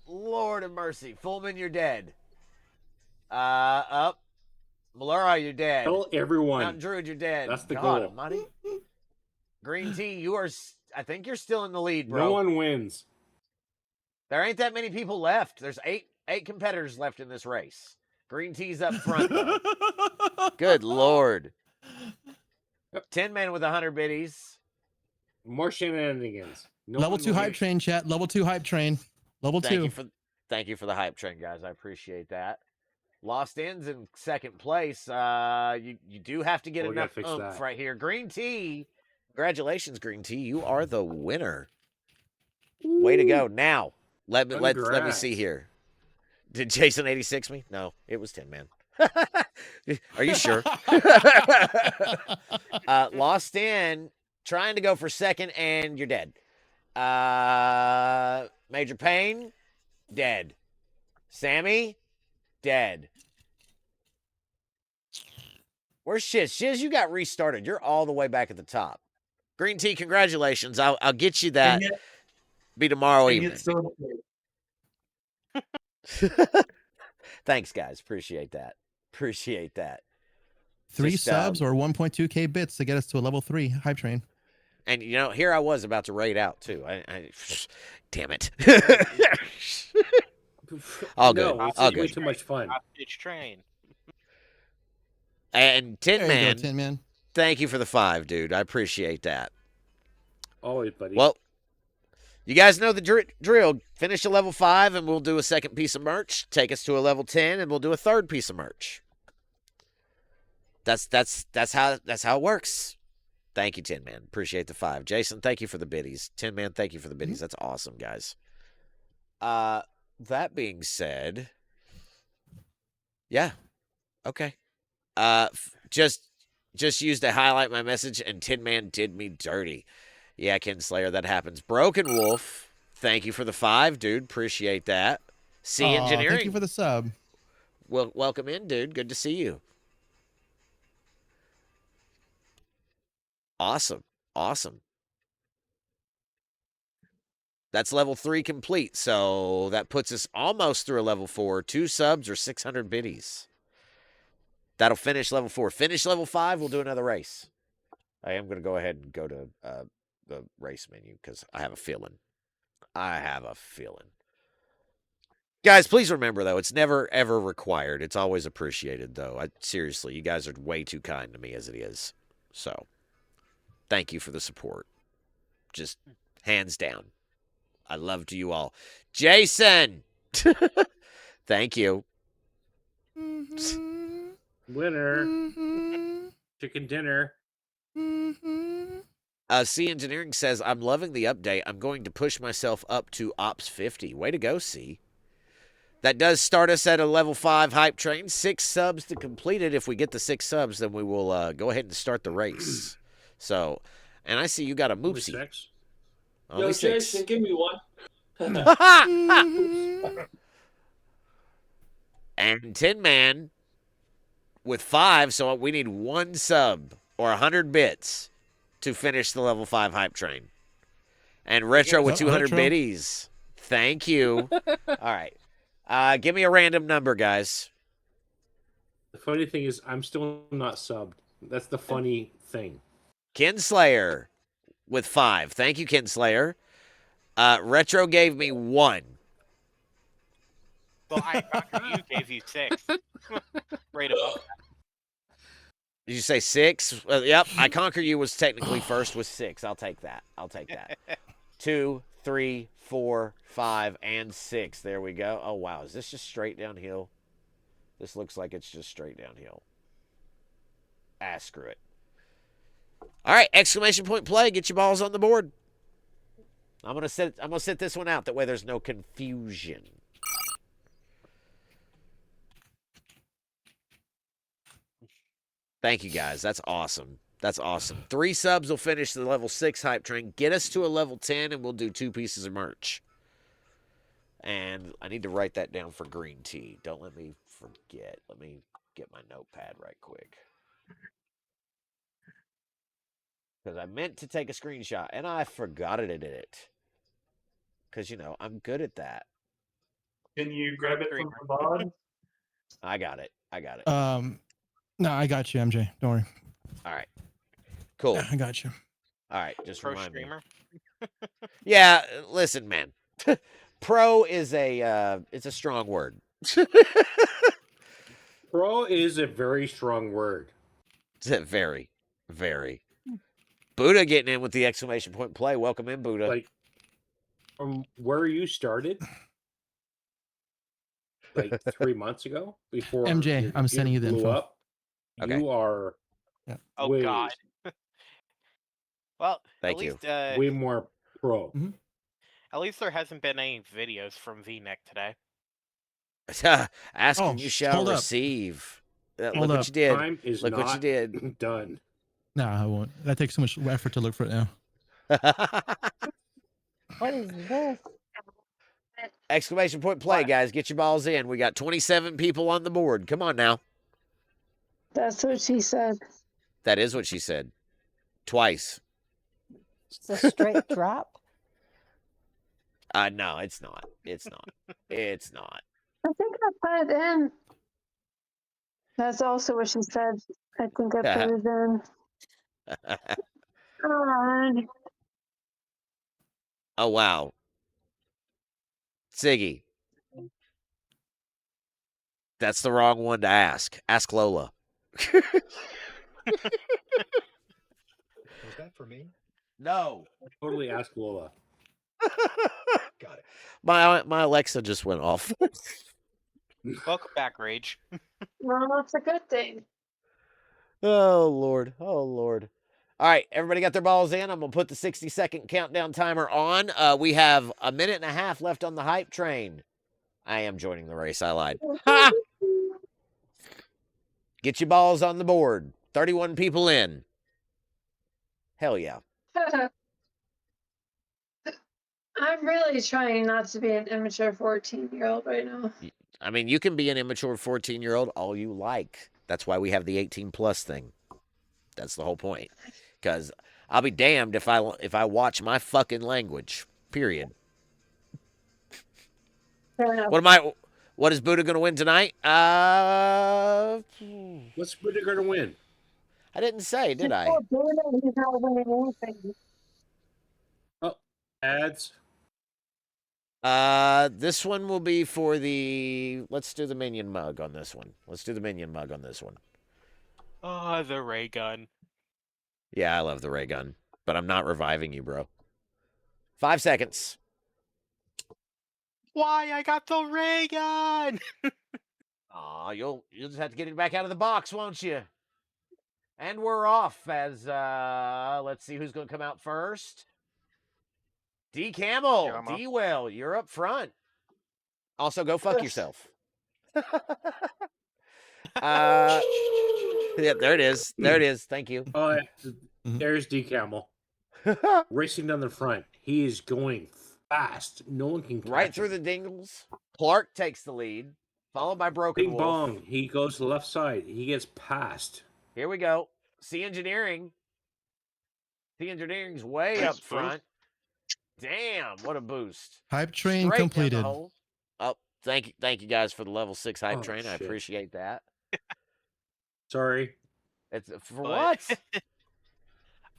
Lord of mercy. Fullman, you're dead. Up. Malura, you're dead. Tell everyone. Mountain Druid, you're dead. That's the God goal. Almighty. Green Tea, you are. I think you're still in the lead, bro. No one wins. There ain't that many people left. There's eight competitors left in this race. Green Tea's up front, though. Good Lord. 10 man with 100 biddies. More shenanigans. No Level 2 hype train, chat. Level 2 hype train. Level 2. Thank you for the hype train, guys. I appreciate that. Lost Ends in second place. You do have to get enough oomph right here. Green Tea. Congratulations, Green Tea. You are the winner. Way to go. Now, let me see here. Did Jason 86 me? No, it was 10 man. Are you sure? Lost in, trying to go for second, and you're dead. Major Payne, dead. Sammy, dead. Where's Shiz? Shiz, you got restarted. You're all the way back at the top. Green Tea, congratulations. I'll get you that. Be tomorrow evening. Thanks, guys. Appreciate that. 3 subs or 1.2k bits to get us to a level 3 hype train. And here I was about to raid out too. Damn it. All good. It's all way good. too much fun. It's train. And Tin There you go, Tin Man. Thank you for the 5, dude. I appreciate that. Always, buddy. Well, you guys know the drill. Finish a level 5, and we'll do a second piece of merch. Take us to a level 10, and we'll do a third piece of merch. That's how it works. Thank you, Tin Man. Appreciate the 5. Jason, thank you for the biddies. Tin Man, thank you for the biddies. That's awesome, guys. That being said, yeah, okay. Just used to highlight my message, and Tin Man did me dirty. Yeah, Kinslayer, that happens. Broken Wolf, thank you for the 5, dude. Appreciate that. C Engineering. Thank you for the sub. Well, welcome in, dude. Good to see you. Awesome. That's level 3 complete, so that puts us almost through a level 4. 2 subs or 600 biddies. That'll finish level 4. Finish level 5, we'll do another race. I am going to go ahead and go to the race menu because I have a feeling. Guys, please remember, though, it's never, ever required. It's always appreciated, though. Seriously, you guys are way too kind to me as it is. So, thank you for the support. Just hands down. I love to you all. Jason! Thank you. Winner. Chicken dinner. C Engineering says, I'm loving the update. I'm going to push myself up to Ops 50. Way to go, C. That does start us at a level 5 hype train. 6 subs to complete it. If we get the 6 subs, then we will go ahead and start the race. So, and I see you got a moopsie. Only 6. Jason, give me one. And Tin Man with 5, so we need 1 sub or 100 bits to finish the level 5 hype train. And Retro with 200 biddies. Thank you. All right. Give me a random number, guys. The funny thing is, I'm still not subbed. That's the funny thing. Kinslayer with 5. Thank you, Kinslayer. Retro gave me 1. Well, you gave you 6. Right above that. Did you say 6? Yep. I Conquer You was technically first with 6. I'll take that. 2, 3, 4, 5, and 6. There we go. Oh, wow. Is this just straight downhill? This looks like it's just straight downhill. Screw it. All right. Exclamation point play. Get your balls on the board. I'm gonna sit this one out. That way there's no confusion. Thank you, guys. That's awesome. 3 subs will finish the level 6 hype train. Get us to a level 10, and we'll do 2 pieces of merch. And I need to write that down for green tea. Don't let me forget. Let me get my notepad right quick. Because I meant to take a screenshot, and I forgot it. Because, I'm good at that. Can you grab it from the mod? I got it. No, I got you, MJ. Don't worry. All right. Cool. Yeah, I got you. All right. Just Pro remind streamer? me. Yeah. Listen, man. Pro is it's a strong word. Pro is a very strong word. It's a very, very. Buddha getting in with the exclamation point play. Welcome in, Buddha. Like, from where you started, like 3 months ago, before MJ, I'm sending you the info. Up, okay. You are. Yeah. Oh, way, God. Well, Thank at you. least, way more pro. Mm-hmm. At least there hasn't been any videos from V-Neck today. Ask and you shall receive. Look what you did. Time is look not what you did. Done. No, I won't. That takes so much effort to look for it now. What is this? Exclamation point play, guys. Get your balls in. We got 27 people on the board. Come on now. That's what she said. That is what she said. Twice. It's a straight drop. No, it's not. It's not. It's not. I think I put it in. That's also what she said. I think I put it in. God. Oh, wow. Siggy. That's the wrong one to ask. Ask Lola. Was that for me? No. Totally ask Lola. Got it. My Alexa just went off. Welcome back, Rage. Well, that's a good thing. Oh, Lord. Oh, Lord. All right, everybody got their balls in. I'm going to put the 60-second countdown timer on. We have a minute and a half left on the hype train. I am joining the race. I lied. Ha! Get your balls on the board. 31 people in. Hell yeah. I'm really trying not to be an immature 14-year-old right now. I mean, you can be an immature 14-year-old all you like. That's why we have the 18+ thing. That's the whole point. Because I'll be damned if I watch my fucking language. Period. Fair enough. What What is Buddha going to win tonight? What's Buddha going to win? I didn't say, did I? Oh, ads. This one will be for the. Let's do the minion mug on this one. Let's do the minion mug on this one. Oh, the ray gun. Yeah, I love the ray gun, but I'm not reviving you, bro. 5 seconds. Why I got the ray gun? Aw, you'll just have to get it back out of the box, won't you? And we're off as let's see who's going to come out first. D Camel, D Well, you're up front. Also, go fuck yourself. Yeah, there it is. There it is. Thank you. Oh, yeah. There's D Camel. Racing down the front. He is going fast. No one can catch Right through him. the dingles. Clark takes the lead, followed by Broken Bing Wolf. bong. He goes to the left side. He gets past. Here we go. C Engineering. C Engineering's way up front. Damn, what a boost. Hype train Straight down the completed. hole. Oh, thank you guys for the level 6 hype Oh, train. I shit. appreciate that. Sorry. It's for what?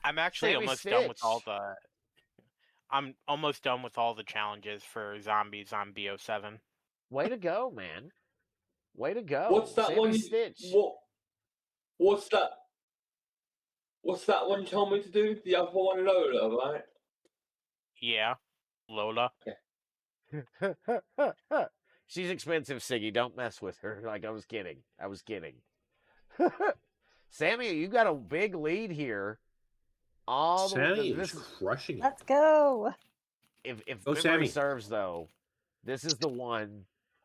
I'm actually Sammy almost done with all Stitch. the. I'm almost done with all the challenges for zombies on BO7. Way to go, man. Way to go. What's that Sammy one? Stitch. What's that? What's that one you told me to do? The other one, Lola, right? Yeah, Lola. She's expensive, Siggy. Don't mess with her. Like, I was kidding. I was kidding. Sammy, you got a big lead here. All the Sammy way. is crushing it. Let's go. If Go, memory Sammy. serves, though, this is the one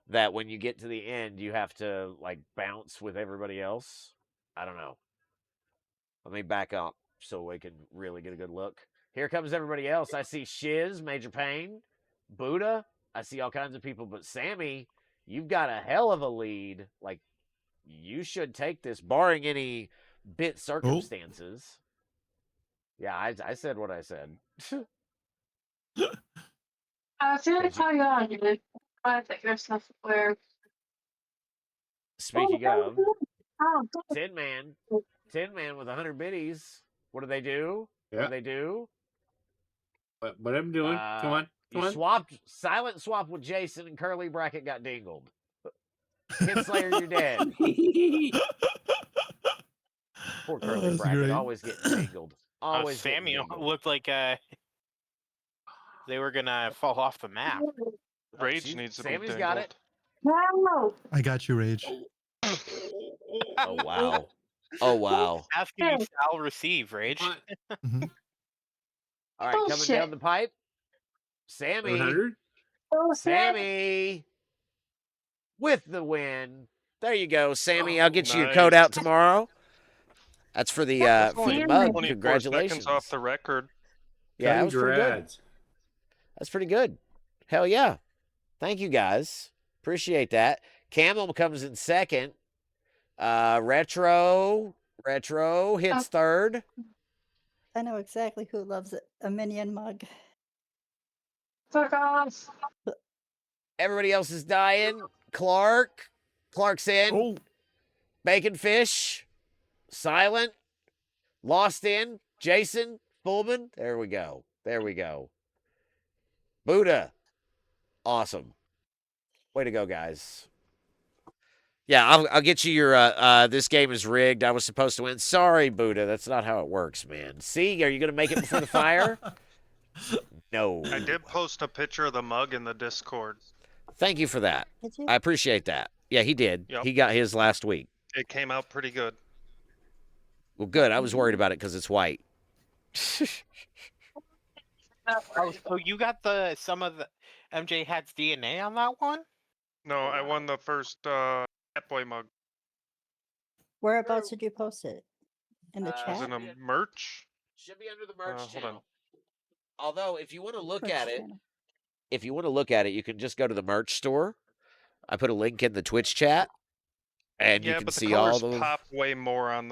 that when you get to the end, you have to, like, bounce with everybody else. I don't know. Let me back up so we can really get a good look. Here comes everybody else. I see Shiz, Major Pain, Buddha. I see all kinds of people. But Sammy, you've got a hell of a lead. Like, you should take this, barring any bit circumstances. Yeah, I said what I said. As soon as I got it, I think there's stuff where. Speaking of, Oh, Tin Man with 100 biddies. What do they do? What Yeah. do they do? What I'm doing? Come on. Come You on. swapped, silent swap with Jason, and Curly Bracket got dingled. Kinslayer, you're dead. Poor Curly that's Bracket, great. always getting dingled. Always getting Sammy dingled. looked like they were gonna fall off the map. Rage needs to be Sammy's dingled. got it. no. I got you, Rage. Oh, wow. Oh, wow. Asking you shall receive, Rage. Mhm. All right, coming Bullshit. down the pipe. Sammy. 100? Sammy. With the win. There you go, Sammy. I'll get you your Nice. code out tomorrow. That's for the Only mug. 24 Congratulations. seconds off the record. Yeah, that was pretty good. Congrats. That's pretty good. Hell yeah. Thank you guys. Appreciate that. Camel comes in second. Retro hits third. I know exactly who loves a minion mug. Fuck off. Everybody else is dying. Clark's in. Oh. Bacon Fish. Silent. Lost in. Jason. Fullman. There we go. There we go. Buddha. Awesome. Way to go, guys. Yeah, I'll get you your, this game is rigged. I was supposed to win. Sorry, Buddha. That's not how it works, man. See, are you going to make it before the fire? No. I did post a picture of the mug in the Discord. Thank you for that. Did you? I appreciate that. Yeah, he did. Yep. He got his last week. It came out pretty good. Well, good. I was worried about it because it's white. Oh, so you got some of the MJ Hat's DNA on that one? No, I won the first Catboy mug. Whereabouts did you post it? In the Was chat? in a merch? Should be under the merch hold channel. on. Although, if you want to look Merch at it, channel. you can just go to the merch store. I put a link in the Twitch chat, and you Yeah, can but the see all colors the. pop way more on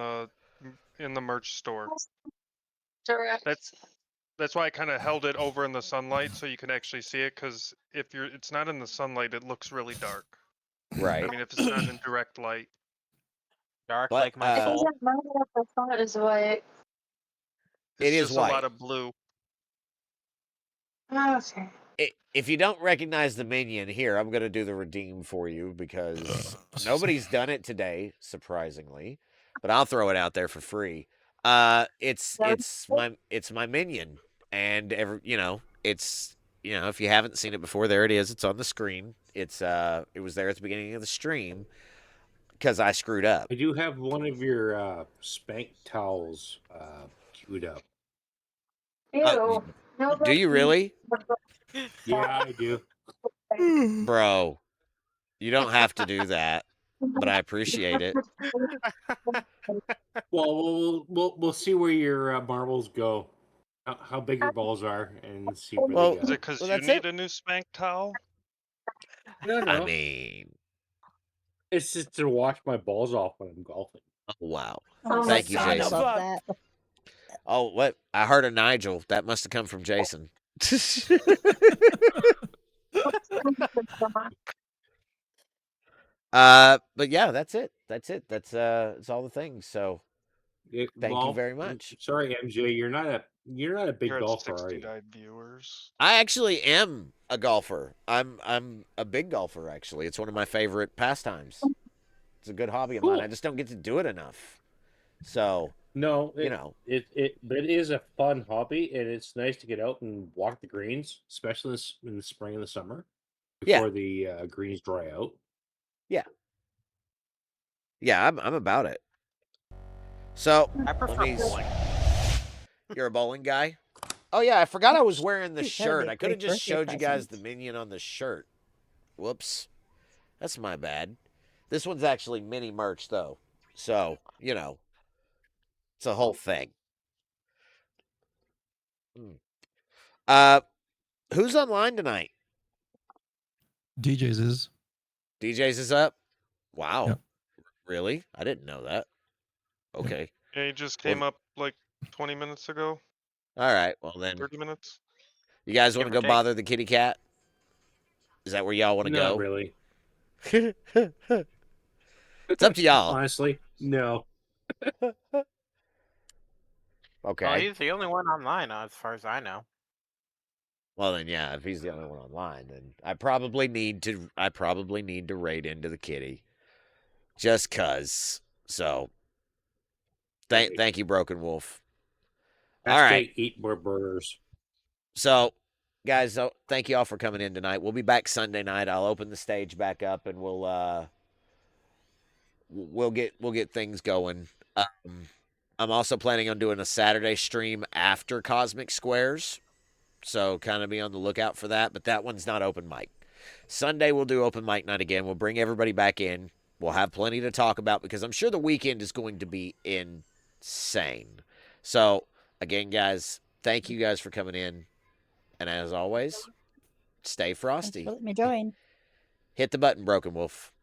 in the merch store. Direct. That's why I kind of held it over in the sunlight so you can actually see it. Because if it's not in the sunlight, it looks really dark. Right. I mean, if it's not in direct light. Dark But, like my It soul. doesn't matter if the font is white. It's It is just a white. lot of blue. Okay. If you don't recognize the minion here, I'm going to do the redeem for you because nobody's done it today, surprisingly. But I'll throw it out there for free. It's my minion, and it's if you haven't seen it before, there it is. It's on the screen. It was there at the beginning of the stream because I screwed up. I do have one of your spank towels queued up. Ew. Do you really? Yeah, I do. Bro, you don't have to do that, but I appreciate it. Well, we'll see where your marbles go, how big your balls are, and see where Well, they go. Is it because you need a new spank towel? No. I mean, it's just to wash my balls off when I'm golfing. Oh, wow. Oh Thank you, God, I Jason. love that. Oh, what? I heard a Nigel. That must have come from Jason. But yeah, that's it. That's it's all the things. So thank you very much. Sorry, MJ, you're not a big You're at golfer, are you? 69 viewers. I actually am a golfer. I'm a big golfer. Actually, it's one of my favorite pastimes. It's a good hobby of mine. I just don't get to do it enough. So No, it is a fun hobby, and it's nice to get out and walk the greens, especially in the spring and the summer, before the greens dry out. Yeah, I'm about it. So I prefer bowling. You're a bowling guy? Oh yeah, I forgot I was wearing the Dude, that'd shirt. be a I could have great just birthday showed you guys present. the minion on the shirt. Whoops. That's my bad. This one's actually mini merch though. So, it's a whole thing. Who's online tonight? DJ's is. DJ's is up? Wow. Yep. Really? I didn't know that. Okay. Yeah, he just came up like 20 minutes ago. All right. Well then 30 minutes. You guys want to Give or go take. bother the kitty cat? Is that where y'all want to go? Not really. It's up to y'all. Honestly, no. Okay. Oh, he's the only one online, as far as I know. Well then, yeah. If he's the only one online, then I probably need to raid into the kitty, just cause. So, thank you, Broken Wolf. All right. Eat more burgers. So, guys, thank you all for coming in tonight. We'll be back Sunday night. I'll open the stage back up, and we'll get things going. I'm also planning on doing a Saturday stream after Cosmic Squares, so kind of be on the lookout for that. But that one's not open mic. Sunday we'll do open mic night again. We'll bring everybody back in. We'll have plenty to talk about because I'm sure the weekend is going to be insane. So again, guys, thank you guys for coming in, and as always, stay frosty. Let me join. Hit the button, Broken Wolf.